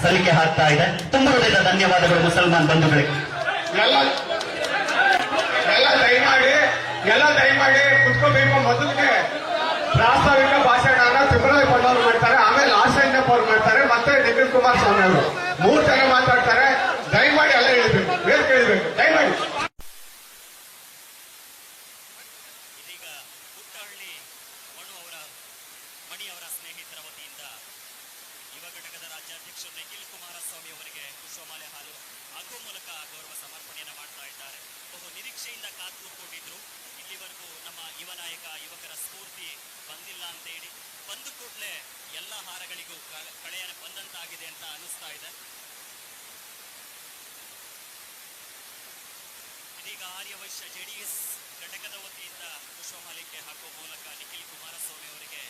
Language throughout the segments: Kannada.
ಸಲ್ಲಿಕೆ ಹಾಕ್ತಾ ಇದೆ. ತುಂಬ ಹೃದಯದ ಧನ್ಯವಾದಗಳು ಮುಸಲ್ಮಾನ್ ಬಂಧುಗಳಿಗೆ. ಎಲ್ಲ ದಯಮಾಡಿ ಕುತ್ಕೋಬೇಕು. ಮೊದಲಿಗೆ ಪ್ರಾಸ್ತಾವಿಕ ಭಾಷಣನ ತಿಮ್ಮರಾಯ ಅವರು ಮಾಡ್ತಾರೆ, ಆಮೇಲೆ ಆಶಯಪ್ಪ ಅವ್ರು ಮಾಡ್ತಾರೆ, ಮತ್ತೆ ನಿಖಿಲ್ ಕುಮಾರಸ್ವಾಮಿ ಅವರು 3 ಜನ ಮಾತಾಡ್ತಾರೆ. ದಯಮಾಡಿ ಎಲ್ಲ ಹೇಳ್ಬೇಕು, ಬೇರೆ ಕೇಳಬೇಕು ದಯಮಾಡಿ. ಇದೀಗ ಪುಟ್ಟಹಳ್ಳಿ ಮಣಿಯವರ ಸ್ನೇಹಿತರ ವತಿಯಿಂದ ಯುವ ಘಟಕದ ರಾಜ್ಯಾಧ್ಯಕ್ಷರು ನಿಖಿಲ್ ಕುಮಾರಸ್ವಾಮಿ ಅವರಿಗೆ ಪುಷ್ಪಮಾಲೆ ಹಾಲು ಹಾಕುವ ಮೂಲಕ ಗೌರವ ಸಮರ್ಪಣೆಯನ್ನು ಮಾಡ್ತಾ ಇದ್ದಾರೆ. ಬಹು ನಿರೀಕ್ಷೆಯಿಂದ ಕಾದು ಕೂತ್ಕೊಂಡಿದ್ರು. ಇಲ್ಲಿವರೆಗೂ ನಮ್ಮ ಯುವ ನಾಯಕ ಯುವಕರ ಸ್ಫೂರ್ತಿ ಬಂದಿಲ್ಲ ಅಂತ ಹೇಳಿ ಬಂದು ಕೂಡಲೇ ಎಲ್ಲ ಹಾರಗಳಿಗೂ ಕಳೆಯ ಬಂದಂತಾಗಿದೆ ಅಂತ ಅನಿಸ್ತಾ ಇದೆ. ಇದೀಗ ಆರ್ಯವೈಶ್ಯ ಜೆಡಿಎಸ್ ಘಟಕದ ವತಿಯಿಂದ ಪುಷ್ಪಮಾಲಿಕೆ ಹಾಕುವ ಮೂಲಕ ನಿಖಿಲ್ ಕುಮಾರಸ್ವಾಮಿ ಅವರಿಗೆ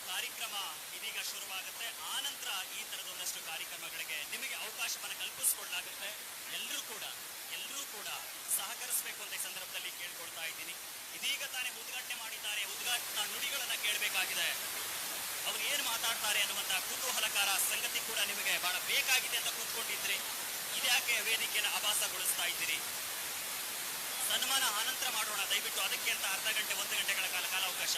ಕಾರ್ಯಕ್ರಮ ಇದೀಗ ಶುರುವಾಗುತ್ತೆ. ಆ ನಂತರ ಈ ತರದ ಒಂದಷ್ಟು ಕಾರ್ಯಕ್ರಮಗಳಿಗೆ ನಿಮಗೆ ಅವಕಾಶವನ್ನು ಕಲ್ಪಿಸಿಕೊಳ್ಳಲಾಗುತ್ತೆ. ಎಲ್ಲರೂ ಕೂಡ ಸಹಕರಿಸಬೇಕು ಅಂತ ಈ ಸಂದರ್ಭದಲ್ಲಿ ಕೇಳ್ಕೊಳ್ತಾ ಇದ್ದೀನಿ. ಇದೀಗ ತಾನೇ ಉದ್ಘಾಟನೆ ಮಾಡಿದ್ದಾರೆ. ಉದ್ಘಾಟನಾ ನುಡಿಗಳನ್ನ ಕೇಳಬೇಕಾಗಿದೆ. ಅವ್ರು ಏನ್ ಮಾತಾಡ್ತಾರೆ ಅನ್ನುವಂತ ಕುತೂಹಲಕಾರ ಸಂಗತಿ ಕೂಡ ನಿಮಗೆ ಬಹಳ ಬೇಕಾಗಿದೆ ಅಂತ ಕೂತ್ಕೊಂಡಿದ್ರಿ. ಇದ್ಯಾಕೆ ವೇದಿಕೆಯನ್ನು ಆಭಾಸಗೊಳಿಸ್ತಾ ಇದ್ದೀರಿ? ಸನ್ಮಾನ ಆನಂತರ ಮಾಡೋಣ ದಯವಿಟ್ಟು. ಅದಕ್ಕೆ ಅಂತ ಅರ್ಧ ಗಂಟೆ 1 ಗಂಟೆಗಳ ಕಾಲಾವಕಾಶ.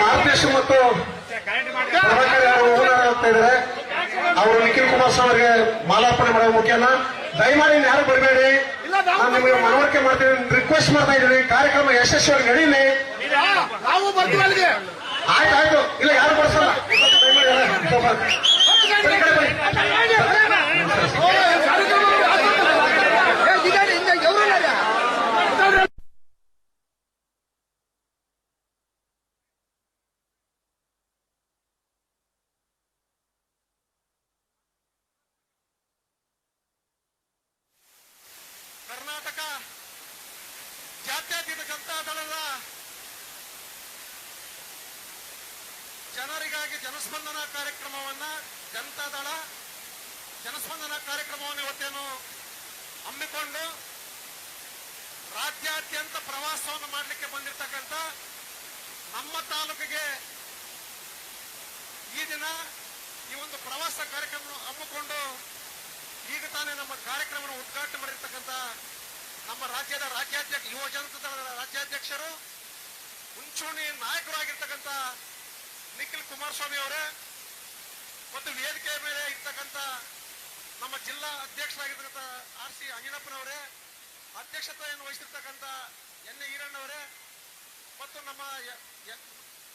ಮಾರುತೇಶ್ ಮತ್ತು ಹೋಗ್ತಾ ಇದ್ದಾರೆ. ಅವರು ನಿಖಿಲ್ ಕುಮಾರಸ್ವಾಮಿ ಅವರಿಗೆ ಮಾಲಾರ್ಪಣೆ ಮಾಡೋ ಮುಖ್ಯನ. ದಯಮಾಡಿ ಯಾರು ಬರಬೇಡಿ, ನಾನು ನಿಮಗೆ ಮನವರಿಕೆ ಮಾಡ್ತೀನಿ, ರಿಕ್ವೆಸ್ಟ್ ಮಾಡ್ತಾ ಇದ್ದೀನಿ. ಕಾರ್ಯಕ್ರಮ ಯಶಸ್ವಿಯಾಗಿ ನಡೀಲಿ. ನಾವು ಬರ್ತೀವಿ ಅಲ್ಲಿಗೆ. ಆಯ್ತು, ಇಲ್ಲ ಯಾರು ಬರ್ಸಲ್ಲ. ಕರ್ನಾಟಕ ಜಾತ್ಯತೀತ ಜನತಾದಳದ ಜನರಿಗಾಗಿ ಜನಸ್ಪಂದನ ಕಾರ್ಯಕ್ರಮವನ್ನ ಜನತಾದಳ ಜನಸ್ಪಂದನ ಕಾರ್ಯಕ್ರಮವನ್ನು ಇವತ್ತೇನು ಹಮ್ಮಿಕೊಂಡು ರಾಜ್ಯಾದ್ಯಂತ ಪ್ರವಾಸವನ್ನು ಮಾಡಲಿಕ್ಕೆ ಬಂದಿರತಕ್ಕಂಥ ನಮ್ಮ ತಾಲೂಕಿಗೆ ಈ ದಿನ ಈ ಒಂದು ಪ್ರವಾಸ ಕಾರ್ಯಕ್ರಮ ಹಮ್ಮಿಕೊಂಡು ಈಗ ತಾನೇ ನಮ್ಮ ಕಾರ್ಯಕ್ರಮವನ್ನು ಉದ್ಘಾಟನೆ ಮಾಡಿರ್ತಕ್ಕಂಥ ನಮ್ಮ ರಾಜ್ಯದ ಯುವ ಜನತಾದಳದ ರಾಜ್ಯಾಧ್ಯಕ್ಷರು ಮುಂಚೂಣಿ ನಾಯಕರಾಗಿರ್ತಕ್ಕಂಥ ನಿಖಿಲ್ ಕುಮಾರಸ್ವಾಮಿ ಅವರೇ ಮತ್ತು ವೇದಿಕೆಯ ಮೇಲೆ ಇರ್ತಕ್ಕಂಥ ನಮ್ಮ ಜಿಲ್ಲಾ ಅಧ್ಯಕ್ಷರಾಗಿರ್ತಕ್ಕಂಥ RC ಅಂಜನಪ್ಪನವರೇ, ಅಧ್ಯಕ್ಷತೆಯನ್ನು ವಹಿಸಿರ್ತಕ್ಕಂಥ N ಈರಣ್ಣವರೇ ಮತ್ತು ನಮ್ಮ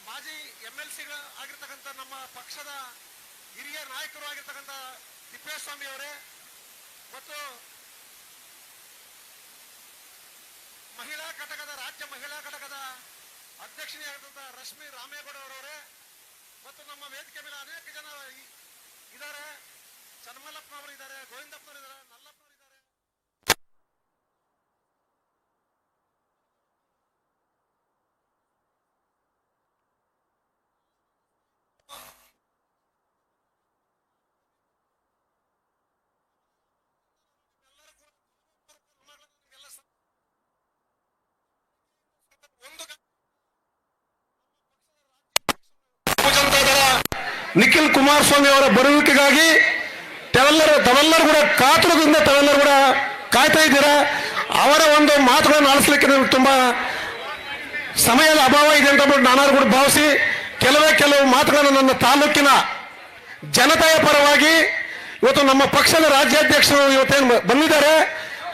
ಮಾಜಿ MLC ಆಗಿರ್ತಕ್ಕಂಥ ನಮ್ಮ ಪಕ್ಷದ ಹಿರಿಯ ನಾಯಕರು ಆಗಿರ್ತಕ್ಕಂಥ ತಿಪ್ಪೇಸ್ವಾಮಿ ಅವರೇ ಮತ್ತು ರಾಜ್ಯ ಮಹಿಳಾ ಘಟಕದ ಅಧ್ಯಕ್ಷರಾಗಿರ್ತಕ್ಕಂಥ ರಶ್ಮಿ ರಾಮೇಗೌಡ ಅವರವರೇ ಮತ್ತು ನಮ್ಮ ವೇದಿಕೆ ಮೇಲೆ ಅನೇಕ ಜನ ಇದ್ದಾರೆ. ಚನ್ನಮಲ್ಲಪ್ಪನವರು ಇದ್ದಾರೆ, ಗೋವಿಂದಪ್ಪನವರು ಇದ್ದಾರೆ, ನಲ್ಲಪ್ಪನವರು ಇದ್ದಾರೆ. ನಿಖಿಲ್ ಕುಮಾರಸ್ವಾಮಿ ಅವರ ಬರುವಿಕೆಗಾಗಿ ತಾವೆಲ್ಲರೂ ಕೂಡ ಕಾತುರದಿಂದ ತಾವೆಲ್ಲರೂ ಕೂಡ ಕಾಯ್ತಾ ಇದ್ದೀರಾ. ಅವರ ಒಂದು ಮಾತುಗಳನ್ನು ಆಲಿಸಲಿಕ್ಕೆ ನಮಗೆ ತುಂಬಾ ಸಮಯದ ಅಭಾವ ಇದೆ ಅಂತ ನಾನು ಕೂಡ ಭಾವಿಸಿ ಕೆಲವು ಮಾತುಗಳನ್ನು ನನ್ನ ತಾಲೂಕಿನ ಜನತೆಯ ಪರವಾಗಿ ಇವತ್ತು ನಮ್ಮ ಪಕ್ಷದ ರಾಜ್ಯಾಧ್ಯಕ್ಷರು ಇವತ್ತೇನು ಬಂದಿದ್ದಾರೆ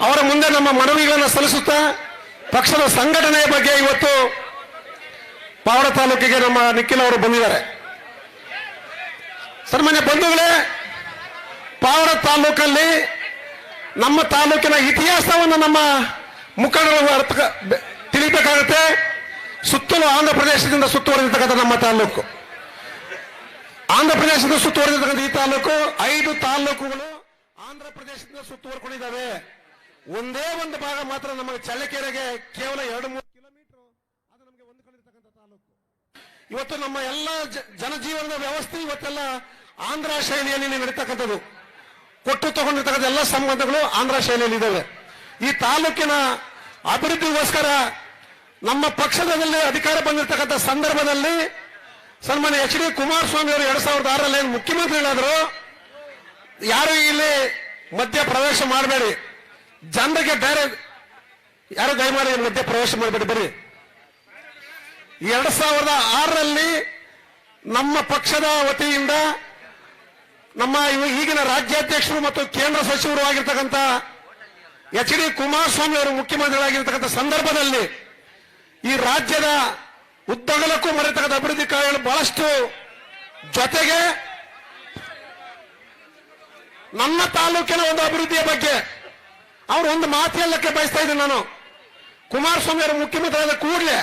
ಅವರ ಮುಂದೆ ನಮ್ಮ ಮನವಿಗಳನ್ನು ಸಲ್ಲಿಸುತ್ತಾ ಪಕ್ಷದ ಸಂಘಟನೆಯ ಬಗ್ಗೆ ಇವತ್ತು ಪಾವಡ ತಾಲೂಕಿಗೆ ನಮ್ಮ ನಿಖಿಲ್ ಅವರು ಬಂದಿದ್ದಾರೆ. ಸನ್ಮಾನ್ಯ ಬಂಧುಗಳೇ, ಪಾವಡ ತಾಲೂಕಲ್ಲಿ ನಮ್ಮ ತಾಲೂಕಿನ ಇತಿಹಾಸವನ್ನು ನಮ್ಮ ಮುಖಂಡರು ತಿಳಿಬೇಕಾಗುತ್ತೆ. ಸುತ್ತಲೂ ಆಂಧ್ರ ಪ್ರದೇಶದಿಂದ ಸುತ್ತುವರೆದಿರ್ತಕ್ಕಂಥ ನಮ್ಮ ತಾಲೂಕು, ಆಂಧ್ರ ಪ್ರದೇಶದಿಂದ ಸುತ್ತುವರೆದಿರ್ತಕ್ಕಂಥ ಈ ತಾಲೂಕು 5 ತಾಲೂಕುಗಳು ಆಂಧ್ರ ಪ್ರದೇಶದಿಂದ ಸುತ್ತುವರ್ಕೊಂಡಿದ್ದಾವೆ. ಒಂದೇ ಒಂದು ಭಾಗ ಮಾತ್ರ ನಮಗೆ ಚಳ್ಳಕೆರೆಗೆ ಕೇವಲ 2-3 ಕಿಲೋಮೀಟರ್ ಅದು ನಮಗೆ ಹೊಂದಿಕೊಂಡಿರ್ತಕ್ಕಂಥ ತಾಲೂಕು. ಇವತ್ತು ನಮ್ಮ ಎಲ್ಲ ಜನಜೀವನದ ವ್ಯವಸ್ಥೆ ಇವತ್ತೆಲ್ಲ ಆಂಧ್ರ ಶೈಲಿಯಲ್ಲಿ ನಡೀತಕ್ಕಂಥದ್ದು. ಕೊಟ್ಟು ತಗೊಂಡಿರ್ತಕ್ಕಂಥ ಎಲ್ಲ ಸಂಬಂಧಗಳು ಆಂಧ್ರ ಶೈಲಿಯಲ್ಲಿ ಇದ್ದಾವೆ. ಈ ತಾಲೂಕಿನ ಅಭಿವೃದ್ಧಿಗೋಸ್ಕರ ನಮ್ಮ ಪಕ್ಷದಲ್ಲಿ ಅಧಿಕಾರ ಬಂದಿರತಕ್ಕಂಥ ಸಂದರ್ಭದಲ್ಲಿ ಸನ್ಮಾನ್ಯ HD ಕುಮಾರಸ್ವಾಮಿ ಅವರು 2006ರಲ್ಲಿ ಮುಖ್ಯಮಂತ್ರಿಗಳಾದರು. ಯಾರು ಇಲ್ಲಿ ಮಧ್ಯ ಪ್ರವೇಶ ಮಾಡಬೇಡಿ, ಜನರಿಗೆ ಬೇರೆ ಯಾರು ದಯಮಾಡಿ ಮಧ್ಯ ಪ್ರವೇಶ ಮಾಡಬೇಡಿ. ಬರ್ರಿ, 2006ರಲ್ಲಿ ನಮ್ಮ ಪಕ್ಷದ ವತಿಯಿಂದ ನಮ್ಮ ಈಗಿನ ರಾಜ್ಯಾಧ್ಯಕ್ಷರು ಮತ್ತು ಕೇಂದ್ರ ಸಚಿವರು ಆಗಿರ್ತಕ್ಕಂಥ HD ಕುಮಾರಸ್ವಾಮಿ ಅವರು ಮುಖ್ಯಮಂತ್ರಿಗಳಾಗಿರ್ತಕ್ಕಂಥ ಸಂದರ್ಭದಲ್ಲಿ ಈ ರಾಜ್ಯದ ಉದ್ದಗಲಕ್ಕೂ ಮಾಡಿರ್ತಕ್ಕಂಥ ಅಭಿವೃದ್ಧಿ ಕಾರ್ಯಗಳು ಬಹಳಷ್ಟು, ಜೊತೆಗೆ ನನ್ನ ತಾಲೂಕಿನ ಒಂದು ಅಭಿವೃದ್ಧಿಯ ಬಗ್ಗೆ ಅವರು ಒಂದು ಮಾತು ಹೇಳಕ್ಕೆ ಬಯಸ್ತಾ ಇದ್ದೀನಿ. ನಾನು ಕುಮಾರಸ್ವಾಮಿ ಅವರು ಮುಖ್ಯಮಂತ್ರಿ ಆದ ಕೂಡಲೇ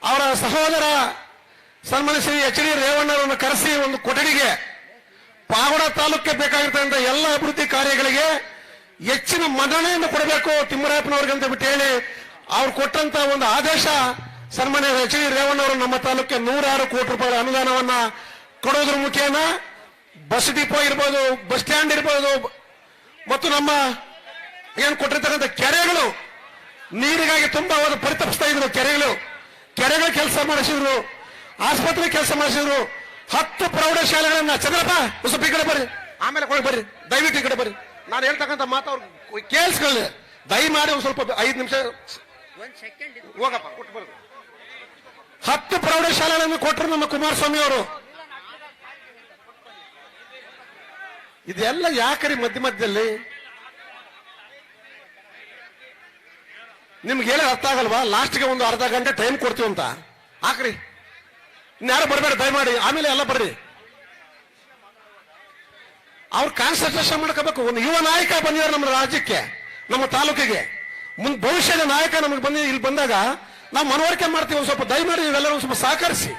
ಅವರ ಸಹೋದರ ಸನ್ಮಾನ್ಯ ಶ್ರೀ HD ರೇವಣ್ಣರನ್ನು ಕರೆಸಿ ಒಂದು ಕೊಠಡಿಗೆ ಪಾವಡ ತಾಲೂಕಿಗೆ ಬೇಕಾಗಿರ್ತಕ್ಕಂಥ ಎಲ್ಲ ಅಭಿವೃದ್ಧಿ ಕಾರ್ಯಗಳಿಗೆ ಹೆಚ್ಚಿನ ಮನ್ನಣೆಯನ್ನು ಕೊಡಬೇಕು ತಿಮ್ಮರಾಯಪ್ಪನವ್ರಿಗೆ ಅಂತ ಬಿಟ್ಟು ಹೇಳಿ ಅವ್ರು ಕೊಟ್ಟಂತ ಒಂದು ಆದೇಶ ಸನ್ಮಾನ್ಯ HD ರೇವಣ್ಣವರು ನಮ್ಮ ತಾಲೂಕಿಗೆ 106 ಕೋಟಿ ರೂಪಾಯಿ ಅನುದಾನವನ್ನ ಕೊಡೋದ್ರ ಮುಖೇನ ಬಸ್ ಡಿಪೋ ಇರ್ಬೋದು, ಬಸ್ ಸ್ಟ್ಯಾಂಡ್ ಇರ್ಬೋದು, ಮತ್ತು ನಮ್ಮ ಏನ್ ಕೊಟ್ಟಿರ್ತಕ್ಕಂಥ ಕೆರೆಗಳು ನೀರಿಗಾಗಿ ತುಂಬಾ ಪರಿತಪಿಸ್ತಾ ಇದ್ರು. ಕೆರೆಗಳ ಕೆಲಸ ಮಾಡಿಸಿದ್ರು, ಆಸ್ಪತ್ರೆ ಕೆಲಸ ಮಾಡಿಸಿದ್ರು, 10 ಪ್ರೌಢಶಾಲೆಗಳನ್ನ. ಚಂದ್ರಪ್ಪ ಸ್ವಲ್ಪ ಈ ಕಡೆ ಬರ್ರಿ, ಆಮೇಲೆ ಕೊಡಿ ಬರ್ರಿ, ದಯವಿಟ್ಟು ಈ ಕಡೆ ಬರ್ರಿ. ನಾನು ಹೇಳ್ತಕ್ಕಂಥ ಮಾತು ಅವ್ರು ಕೇಳಿಸ್ಕೊಳ್ಳಿ ದಯಮಾಡಿ. ಒಂದು ಸ್ವಲ್ಪ 5 ನಿಮಿಷ ಹೋಗಪ್ಪ ಕೊಟ್ಟು ಬರ್ರಿ. 10 ಪ್ರೌಢಶಾಲೆಗಳನ್ನು ಕೊಟ್ಟರು ನಮ್ಮ ಕುಮಾರಸ್ವಾಮಿ ಅವರು. ಇದೆಲ್ಲ ಯಾಕರಿ ಮಧ್ಯದಲ್ಲಿ ನಿಮ್ಗೆ ಹೇಳಿ ಅರ್ಥ ಆಗಲ್ವಾ? ಲಾಸ್ಟ್ಗೆ ಒಂದು ಅರ್ಧ ಗಂಟೆ ಟೈಮ್ ಕೊಡ್ತೀವಿ ಅಂತ ಹಾಕ್ರಿ. ಇನ್ಯಾರು ಬರಬೇಡ ದಯಮಾಡಿ, ಆಮೇಲೆ ಎಲ್ಲ ಬರ್ರಿ. ಅವ್ರು ಕಾನ್ಸಂಟ್ರೇಷನ್ ಮಾಡ್ಕೋಬೇಕು. ಒಂದು ಯುವ ನಾಯಕ ಬಂದಿದ್ದಾರೆ ನಮ್ಮ ರಾಜ್ಯಕ್ಕೆ, ನಮ್ಮ ತಾಲೂಕಿಗೆ. ಮುಂದೆ ಭವಿಷ್ಯದ ನಾಯಕ ನಮಗೆ ಬಂದು ಇಲ್ಲಿ ಬಂದಾಗ ನಾವು ಮನವರಿಕೆ ಮಾಡ್ತೀವಿ. ಒಂದು ಸ್ವಲ್ಪ ದಯಮಾಡಿ ನೀವೆಲ್ಲರೂ ಒಂದು ಸ್ವಲ್ಪ ಸಹಕರಿಸಿ.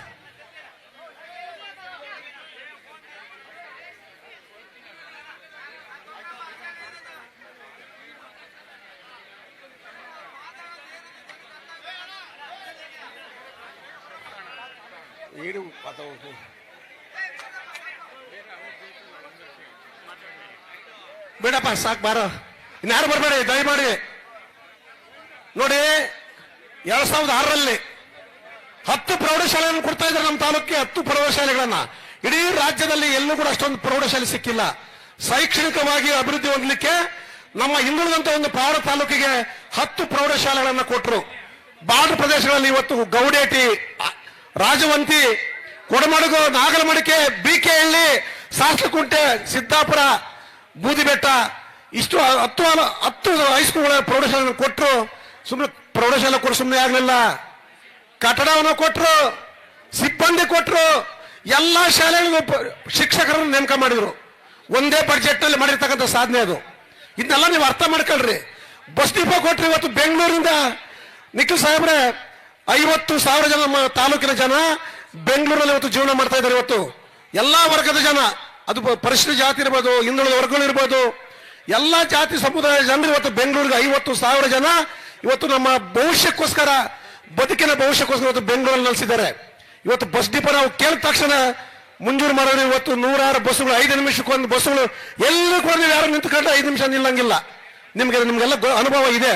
ಬೇಡಪ್ಪ ಸಾಕು ಬಾರೋ, ಇನ್ಯಾರು ಬರಬೇಡಿ ದಯಮಾಡಿ. ನೋಡಿ 2006ರಲ್ಲಿ 10 ಪ್ರೌಢಶಾಲೆಗಳನ್ನು ಕೊಡ್ತಾ ಇದ್ದಾರೆ ನಮ್ಮ ತಾಲೂಕಿಗೆ. 10 ಪ್ರೌಢಶಾಲೆಗಳನ್ನ ಇಡೀ ರಾಜ್ಯದಲ್ಲಿ ಎಲ್ಲೂ ಕೂಡ ಅಷ್ಟೊಂದು ಪ್ರೌಢಶಾಲೆ ಸಿಕ್ಕಿಲ್ಲ. ಶೈಕ್ಷಣಿಕವಾಗಿ ಅಭಿವೃದ್ಧಿ ಹೊಂದಲಿಕ್ಕೆ ನಮ್ಮ ಹಿಂದುಳಿದಂತ ಒಂದು ಪಾವಡ ತಾಲೂಕಿಗೆ 10 ಪ್ರೌಢಶಾಲೆಗಳನ್ನ ಕೊಟ್ಟರು. ಬಾರ್ಡರ್ ಪ್ರದೇಶಗಳಲ್ಲಿ ಇವತ್ತು ಗೌಡೇಟಿ, ರಾಜವಂತಿ, ಕೊಡಮಡುಗು, ನಾಗಲಮಡಿಕೆ, BKಹಳ್ಳಿ, ಸಾಸ್ಲಕುಂಟೆ, ಸಿದ್ದಾಪುರ, ಬೂದಿಬೆಟ್ಟ ಇಷ್ಟು 10 ಹೈಸ್ಕೂಲ್ಗಳ ಪ್ರೌಢಶಾಲೆ ಕೊಟ್ಟರು. ಸುಮ್ಮನೆ ಪ್ರೌಢಶಾಲೆ ಕೊಟ್ಟು ಸುಮ್ಮನೆ ಆಗಲಿಲ್ಲ, ಕಟ್ಟಡವನ್ನು ಕೊಟ್ಟರು, ಸಿಬ್ಬಂದಿ ಕೊಟ್ಟರು, ಎಲ್ಲಾ ಶಾಲೆಗಳಿಗೂ ಶಿಕ್ಷಕರನ್ನು ನೇಮಕ ಮಾಡಿದ್ರು. ಒಂದೇ ಬಡ್ಜೆಟ್ ನಲ್ಲಿ ಮಾಡಿರ್ತಕ್ಕಂಥ ಸಾಧನೆ ಅದು. ಇದನ್ನೆಲ್ಲ ನೀವು ಅರ್ಥ ಮಾಡ್ಕೊಳ್ರಿ. ಬಸ್ ಡಿಪೋ ಕೊಟ್ಟರು. ಇವತ್ತು ಬೆಂಗಳೂರಿಂದ ನಿಖಿಲ್ ಸಾಹೇಬ್ರೆ 50,000 ಜನ ನಮ್ಮ ತಾಲೂಕಿನ ಜನ ಬೆಂಗಳೂರಲ್ಲಿ ಇವತ್ತು ಜೀವನ ಮಾಡ್ತಾ ಇದ್ದಾರೆ. ಇವತ್ತು ಎಲ್ಲಾ ವರ್ಗದ ಜನ, ಅದು ಪರಿಶಿಷ್ಟ ಜಾತಿ ಇರ್ಬೋದು, ಹಿಂದುಳಿದ ವರ್ಗಗಳು ಇರ್ಬೋದು, ಎಲ್ಲಾ ಜಾತಿ ಸಮುದಾಯದ ಜನರು ಇವತ್ತು ಬೆಂಗಳೂರಿಗೆ 50,000 ಜನ ಇವತ್ತು ನಮ್ಮ ಭವಿಷ್ಯಕ್ಕೋಸ್ಕರ, ಬದುಕಿನ ಭವಿಷ್ಯಕ್ಕೋಸ್ಕರ ಇವತ್ತು ಬೆಂಗಳೂರಲ್ಲಿ ನೆಲೆಸಿದ್ದಾರೆ. ಇವತ್ತು ಬಸ್ ಡಿಪೋ ನಾವು ಕೇಳಿದ ತಕ್ಷಣ ಮುಂಜೂರು ಮಾಡೋರು. ಇವತ್ತು 106 ಬಸ್ಸುಗಳು, 5 ನಿಮಿಷಕ್ಕೊಂದು ಬಸ್ಸುಗಳು. ಎಲ್ಲೂ ಕೂಡ ನೀವು ಯಾರು ನಿಂತ್ಕೊಂಡು 5 ನಿಮಿಷ ನಿಲ್ಲಂಗಿಲ್ಲ. ನಿಮ್ಗೆಲ್ಲ ಅನುಭವ ಇದೆ.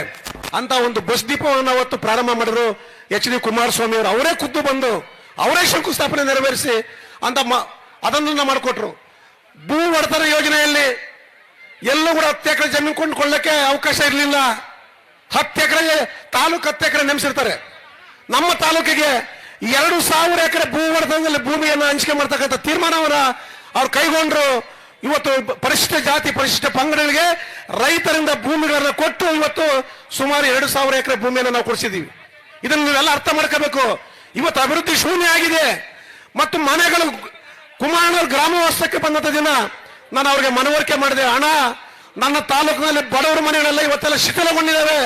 ಅಂತ ಒಂದು ಬಸ್ ಡಿಪೋವನ್ನು ಅವತ್ತು ಪ್ರಾರಂಭ ಮಾಡಿದ್ರು HD ಕುಮಾರಸ್ವಾಮಿ ಅವರು. ಅವರೇ ಖುದ್ದು ಬಂದು ಅವರೇ ಶಂಕುಸ್ಥಾಪನೆ ನೆರವೇರಿಸಿ ಅಂತ ಅದನ್ನ ಮಾಡಿಕೊಟ್ರು. ಭೂ ಒಡೆತನ ಯೋಜನೆಯಲ್ಲಿ ಎಲ್ಲೂ ಕೂಡ 10 ಎಕರೆ ಜಮೀನು ಕೊಂಡ್ಕೊಳ್ಳಕ್ಕೆ ಅವಕಾಶ ಇರಲಿಲ್ಲ. 10 ಎಕರೆ ತಾಲೂಕು 10 ಎಕರೆ ನೇಮಿಸಿರ್ತಾರೆ. ನಮ್ಮ ತಾಲೂಕಿಗೆ 2,000 ಎಕರೆ ಭೂ ಒಡೆತನದಲ್ಲಿ ಭೂಮಿಯನ್ನು ಹಂಚಿಕೆ ಮಾಡ್ತಕ್ಕಂಥ ತೀರ್ಮಾನವನ್ನ ಅವ್ರು ಕೈಗೊಂಡ್ರು. ಇವತ್ತು ಪರಿಶಿಷ್ಟ ಜಾತಿ ಪರಿಶಿಷ್ಟ ಪಂಗಡಗಳಿಗೆ ರೈತರಿಂದ ಭೂಮಿಗಳನ್ನ ಕೊಟ್ಟು ಇವತ್ತು ಸುಮಾರು 2,000 ಎಕರೆ ಭೂಮಿಯನ್ನು ನಾವು ಕೊಡಿಸಿದ್ದೀವಿ. ಇದನ್ನು ನೀವೆಲ್ಲ ಅರ್ಥ ಮಾಡ್ಕೋಬೇಕು. ಇವತ್ತು ಅಭಿವೃದ್ಧಿ ಶೂನ್ಯ ಆಗಿದೆ. ಮತ್ತು ಮನೆಗಳು ಕುಮಾರನವ್ರ ಗ್ರಾಮವಾಸಕ್ಕೆ ಬಂದಂತ ದಿನ ನಾನು ಅವ್ರಿಗೆ ಮನವರಿಕೆ ಮಾಡಿದೆ. ಅಣ್ಣ, ನನ್ನ ತಾಲೂಕಿನಲ್ಲಿ ಬಡವರ ಮನೆಗಳೆಲ್ಲ ಇವತ್ತೆಲ್ಲ ಶಿಥಿಲಗೊಂಡಿದ್ದಾವೆ.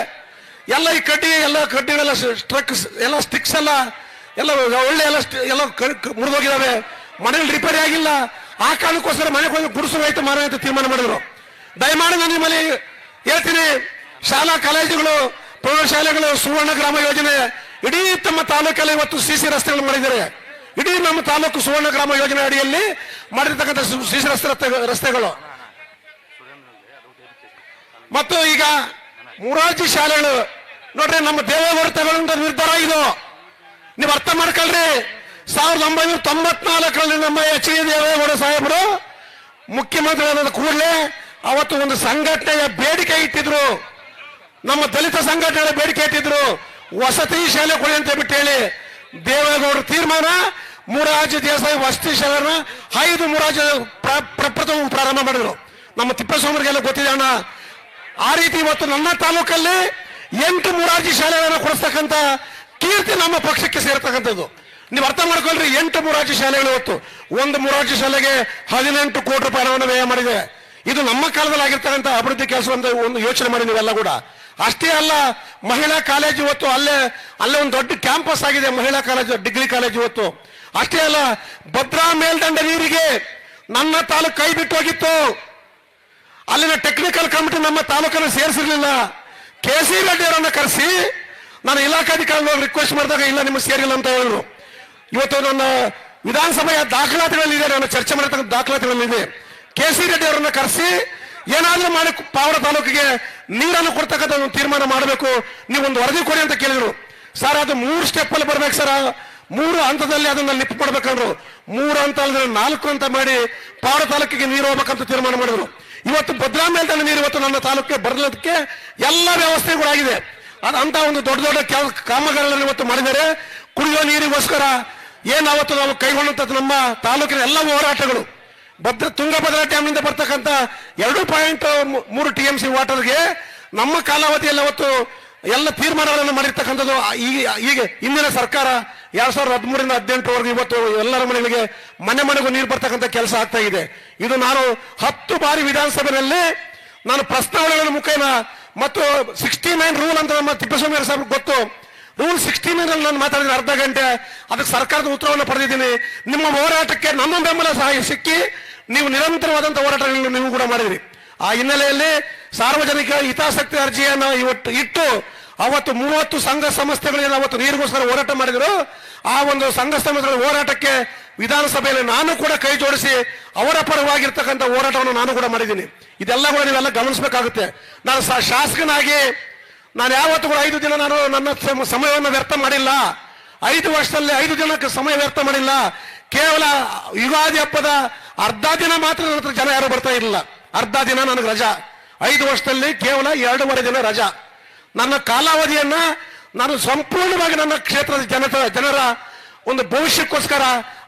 ಎಲ್ಲ ಈ ಕಡ್ಡಿಗಳೆಲ್ಲ ಸ್ಟ್ರಕ್ಸ್ ಎಲ್ಲ ಸ್ಟಿಕ್ಸ್ ಎಲ್ಲ ಒಳ್ಳೆ ಎಲ್ಲ ಮುರಿದೋಗಿದ್ದಾವೆ. ಮನೆಗಳು ರಿಪೇರಿ ಆಗಿಲ್ಲ. ಆ ಕಾರಣಕ್ಕೋಸ್ಕರ ಮನೆಗೆ ಹೋಗಿ ಗುಡಿಸು ರೈತ ಮಾರ ಅಂತ ತೀರ್ಮಾನ ಮಾಡಿದ್ರು. ದಯಮಾಡಿ ನಾನು ನಿಮ್ಮಲ್ಲಿ ಹೇಳ್ತೀನಿ, ಶಾಲಾ ಕಾಲೇಜುಗಳು ಪ್ರೌಢಶಾಲೆಗಳು ಸುವರ್ಣ ಗ್ರಾಮ ಯೋಜನೆ ಇಡೀ ತಮ್ಮ ತಾಲೂಕಲ್ಲಿ ಇವತ್ತು ಸಿಸಿ ರಸ್ತೆಗಳು ಮಾಡಿದ್ದಾರೆ. ಇಡೀ ನಮ್ಮ ತಾಲೂಕು ಸುವರ್ಣ ಗ್ರಾಮ ಯೋಜನೆ ಅಡಿಯಲ್ಲಿ ಮಾಡಿರ್ತಕ್ಕಂಥ ಸಿಸಿ ರಸ್ತೆಗಳು. ಮತ್ತು ಈಗ ಮೊರಾರ್ಜಿ ಶಾಲೆಗಳು ನೋಡ್ರಿ, ನಮ್ಮ ದೇವೇಗೌಡ ತಗೊಂಡ ನಿರ್ಧಾರ ಇದು. ನೀವು ಅರ್ಥ ಮಾಡ್ಕೊಳ್ರಿ. 1994ರಲ್ಲಿ ನಮ್ಮ ಎಚ್ ಡಿ ದೇವೇಗೌಡ ಸಾಹೇಬರು ಮುಖ್ಯಮಂತ್ರಿಗಳಾದ ಕೂಡಲೇ ಅವತ್ತು ಒಂದು ಸಂಘಟನೆಯ ಬೇಡಿಕೆ ಇಟ್ಟಿದ್ರು. ನಮ್ಮ ದಲಿತ ಸಂಘಟನೆಗಳ ಬೇಡಿಕೆ ಇಟ್ಟಿದ್ರು, ವಸತಿ ಶಾಲೆ ಕೊಡಿ ಅಂತ ಬಿಟ್ಟು ಹೇಳಿ. ದೇವೇಗೌಡರ ತೀರ್ಮಾನ ಮೊರಾರ್ಜಿ ದೇಸಾಯಿ ವಸತಿ ಶಾಲೆನ 5 ಮೊರಾರ್ಜಿ ಪ್ರಪ್ರಥಮ ಪ್ರಾರಂಭ ಮಾಡಿದ್ರು. ನಮ್ಮ ತಿಪ್ಪೇಸ್ವಾಮಿಗೆಲ್ಲ ಗೊತ್ತಿದೆ ಅಣ್ಣ. ಆ ರೀತಿ ಇವತ್ತು ನನ್ನ ತಾಲೂಕಲ್ಲಿ 8 ಮೊರಾರ್ಜಿ ಶಾಲೆಗಳನ್ನು ಕೊಡಿಸ್ತಕ್ಕಂಥ ಕೀರ್ತಿ ನಮ್ಮ ಪಕ್ಷಕ್ಕೆ ಸೇರ್ತಕ್ಕಂಥದ್ದು. ನೀವು ಅರ್ಥ ಮಾಡ್ಕೊಳ್ರಿ. 8 ಮೊರಾರ್ಜಿ ಶಾಲೆಗಳು ಇವತ್ತು ಒಂದು ಮೊರಾರ್ಜಿ ಶಾಲೆಗೆ 18 ಕೋಟಿ ರೂಪಾಯಿ ಹಣವನ್ನು ವ್ಯಯ ಮಾಡಿದೆ. ಇದು ನಮ್ಮ ಕಾಲದಲ್ಲಿ ಆಗಿರ್ತಕ್ಕಂಥ ಅಭಿವೃದ್ಧಿ ಕೆಲಸ ಅಂತ ಒಂದು ಯೋಚನೆ ಮಾಡಿ ನೀವೆಲ್ಲ ಕೂಡ. ಅಷ್ಟೇ ಅಲ್ಲ, ಮಹಿಳಾ ಕಾಲೇಜು ಇವತ್ತು ಅಲ್ಲೇ ಒಂದು ದೊಡ್ಡ ಕ್ಯಾಂಪಸ್ ಆಗಿದೆ. ಮಹಿಳಾ ಕಾಲೇಜು, ಡಿಗ್ರಿ ಕಾಲೇಜು ಇವತ್ತು. ಅಷ್ಟೇ ಅಲ್ಲ, ಭದ್ರಾ ಮೇಲ್ದಂಡ ನೀರಿಗೆ ನನ್ನ ತಾಲೂಕು ಕೈ ಬಿಟ್ಟು ಹೋಗಿತ್ತು. ಅಲ್ಲಿನ ಟೆಕ್ನಿಕಲ್ ಕಮಿಟಿ ನಮ್ಮ ತಾಲೂಕನ್ನು ಸೇರಿಸಿರ್ಲಿಲ್ಲ. KC ರೆಡ್ಡಿ ಅವರನ್ನ ಕರೆಸಿ ನಾನು ಇಲಾಖಾಧಿಕಾರಿ ರಿಕ್ವೆಸ್ಟ್ ಮಾಡಿದಾಗ ಇಲ್ಲ ನಿಮಗೆ ಸೇರಿಲ್ಲ ಅಂತ ಹೇಳಿದ್ರು. ಇವತ್ತು ನನ್ನ ವಿಧಾನಸಭೆಯ ದಾಖಲಾತಿಗಳಲ್ಲಿದೆ, ನಾನು ಚರ್ಚೆ ಮಾಡತಕ್ಕಂಥ ದಾಖಲಾತಿಗಳಲ್ಲಿದೆ. KC ರೆಡ್ಡಿ ಅವರನ್ನ ಕರೆಸಿ ಏನಾದ್ರೂ ಮಾಡಿ ಪಾವಡ ತಾಲೂಕಿಗೆ ನೀರನ್ನು ಕೊಡ್ತಕ್ಕಂಥ ಒಂದು ತೀರ್ಮಾನ ಮಾಡಬೇಕು, ನೀವು ಒಂದು ವರದಿ ಕೊಡಿ ಅಂತ ಕೇಳಿದ್ರು. ಸರ್, ಅದು 3 ಸ್ಟೆಪ್ ಅಲ್ಲಿ ಬರ್ಬೇಕು ಸರ್, 3 ಹಂತದಲ್ಲಿ ಅದನ್ನ ಲಿಫ್ಟ್ ಮಾಡ್ಬೇಕಂದ್ರು. 3 ಹಂತ ಅಲ್ಲದೆ 4 ಅಂತ ಮಾಡಿ ಪಾವಡ ತಾಲೂಕಿಗೆ ನೀರು ಹೋಗ್ಬೇಕಂತ ತೀರ್ಮಾನ ಮಾಡಿದ್ರು. ಇವತ್ತು ಭದ್ರಾ ಮೇಲ್ದಂಡ ನೀರು ಇವತ್ತು ನನ್ನ ತಾಲೂಕಿಗೆ ಬರಲಿಕ್ಕೆ ಎಲ್ಲ ವ್ಯವಸ್ಥೆಗಳು ಆಗಿದೆ. ಅಂತ ಒಂದು ದೊಡ್ಡ ದೊಡ್ಡ ಕಾಮಗಾರಿಗಳನ್ನು ಇವತ್ತು ಮಾಡಿದ್ದಾರೆ. ಕುಡಿಯುವ ನೀರಿಗೋಸ್ಕರ ಏನಾವತ್ತು ನಾವು ಕೈಗೊಂಡಂತ ನಮ್ಮ ತಾಲೂಕಿನ ಎಲ್ಲ ಹೋರಾಟಗಳು, ತುಂಗಭದ್ರಾ ಡ್ಯಾಮ್ನಿಂದ ಬರ್ತಕ್ಕಂಥ 2.3 TMC ವಾಟರ್ಗೆ ನಮ್ಮ ಕಾಲಾವಧಿಯಲ್ಲಿ ಅವತ್ತು ಎಲ್ಲ ತೀರ್ಮಾನಗಳನ್ನು ಮಾಡಿರ್ತಕ್ಕಂಥದ್ದು. ಈಗ ಇಂದಿನ ಸರ್ಕಾರ 2013ರಿಂದ 2018ವರೆಗೂ ಇವತ್ತು ಎಲ್ಲರ ಮನೆಗಳಿಗೆ ಮನೆಗೂ ನೀರು ಬರ್ತಕ್ಕಂಥ ಕೆಲಸ ಆಗ್ತಾ ಇದೆ. ಇದು ನಾನು 10 ಬಾರಿ ವಿಧಾನಸಭೆಯಲ್ಲಿ ನಾನು ಪ್ರಸ್ತಾವನೆಗಳ ಮುಖೇನ ಮತ್ತು 69 ರೂಲ್ ಅಂತ ನಮ್ಮ ತಿಪ್ಪೇಸ್ವಾಮಿ ಸಾಹೇಬ್ ಗೊತ್ತು. ರೂಲ್ 69 ನಾನು ಮಾತಾಡಿದ್ರೆ ಅರ್ಧ ಗಂಟೆ, ಅದಕ್ಕೆ ಸರ್ಕಾರದ ಉತ್ತರವನ್ನು ಪಡೆದಿದ್ದೀನಿ. ನಿಮ್ಮ ಹೋರಾಟಕ್ಕೆ ನಮ್ಮ ಬೆಂಬಲ ಸಹಾಯ ಸಿಕ್ಕಿ ನೀವು ನಿರಂತರವಾದಂತಹ ಹೋರಾಟಗಳನ್ನು ನೀವು ಕೂಡ ಮಾಡಿದ್ರಿ. ಆ ಹಿನ್ನೆಲೆಯಲ್ಲಿ ಸಾರ್ವಜನಿಕ ಹಿತಾಸಕ್ತಿ ಅರ್ಜಿಯನ್ನು ಇವತ್ತು ಇಟ್ಟು ಅವತ್ತು 30 ಸಂಘ ಸಂಸ್ಥೆಗಳಿಗೆ ಅವತ್ತು ನೀರಿಗೋಸ್ಕರ ಹೋರಾಟ ಮಾಡಿದ್ರು. ಆ ಒಂದು ಸಂಘ ಸಂಸ್ಥೆಗಳ ಹೋರಾಟಕ್ಕೆ ವಿಧಾನಸಭೆಯಲ್ಲಿ ನಾನು ಕೂಡ ಕೈ ಜೋಡಿಸಿ ಅವರ ಪರವಾಗಿರ್ತಕ್ಕಂಥ ಹೋರಾಟವನ್ನು ನಾನು ಕೂಡ ಮಾಡಿದ್ದೀನಿ. ಇದೆಲ್ಲ ಕೂಡ ನೀವೆಲ್ಲ ಗಮನಿಸಬೇಕಾಗುತ್ತೆ. ನಾನು ಶಾಸಕನಾಗಿ ನಾನು ಯಾವತ್ತೂ ಕೂಡ 5 ದಿನ ನಾನು ನನ್ನ ಸಮಯವನ್ನು ವ್ಯರ್ಥ ಮಾಡಿಲ್ಲ. 5 ವರ್ಷದಲ್ಲಿ 5 ದಿನಕ್ಕೆ ಸಮಯ ವ್ಯರ್ಥ ಮಾಡಿಲ್ಲ. ಕೇವಲ ಯುಗಾದಿ ಹಬ್ಬದ ಅರ್ಧ ದಿನ ಮಾತ್ರ ನನ್ನ ಹತ್ರ ಜನ ಯಾರು ಬರ್ತಾ ಇರಲಿಲ್ಲ. ಅರ್ಧ ದಿನ ನನಗೆ ರಜಾ. 5 ವರ್ಷದಲ್ಲಿ ಕೇವಲ 2.5 ದಿನ ರಜಾ. ನನ್ನ ಕಾಲಾವಧಿಯನ್ನ ನಾನು ಸಂಪೂರ್ಣವಾಗಿ ನನ್ನ ಕ್ಷೇತ್ರದ ಜನರ ಒಂದು ಭವಿಷ್ಯಕ್ಕೋಸ್ಕರ,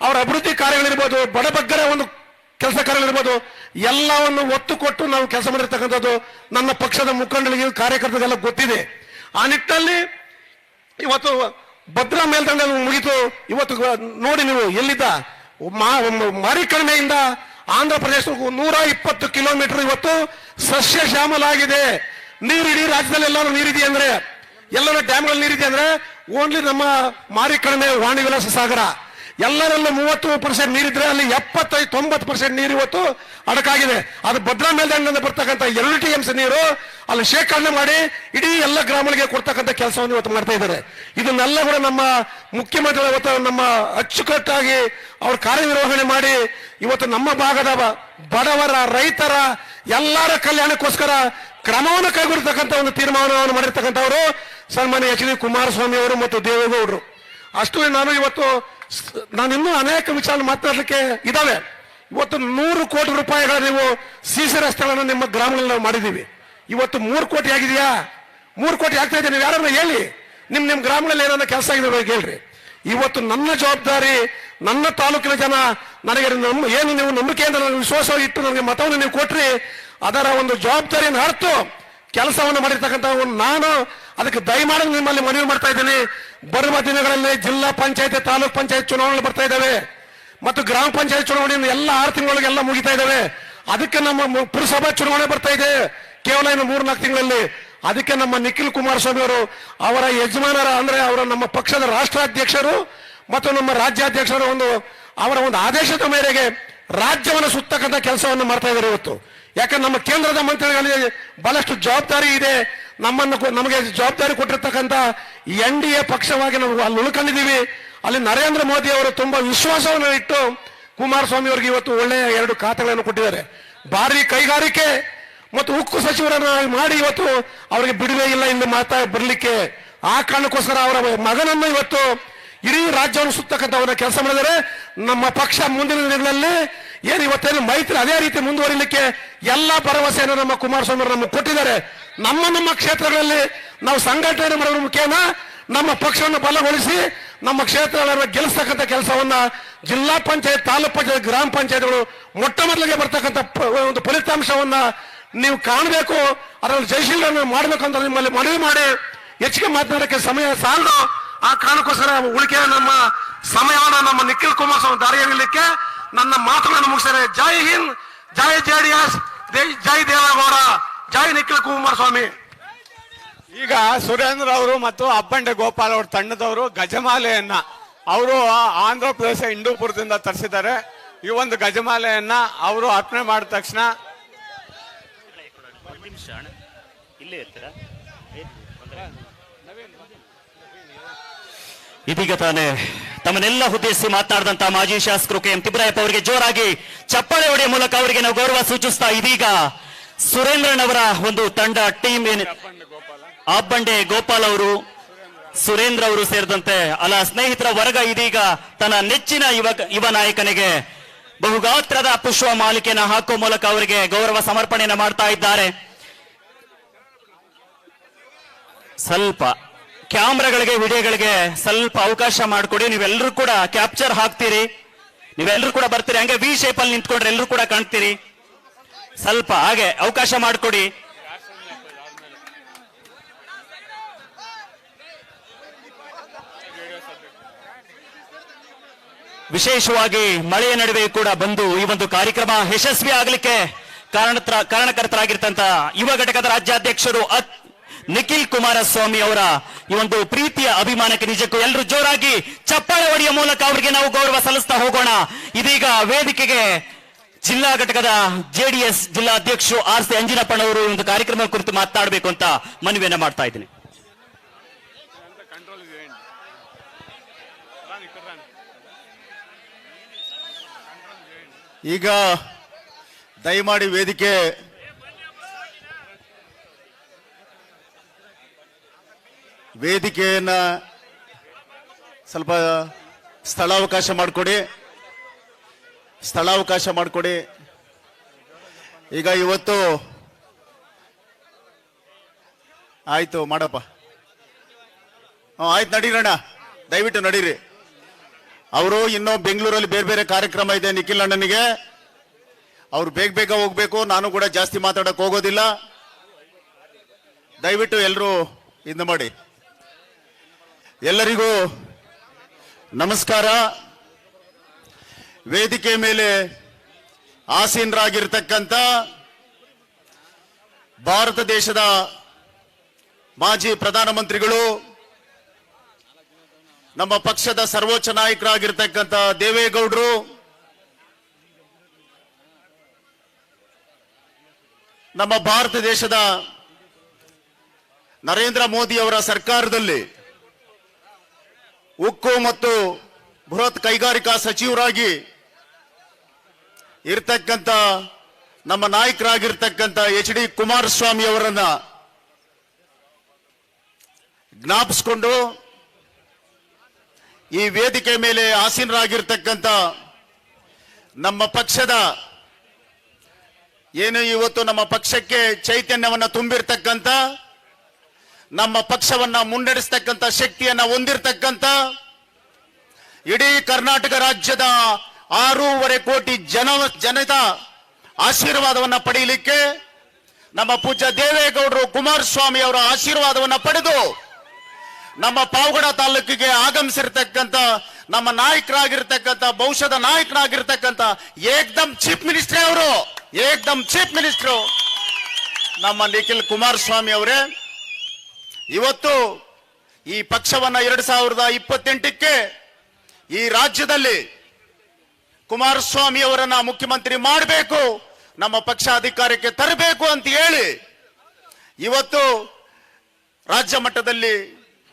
ಅವರ ಅಭಿವೃದ್ಧಿ ಕಾರ್ಯಗಳಿರ್ಬೋದು, ಬಡಬಗ್ಗರ ಒಂದು ಕೆಲಸ ಕಾರ್ಯಗಳಿರ್ಬೋದು, ಎಲ್ಲವನ್ನು ಒತ್ತು ಕೊಟ್ಟು ನಾವು ಕೆಲಸ ಮಾಡಿರ್ತಕ್ಕಂಥದ್ದು ನನ್ನ ಪಕ್ಷದ ಮುಖಂಡರಿಗೆ ಕಾರ್ಯಕರ್ತರಿಗೆಲ್ಲ ಗೊತ್ತಿದೆ. ಆ ನಿಟ್ಟಿನಲ್ಲಿ ಇವತ್ತು ಭದ್ರಾ ಮೇಲ್ದಂಡ ಮುಗಿತು. ಇವತ್ತು ನೋಡಿ ನೀವು ಎಲ್ಲಿದ್ದ ಮಾರಿಕಣಿವೆಯಿಂದ ಆಂಧ್ರ ಪ್ರದೇಶಕ್ಕೂ 120 ಕಿಲೋಮೀಟರ್ ಇವತ್ತು ಸಸ್ಯ ಶ್ಯಾಮಲಾಗಿದೆ. ನೀರು ಇಡೀ ರಾಜ್ಯದಲ್ಲಿ ಎಲ್ಲರೂ ನೀರಿದೆ ಅಂದ್ರೆ, ಎಲ್ಲರ ಡ್ಯಾಮ್ಗಳಲ್ಲಿ ನೀರಿದೆ ಅಂದ್ರೆ ಓನ್ಲಿ ನಮ್ಮ ಮಾರಿಕಣಿವೆ ವಾಣಿ ವಿಲಾಸ ಸಾಗರ ಎಲ್ಲರಲ್ಲೂ 30% ನೀರಿದ್ರೆ ಅಲ್ಲಿ 75-90% ನೀರು ಇವತ್ತು ಅಡಕಾಗಿದೆ. ಅದು ಭದ್ರಾ ಮೇಲ್ದಂಡದಿಂದ ಬರ್ತಕ್ಕಂಥ 2 TMC ನೀರು ಅಲ್ಲಿ ಶೇಖರಣೆ ಮಾಡಿ ಇಡೀ ಎಲ್ಲ ಗ್ರಾಮಗಳಿಗೆ ಕೊಡ್ತಕ್ಕಂಥ ಕೆಲಸವನ್ನು ಇವತ್ತು ಮಾಡ್ತಾ ಇದ್ದಾರೆ. ಇದನ್ನೆಲ್ಲ ಕೂಡ ನಮ್ಮ ಮುಖ್ಯಮಂತ್ರಿಗಳು ಇವತ್ತು ನಮ್ಮ ಅಚ್ಚುಕಟ್ಟಾಗಿ ಅವ್ರ ಕಾರ್ಯನಿರ್ವಹಣೆ ಮಾಡಿ ಇವತ್ತು ನಮ್ಮ ಭಾಗದ ಬಡವರ, ರೈತರ ಎಲ್ಲರ ಕಲ್ಯಾಣಕ್ಕೋಸ್ಕರ ಕ್ರಮವನ್ನು ಕೈಗೊಳ್ಳತಕ್ಕಂಥ ಒಂದು ತೀರ್ಮಾನವನ್ನು ಮಾಡಿರ್ತಕ್ಕಂಥವರು ಸನ್ಮಾನ್ಯ ಎಚ್ ಡಿ ಕುಮಾರಸ್ವಾಮಿ ಅವರು ಮತ್ತು ದೇವೇಗೌಡರು. ಅಷ್ಟು ನಾನು ಇನ್ನೂ ಅನೇಕ ವಿಚಾರ ಮಾತನಾಡಲಿಕ್ಕೆ ಇದಾವೆ. ಇವತ್ತು 100 ಕೋಟಿ ರೂಪಾಯಿಗಳ ನೀವು ಸಿಸಿ ರಸ್ತೆಗಳನ್ನು ನಿಮ್ಮ ಗ್ರಾಮಗಳಲ್ಲಿ ನಾವು ಮಾಡಿದ್ದೀವಿ. ಇವತ್ತು 3 ಕೋಟಿ ಆಗಿದೆಯಾ? 3 ಕೋಟಿ ಆಗ್ತಾ ಇದೆ. ನೀವು ಯಾರನ್ನ ಹೇಳಿ, ನಿಮ್ ಗ್ರಾಮಗಳಲ್ಲಿ ಏನಾರ ಕೆಲಸ ಆಗಿದೆ ಹೇಳ್ರಿ. ಇವತ್ತು ನನ್ನ ಜವಾಬ್ದಾರಿ, ನನ್ನ ತಾಲೂಕಿನ ಜನ ನನಗೆ ಏನು ನೀವು ನಂಬಿಕೆಯಿಂದ ನನಗೆ ವಿಶ್ವಾಸ ಇಟ್ಟು ನನಗೆ ಮತವನ್ನು ನೀವು ಕೊಟ್ರಿ, ಅದರ ಒಂದು ಜವಾಬ್ದಾರಿಯನ್ನು ಅರ್ತು ಕೆಲಸವನ್ನು ಮಾಡಿರ್ತಕ್ಕಂಥ ನಾನು ಅದಕ್ಕೆ ದಯಮಾಡಿ ನಿಮ್ಮಲ್ಲಿ ಮನವಿ ಮಾಡ್ತಾ ಇದ್ದೀನಿ. ಬರುವ ದಿನಗಳಲ್ಲಿ ಜಿಲ್ಲಾ ಪಂಚಾಯತ್, ತಾಲೂಕ್ ಪಂಚಾಯತ್ ಚುನಾವಣೆ ಬರ್ತಾ ಇದ್ದಾವೆ ಮತ್ತು ಗ್ರಾಮ ಪಂಚಾಯತ್ ಚುನಾವಣೆಯನ್ನು ಎಲ್ಲ 6 ತಿಂಗಳೊಳಗೆಲ್ಲ ಮುಗಿತಾ ಇದ್ದಾವೆ. ಅದಕ್ಕೆ ನಮ್ಮ ಪುರಸಭಾ ಚುನಾವಣೆ ಬರ್ತಾ ಇದೆ ಕೇವಲ ಇನ್ನು 3-4 ತಿಂಗಳಲ್ಲಿ. ಅದಕ್ಕೆ ನಮ್ಮ ನಿಖಿಲ್ ಕುಮಾರಸ್ವಾಮಿ ಅವರು ಅವರ ಯಜಮಾನರ ಅಂದ್ರೆ ಅವರ ನಮ್ಮ ಪಕ್ಷದ ರಾಷ್ಟ್ರಾಧ್ಯಕ್ಷರು ಮತ್ತು ನಮ್ಮ ರಾಜ್ಯಾಧ್ಯಕ್ಷರ ಅವರ ಒಂದು ಆದೇಶದ ಮೇರೆಗೆ ರಾಜ್ಯವನ್ನು ಸುತ್ತಕ್ಕಂಥ ಕೆಲಸವನ್ನು ಮಾಡ್ತಾ ಇದ್ದಾರೆ ಇವತ್ತು. ಯಾಕಂದ್ರೆ ನಮ್ಮ ಕೇಂದ್ರದ ಮಂತ್ರಿಗಳಿಗೆ ಬಹಳಷ್ಟು ಜವಾಬ್ದಾರಿ ಇದೆ. ನಮಗೆ ಜವಾಬ್ದಾರಿ ಕೊಟ್ಟಿರ್ತಕ್ಕಂಥ NDA ಪಕ್ಷವಾಗಿ ನಾವು ಅಲ್ಲಿ ಉಳ್ಕೊಂಡಿದ್ದೀವಿ. ಅಲ್ಲಿ ನರೇಂದ್ರ ಮೋದಿ ಅವರು ತುಂಬಾ ವಿಶ್ವಾಸವನ್ನು ಇಟ್ಟು ಕುಮಾರಸ್ವಾಮಿ ಅವರಿಗೆ ಇವತ್ತು ಒಳ್ಳೆಯ 2 ಖಾತೆಗಳನ್ನು ಕೊಟ್ಟಿದ್ದಾರೆ. ಭಾರಿ ಕೈಗಾರಿಕೆ ಮತ್ತು ಉಕ್ಕು ಸಚಿವರನ್ನ ಮಾಡಿ ಇವತ್ತು ಅವರಿಗೆ ಬಿಡುವೆ ಇಲ್ಲ ಇಂದು ಬರ್ಲಿಕ್ಕೆ. ಆ ಕಾರಣಕ್ಕೋಸ್ಕರ ಅವರ ಮಗನನ್ನು ಇವತ್ತು ಇಡೀ ರಾಜ್ಯವನ್ನು ಸುತ್ತಕ್ಕಂಥವನ್ನ ಕೆಲಸ ಮಾಡಿದರೆ ನಮ್ಮ ಪಕ್ಷ ಮುಂದಿನ ದಿನಗಳಲ್ಲಿ ಏನು ಇವತ್ತೇನು ಮೈತ್ರಿ ಅದೇ ರೀತಿ ಮುಂದುವರಿಲಿಕ್ಕೆ ಎಲ್ಲ ಭರವಸೆಯನ್ನು ನಮ್ಮ ಕುಮಾರಸ್ವಾಮಿ ಅವರು ನಮಗೆ ಕೊಟ್ಟಿದ್ದಾರೆ. ನಮ್ಮ ಕ್ಷೇತ್ರಗಳಲ್ಲಿ ನಾವು ಸಂಘಟನೆ ಮಾಡೋದ್ರ ಮುಖೇನ ನಮ್ಮ ಪಕ್ಷವನ್ನು ಬಲಗೊಳಿಸಿ ನಮ್ಮ ಕ್ಷೇತ್ರಗಳನ್ನು ಗೆಲ್ಲಿಸ್ತಕ್ಕಂಥ ಕೆಲಸವನ್ನ ಜಿಲ್ಲಾ ಪಂಚಾಯತ್, ತಾಲೂಕ್ ಪಂಚಾಯತ್, ಗ್ರಾಮ ಪಂಚಾಯತ್ಗಳು ಮೊಟ್ಟ ಮೊದಲಿಗೆ ಬರ್ತಕ್ಕಂಥ ಒಂದು ಫಲಿತಾಂಶವನ್ನ ನೀವು ಕಾಣಬೇಕು. ಅದರಲ್ಲಿ ಜಯಶೀಲರನ್ನು ಮಾಡಬೇಕು ಅಂತ ನಿಮ್ಮಲ್ಲಿ ಮನವಿ ಮಾಡಿ ಹೆಚ್ಚಿಗೆ ಮಾತನಾಡಕ್ಕೆ ಸಮಯ ಸಾಲದು. ಆ ಕಾರಣಕ್ಕೋಸ್ಕರ ಉಳಿಕೆ ನಮ್ಮ ಸಮಯವನ್ನು ನಮ್ಮ ನಿಖಿಲ್ ಕುಮಾರಸ್ವಾಮಿ ದಾರಿಯಲ್ಲಿಕ್ಕೆ ನನ್ನ ಮಾತುಗಳನ್ನು ಮುಗಿಸಿದರೆ ಜೈ ಹಿಂದ್, ಜೈ JDS, ಜೈ ದೇವೇಗೌಡ, ಜೈ ನಿಖಿಲ್ ಕುಮಾರಸ್ವಾಮಿ. ಈಗ ಸುರೇಂದ್ರ ಅವರು ಮತ್ತು ಅಬ್ಬಂಡೆ ಗೋಪಾಲ್ ಅವ್ರ ತಂಡದವರು ಗಜಮಾಲೆಯನ್ನ ಅವರು ಆಂಧ್ರ ಪ್ರದೇಶ ಹಿಂದೂಪುರದಿಂದ ತರಿಸಿದ್ದಾರೆ. ಈ ಒಂದು ಗಜಮಾಲೆಯನ್ನ ಅವರು ಅರ್ಪಣೆ ಮಾಡಿದ ತಕ್ಷಣ ಇದೀಗ ತಾನೇ ತಮ್ಮನ್ನೆಲ್ಲ ಉದ್ದೇಶಿಸಿ ಮಾತನಾಡಿದಂತ ಮಾಜಿ ಶಾಸಕರು KM ತಿಮ್ಮರಾಯಪ್ಪ ಅವರಿಗೆ ಜೋರಾಗಿ ಚಪ್ಪಾಳೆ ಹೊಡೆಯ ಮೂಲಕ ಅವರಿಗೆ ನಾವು ಗೌರವ ಸೂಚಿಸ್ತಾ ಇದೀಗ ಸುರೇಂದ್ರನವರ ಒಂದು ತಂಡ ಟೀಮ್ ಅಬ್ಬಂಡೆ ಗೋಪಾಲ್ ಅವರು, ಸುರೇಂದ್ರ ಅವರು ಸೇರಿದಂತೆ ಸ್ನೇಹಿತರ ವರ್ಗ ಇದೀಗ ತನ್ನ ನೆಚ್ಚಿನ ಯುವ ನಾಯಕನಿಗೆ ಬಹುಗಾತ್ರದ ಪುಷ್ಪ ಮಾಲಿಕೆಯನ್ನು ಹಾಕುವ ಮೂಲಕ ಅವರಿಗೆ ಗೌರವ ಸಮರ್ಪಣೆಯನ್ನು ಮಾಡ್ತಾ ಇದ್ದಾರೆ. ಸ್ವಲ್ಪ ಕ್ಯಾಮ್ರಾಗಳಿಗೆ, ವಿಡಿಯೋಗಳಿಗೆ ಸ್ವಲ್ಪ ಅವಕಾಶ ಮಾಡಿಕೊಡಿ. ನೀವೆಲ್ಲರೂ ಕೂಡ ಕ್ಯಾಪ್ಚರ್ ಹಾಕ್ತೀರಿ, ನೀವೆಲ್ಲರೂ ಕೂಡ ಬರ್ತೀರಿ. ಹಂಗೆ V ಶೇಪ್ ಅಲ್ಲಿ ನಿಂತ್ಕೊಂಡ್ರೆ ಎಲ್ಲರೂ ಕೂಡ ಕಾಣ್ತೀರಿ. ಸ್ವಲ್ಪ ಹಾಗೆ ಅವಕಾಶ ಮಾಡಿಕೊಡಿ. ವಿಶೇಷವಾಗಿ ಮಳೆಯ ನಡುವೆ ಕೂಡ ಬಂದು ಈ ಒಂದು ಕಾರ್ಯಕ್ರಮ ಯಶಸ್ವಿ ಆಗಲಿಕ್ಕೆ ಕಾರಣಕರ್ತರಾಗಿರ್ತಂತ ಯುವ ಘಟಕದ ರಾಜ್ಯಾಧ್ಯಕ್ಷರು ನಿಖಿಲ್ ಕುಮಾರಸ್ವಾಮಿ ಅವರ ಈ ಒಂದು ಪ್ರೀತಿಯ ಅಭಿಮಾನಕ್ಕೆ ನಿಜಕ್ಕೂ ಎಲ್ಲರೂ ಜೋರಾಗಿ ಚಪ್ಪಾಳೆ ಹೊಡೆಯುವ ಮೂಲಕ ಅವರಿಗೆ ನಾವು ಗೌರವ ಸಲ್ಲಿಸ್ತಾ ಹೋಗೋಣ. ಇದೀಗ ವೇದಿಕೆಗೆ ಜಿಲ್ಲಾ ಘಟಕದ JDS ಜಿಲ್ಲಾ ಅಧ್ಯಕ್ಷರು RC ಅಂಜಿನಪ್ಪನವರು ಈ ಒಂದು ಕಾರ್ಯಕ್ರಮ ಕುರಿತು ಮಾತನಾಡಬೇಕು ಅಂತ ಮನವಿಯನ್ನ ಮಾಡ್ತಾ ಇದ್ದೀನಿ. ಈಗ ದಯಮಾಡಿ ವೇದಿಕೆಯನ್ನ ಸ್ವಲ್ಪ ಸ್ಥಳಾವಕಾಶ ಮಾಡಿಕೊಡಿ. ಈಗ ಇವತ್ತು ಆಯ್ತು ಮಾಡಪ್ಪ, ಆಯ್ತು ನಡೀರಣ್ಣ, ದಯವಿಟ್ಟು ನಡೀರಿ. ಅವರು ಇನ್ನೂ ಬೆಂಗಳೂರಲ್ಲಿ ಬೇರೆ ಬೇರೆ ಕಾರ್ಯಕ್ರಮ ಇದೆ ನಿಖಿಲ್ ಅಣ್ಣನಿಗೆ, ಅವ್ರು ಬೇಗ ಹೋಗ್ಬೇಕು. ನಾನು ಕೂಡ ಜಾಸ್ತಿ ಮಾತಾಡಕ್ ಹೋಗೋದಿಲ್ಲ. ದಯವಿಟ್ಟು ಎಲ್ಲರೂ ಇದು ಮಾಡಿ. ಎಲ್ಲರಿಗೂ ನಮಸ್ಕಾರ. ವೇದಿಕೆ ಮೇಲೆ ಆಸೀನರಾಗಿರ್ತಕ್ಕಂಥ ಭಾರತ ದೇಶದ ಮಾಜಿ ಪ್ರಧಾನಮಂತ್ರಿಗಳು, ನಮ್ಮ ಪಕ್ಷದ ಸರ್ವೋಚ್ಚ ನಾಯಕರಾಗಿರ್ತಕ್ಕಂಥ ದೇವೇಗೌಡರು, ನಮ್ಮ ಭಾರತ ದೇಶದ ನರೇಂದ್ರ ಮೋದಿ ಅವರ ಸರ್ಕಾರದಲ್ಲಿ ಉಕ್ಕು ಮತ್ತು ಬೃಹತ್ ಕೈಗಾರಿಕಾ ಸಚಿವರಾಗಿ ಇರ್ತಕ್ಕಂಥ ನಮ್ಮ ನಾಯಕರಾಗಿರ್ತಕ್ಕಂಥ HD ಕುಮಾರಸ್ವಾಮಿ ಅವರನ್ನ ಜ್ಞಾಪಿಸಿಕೊಂಡು ಈ ವೇದಿಕೆ ಮೇಲೆ ಆಸೀನರಾಗಿರ್ತಕ್ಕಂಥ ನಮ್ಮ ಪಕ್ಷದ ಏನು ಇವತ್ತು ನಮ್ಮ ಪಕ್ಷಕ್ಕೆ ಚೈತನ್ಯವನ್ನ ತುಂಬಿರ್ತಕ್ಕಂಥ, ನಮ್ಮ ಪಕ್ಷವನ್ನ ಮುನ್ನಡೆಸ್ತಕ್ಕಂಥ ಶಕ್ತಿಯನ್ನ ಹೊಂದಿರತಕ್ಕಂಥ, ಇಡೀ ಕರ್ನಾಟಕ ರಾಜ್ಯದ 6.5 ಕೋಟಿ ಜನದ ಆಶೀರ್ವಾದವನ್ನ ಪಡೆಯಲಿಕ್ಕೆ ನಮ್ಮ ಪೂಜ್ಯ ದೇವೇಗೌಡರು ಕುಮಾರಸ್ವಾಮಿ ಅವರ ಆಶೀರ್ವಾದವನ್ನ ಪಡೆದು ನಮ್ಮ ಪಾವಗಡ ತಾಲೂಕಿಗೆ ಆಗಮಿಸಿರ್ತಕ್ಕಂಥ ನಮ್ಮ ನಾಯಕರಾಗಿರ್ತಕ್ಕಂಥ, ಭವಿಷ್ಯದ ನಾಯಕರಾಗಿರ್ತಕ್ಕಂಥ ಏಕ್ದಮ್ ಚೀಫ್ ಮಿನಿಸ್ಟರ್ ಅವರು, ಏಕ್ದಮ್ ಚೀಫ್ ಮಿನಿಸ್ಟರ್ ನಮ್ಮ ನಿಖಿಲ್ ಕುಮಾರಸ್ವಾಮಿ ಅವರೇ ಇವತ್ತು ಈ ಪಕ್ಷವನ್ನ 2028ಕ್ಕೆ ಈ ರಾಜ್ಯದಲ್ಲಿ ಕುಮಾರಸ್ವಾಮಿ ಅವರನ್ನ ಮುಖ್ಯಮಂತ್ರಿ ಮಾಡಬೇಕು, ನಮ್ಮ ಪಕ್ಷ ಅಧಿಕಾರಕ್ಕೆ ತರಬೇಕು ಅಂತ ಹೇಳಿ ಇವತ್ತು ರಾಜ್ಯ ಮಟ್ಟದಲ್ಲಿ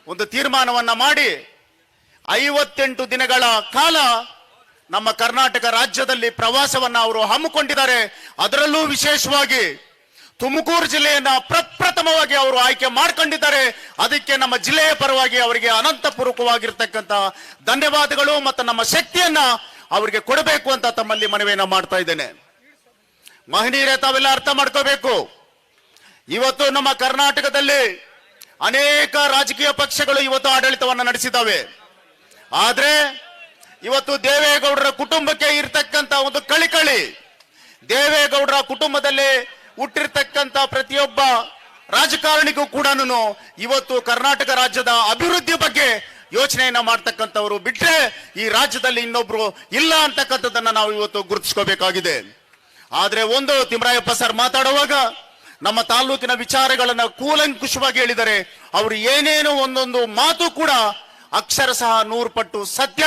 ಒಂದು ತೀರ್ಮಾನವನ್ನ ಮಾಡಿ 58 ದಿನಗಳ ಕಾಲ ನಮ್ಮ ಕರ್ನಾಟಕ ರಾಜ್ಯದಲ್ಲಿ ಪ್ರವಾಸವನ್ನ ಅವರು ಹಮ್ಮಿಕೊಂಡಿದ್ದಾರೆ. ಅದರಲ್ಲೂ ವಿಶೇಷವಾಗಿ ತುಮಕೂರು ಜಿಲ್ಲೆಯನ್ನ ಪ್ರಪ್ರಥಮವಾಗಿ ಅವರು ಆಯ್ಕೆ ಮಾಡ್ಕೊಂಡಿದ್ದಾರೆ. ಅದಕ್ಕೆ ನಮ್ಮ ಜಿಲ್ಲೆಯ ಪರವಾಗಿ ಅವರಿಗೆ ಅನಂತಪೂರ್ವಕವಾಗಿರ್ತಕ್ಕಂಥ ಧನ್ಯವಾದಗಳು ಮತ್ತು ನಮ್ಮ ಶಕ್ತಿಯನ್ನ ಅವರಿಗೆ ಕೊಡಬೇಕು ಅಂತ ತಮ್ಮಲ್ಲಿ ಮನವಿಯನ್ನ ಮಾಡ್ತಾ ಇದ್ದೇನೆ. ಮಹನೀಯರೇ, ತಾವೆಲ್ಲ ಅರ್ಥ ಮಾಡ್ಕೋಬೇಕು, ಇವತ್ತು ನಮ್ಮ ಕರ್ನಾಟಕದಲ್ಲಿ ಅನೇಕ ರಾಜಕೀಯ ಪಕ್ಷಗಳು ಇವತ್ತು ಆಡಳಿತವನ್ನು ನಡೆಸಿದ್ದಾವೆ. ಆದ್ರೆ ಇವತ್ತು ದೇವೇಗೌಡರ ಕುಟುಂಬಕ್ಕೆ ಇರ್ತಕ್ಕಂಥ ಒಂದು ಕಳಿಕಳಿ, ದೇವೇಗೌಡರ ಕುಟುಂಬದಲ್ಲಿ ಹುಟ್ಟಿರ್ತಕ್ಕಂಥ ಪ್ರತಿಯೊಬ್ಬ ರಾಜಕಾರಣಿಗೂ ಕೂಡ ಇವತ್ತು ಕರ್ನಾಟಕ ರಾಜ್ಯದ ಅಭಿವೃದ್ಧಿ ಬಗ್ಗೆ ಯೋಚನೆಯನ್ನ ಮಾಡ್ತಕ್ಕಂಥವ್ರು ಬಿಟ್ರೆ ಈ ರಾಜ್ಯದಲ್ಲಿ ಇನ್ನೊಬ್ರು ಇಲ್ಲ ಅಂತಕ್ಕಂಥದ್ದನ್ನ ನಾವು ಇವತ್ತು ಗುರುತಿಸ್ಕೋಬೇಕಾಗಿದೆ. ಆದ್ರೆ ಒಂದು ತಿಮ್ಮರಾಯಪ್ಪ ಸರ್ ಮಾತಾಡುವಾಗ ನಮ್ಮ ತಾಲೂಕಿನ ವಿಚಾರಗಳನ್ನ ಕೂಲಂಕುಷವಾಗಿ ಹೇಳಿದ್ದಾರೆ. ಅವರು ಏನೇನು ಒಂದೊಂದು ಮಾತು ಕೂಡ ಅಕ್ಷರಶಃ 100 ಪಟ್ಟು ಸತ್ಯ.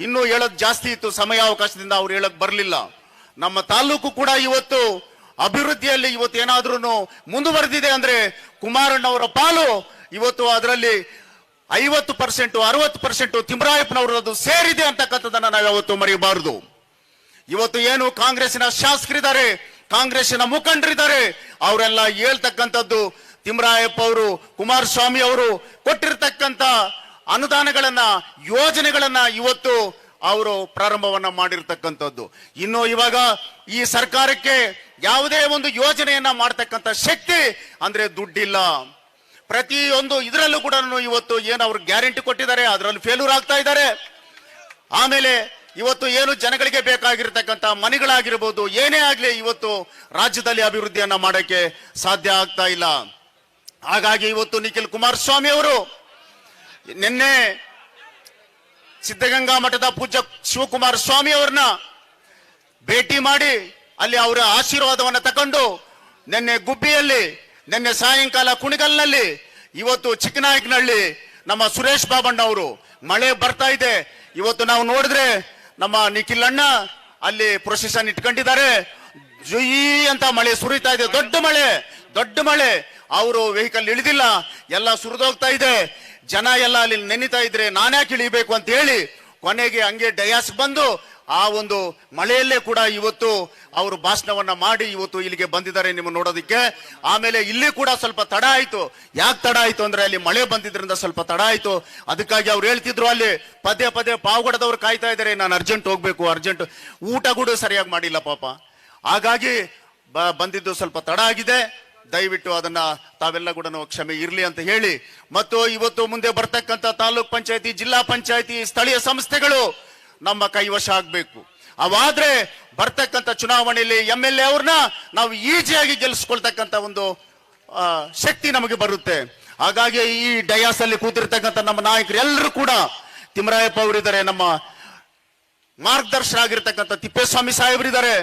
ಇನ್ನೂ ಹೇಳೋದು ಜಾಸ್ತಿ ಇತ್ತು, ಸಮಯಾವಕಾಶದಿಂದ ಅವ್ರು ಹೇಳಕ್ ಬರಲಿಲ್ಲ. ನಮ್ಮ ತಾಲೂಕು ಕೂಡ ಇವತ್ತು ಅಭಿವೃದ್ಧಿಯಲ್ಲಿ ಇವತ್ತು ಏನಾದ್ರೂ ಮುಂದುವರೆದಿದೆ ಅಂದ್ರೆ ಕುಮಾರಣ್ಣವರ ಪಾಲು ಇವತ್ತು ಅದರಲ್ಲಿ 50%, 60% ತಿಮ್ಮರಾಯಪ್ಪನವರದ್ದು ಸೇರಿದೆ ಅಂತಕ್ಕಂಥದ್ದನ್ನ ನಾವು ಯಾವತ್ತು ಮರೆಯಬಾರದು. ಇವತ್ತು ಏನು ಕಾಂಗ್ರೆಸ್ಸಿನ ಶಾಸಕರಿದ್ದಾರೆ, ಕಾಂಗ್ರೆಸ್ಸಿನ ಮುಖಂಡರಿದ್ದಾರೆ, ಅವರೆಲ್ಲ ಹೇಳ್ತಕ್ಕಂಥದ್ದು ತಿಮ್ಮರಾಯಪ್ಪ ಅವರು, ಕುಮಾರಸ್ವಾಮಿ ಅವರು ಕೊಟ್ಟಿರ್ತಕ್ಕಂಥ ಅನುದಾನಗಳನ್ನ, ಯೋಜನೆಗಳನ್ನ ಇವತ್ತು ಅವರು ಪ್ರಾರಂಭವನ್ನ ಮಾಡಿರ್ತಕ್ಕಂಥದ್ದು. ಇನ್ನು ಇವಾಗ ಈ ಸರ್ಕಾರಕ್ಕೆ ಯಾವುದೇ ಒಂದು ಯೋಜನೆಯನ್ನ ಮಾಡ್ತಕ್ಕಂಥ ಶಕ್ತಿ ಅಂದ್ರೆ ದುಡ್ಡಿಲ್ಲ. ಪ್ರತಿಯೊಂದು ಇದರಲ್ಲೂ ಕೂಡ ಇವತ್ತು ಏನು ಅವ್ರು ಗ್ಯಾರಂಟಿ ಕೊಟ್ಟಿದ್ದಾರೆ ಅದರಲ್ಲಿ ಫೇಲ್ಯೂರ್ ಆಗ್ತಾ ಇದ್ದಾರೆ. ಆಮೇಲೆ ಇವತ್ತು ಏನು ಜನಗಳಿಗೆ ಬೇಕಾಗಿರ್ತಕ್ಕಂಥ ಮನೆಗಳಾಗಿರ್ಬೋದು, ಏನೇ ಆಗ್ಲಿ ಇವತ್ತು ರಾಜ್ಯದಲ್ಲಿ ಅಭಿವೃದ್ಧಿಯನ್ನ ಮಾಡಕ್ಕೆ ಸಾಧ್ಯ ಆಗ್ತಾ ಇಲ್ಲ. ಹಾಗಾಗಿ ಇವತ್ತು ನಿಖಿಲ್ ಕುಮಾರಸ್ವಾಮಿ ಅವರು ನಿನ್ನೆ ಸಿದ್ಧಗಂಗಾ ಮಠದ ಪೂಜ್ಯ ಶಿವಕುಮಾರ ಸ್ವಾಮಿ ಅವರನ್ನ ಭೇಟಿ ಮಾಡಿ ಅಲ್ಲಿ ಅವರ ಆಶೀರ್ವಾದವನ್ನ ತಕೊಂಡು ನಿನ್ನೆ ಗುಬ್ಬಿಯಲ್ಲಿ, ನಿನ್ನೆ ಸಾಯಂಕಾಲ ಕುಣಿಗಲ್ನಲ್ಲಿ, ಇವತ್ತು ಚಿಕ್ಕನಾಯಕನಹಳ್ಳಿ ನಮ್ಮ ಸುರೇಶ್ ಬಾಬಣ್ಣ ಅವರು ಮಳೆ ಬರ್ತಾ ಇದೆ. ಇವತ್ತು ನಾವು ನೋಡಿದ್ರೆ ನಮ್ಮ ನಿಖಿಲ್ ಅಣ್ಣ ಅಲ್ಲಿ ಪ್ರೊಸೆಷನ್ ಇಟ್ಕೊಂಡಿದ್ದಾರೆ. ಜುಯಿ ಅಂತ ಮಳೆ ಸುರಿತಾ ಇದೆ, ದೊಡ್ಡ ಮಳೆ. ಅವರು ವೆಹಿಕಲ್ ಇಳಿದಿಲ್ಲ, ಎಲ್ಲ ಸುರಿದೋಗ್ತಾ ಇದೆ. ಜನ ಎಲ್ಲ ಅಲ್ಲಿ ನೆನಿತಾ ಇದ್ರೆ ನಾನ್ಯಾಕೆ ಇಳಿಬೇಕು ಅಂತ ಹೇಳಿ ಕೊನೆಗೆ ಹಂಗೆ ಡಯಾಸ್ ಬಂದು ಆ ಒಂದು ಮಳೆಯಲ್ಲೇ ಕೂಡ ಇವತ್ತು ಅವರು ಭಾಷಣವನ್ನ ಮಾಡಿ ಇವತ್ತು ಇಲ್ಲಿಗೆ ಬಂದಿದ್ದಾರೆ ನಿಮ್ಮ ನೋಡೋದಿಕ್ಕೆ. ಆಮೇಲೆ ಇಲ್ಲಿ ಕೂಡ ಸ್ವಲ್ಪ ತಡ ಆಯ್ತು. ಯಾಕೆ ತಡ ಆಯ್ತು ಅಂದ್ರೆ ಅಲ್ಲಿ ಮಳೆ ಬಂದಿದ್ರಿಂದ ಸ್ವಲ್ಪ ತಡ ಆಯ್ತು. ಅದಕ್ಕಾಗಿ ಅವ್ರು ಹೇಳ್ತಿದ್ರು ಅಲ್ಲಿ ಪದೇ ಪಾವಗಡದವ್ರು ಕಾಯ್ತಾ ಇದ್ದಾರೆ, ನಾನು ಅರ್ಜೆಂಟ್ ಹೋಗ್ಬೇಕು, ಅರ್ಜೆಂಟ್. ಊಟ ಕೂಡ ಸರಿಯಾಗಿ ಮಾಡಿಲ್ಲ ಪಾಪ. ಹಾಗಾಗಿ ಬಂದಿದ್ದು ಸ್ವಲ್ಪ ತಡ ಆಗಿದೆ. ದಯವಿಟ್ಟು ಅದನ್ನ ತಾವೆಲ್ಲ ಕೂಡ ಕ್ಷಮೆ ಇರ್ಲಿ ಅಂತ ಹೇಳಿ, ಮತ್ತು ಇವತ್ತು ಮುಂದೆ ಬರ್ತಕ್ಕಂಥ ತಾಲೂಕ್ ಪಂಚಾಯತಿ, ಜಿಲ್ಲಾ ಪಂಚಾಯತಿ, ಸ್ಥಳೀಯ ಸಂಸ್ಥೆಗಳು ನಮ್ಮ ಕೈವಶ ಆಗ್ಬೇಕು. ಅವಾದ್ರೆ ಬರ್ತಕ್ಕಂಥ ಚುನಾವಣೆಯಲ್ಲಿ MLA ಅವ್ರನ್ನ ನಾವು ಈಜಿಯಾಗಿ ಗೆಲ್ಲಿಸ್ಕೊಳ್ತಕ್ಕಂಥ ಒಂದು ಶಕ್ತಿ ನಮಗೆ ಬರುತ್ತೆ. ಹಾಗಾಗಿ ಈ ಡಯಾಸ್ ಅಲ್ಲಿ ಕೂತಿರ್ತಕ್ಕಂಥ ನಮ್ಮ ನಾಯಕರು ಎಲ್ಲರೂ ಕೂಡ ತಿಮ್ಮರಾಯಪ್ಪ ಅವರಿದ್ದಾರೆ, ನಮ್ಮ ಮಾರ್ಗದರ್ಶನ ಆಗಿರ್ತಕ್ಕಂಥ ತಿಪ್ಪೇಸ್ವಾಮಿ ಸಾಹೇಬರಿದ್ದಾರೆ,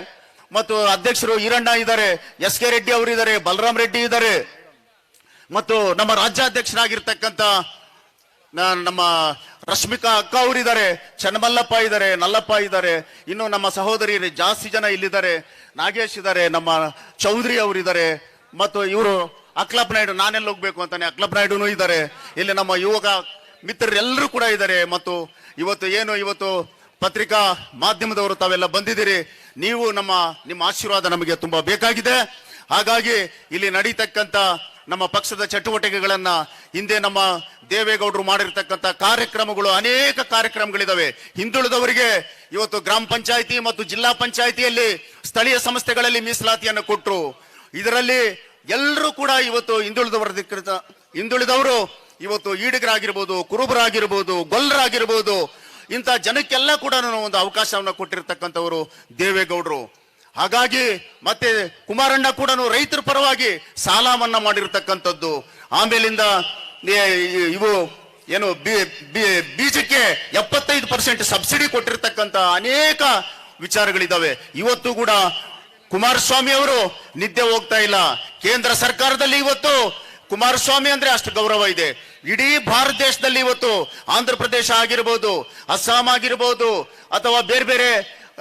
ಮತ್ತು ಅಧ್ಯಕ್ಷರು ಈರಣ್ಣ ಇದ್ದಾರೆ, SK ರೆಡ್ಡಿ ಅವರಿದ್ದಾರೆ, ಬಲರಾಮ್ ರೆಡ್ಡಿ ಇದ್ದಾರೆ, ಮತ್ತು ನಮ್ಮ ರಾಜ್ಯಾಧ್ಯಕ್ಷರಾಗಿರ್ತಕ್ಕಂಥ ನಮ್ಮ ರಶ್ಮಿಕಾ ಅಕ್ಕ ಅವರಿದ್ದಾರೆ, ಚನ್ನಮಲ್ಲಪ್ಪ ಇದ್ದಾರೆ, ನಲ್ಲಪ್ಪ ಇದ್ದಾರೆ, ಇನ್ನು ನಮ್ಮ ಸಹೋದರಿ ಜಾಸ್ತಿ ಜನ ಇಲ್ಲಿದ್ದಾರೆ, ನಾಗೇಶ್ ಇದ್ದಾರೆ, ನಮ್ಮ ಚೌಧರಿ ಅವರಿದ್ದಾರೆ, ಮತ್ತು ಇವರು ಅಕ್ಲಪ್ ನಾಯ್ಡು, ನಾನೆಲ್ಲ ಹೋಗ್ಬೇಕು ಅಂತಾನೆ ಅಕ್ಲಪ್ ನಾಯ್ಡುನು ಇದ್ದಾರೆ, ಇಲ್ಲಿ ನಮ್ಮ ಯುವಕ ಮಿತ್ರರೆಲ್ಲರೂ ಕೂಡ ಇದ್ದಾರೆ. ಮತ್ತು ಇವತ್ತು ಪತ್ರಿಕಾ ಮಾಧ್ಯಮದವರು ತಾವೆಲ್ಲ ಬಂದಿದ್ದೀರಿ. ನಿಮ್ಮ ಆಶೀರ್ವಾದ ನಮಗೆ ತುಂಬಾ ಬೇಕಾಗಿದೆ. ಹಾಗಾಗಿ ಇಲ್ಲಿ ನಡೀತಕ್ಕಂಥ ನಮ್ಮ ಪಕ್ಷದ ಚಟುವಟಿಕೆಗಳನ್ನ ಹಿಂದೆ ನಮ್ಮ ದೇವೇಗೌಡರು ಮಾಡಿರ್ತಕ್ಕಂಥ ಕಾರ್ಯಕ್ರಮಗಳು ಅನೇಕ ಕಾರ್ಯಕ್ರಮಗಳಿದಾವೆ. ಹಿಂದುಳಿದವರಿಗೆ ಇವತ್ತು ಗ್ರಾಮ ಪಂಚಾಯಿತಿ ಮತ್ತು ಜಿಲ್ಲಾ ಪಂಚಾಯಿತಿಯಲ್ಲಿ ಸ್ಥಳೀಯ ಸಂಸ್ಥೆಗಳಲ್ಲಿ ಮೀಸಲಾತಿಯನ್ನು ಕೊಟ್ಟರು. ಇದರಲ್ಲಿ ಎಲ್ಲರೂ ಕೂಡ ಇವತ್ತು ಹಿಂದುಳಿದವರು ಇವತ್ತು ಈಡಿಗರಾಗಿರ್ಬೋದು, ಕುರುಬರಾಗಿರ್ಬೋದು, ಗೊಲ್ಲರಾಗಿರ್ಬೋದು, ಇಂಥ ಜನಕ್ಕೆಲ್ಲ ಕೂಡ ಒಂದು ಅವಕಾಶವನ್ನು ಕೊಟ್ಟಿರ್ತಕ್ಕಂಥವರು ದೇವೇಗೌಡರು. ಹಾಗಾಗಿ ಮತ್ತೆ ಕುಮಾರಣ್ಣ ಕೂಡ ರೈತರ ಪರವಾಗಿ ಸಾಲ ಮನ್ನಾ ಮಾಡಿರ್ತಕ್ಕಂಥದ್ದು. ಆಮೇಲಿಂದ ಇವು ಏನು ಬೀಜಕ್ಕೆ 75% ಸಬ್ಸಿಡಿ ಕೊಟ್ಟಿರ್ತಕ್ಕಂಥ ಅನೇಕ ವಿಚಾರಗಳಿದಾವೆ. ಇವತ್ತು ಕೂಡ ಕುಮಾರಸ್ವಾಮಿ ಅವರು ನಿದ್ದೆ ಹೋಗ್ತಾ ಇಲ್ಲ. ಕೇಂದ್ರ ಸರ್ಕಾರದಲ್ಲಿ ಇವತ್ತು ಕುಮಾರಸ್ವಾಮಿ ಅಂದ್ರೆ ಅಷ್ಟು ಗೌರವ ಇದೆ. ಇಡೀ ಭಾರತ ದೇಶದಲ್ಲಿ ಇವತ್ತು ಆಂಧ್ರ ಪ್ರದೇಶ ಆಗಿರ್ಬೋದು, ಅಸ್ಸಾಂ ಆಗಿರ್ಬೋದು, ಅಥವಾ ಬೇರೆ ಬೇರೆ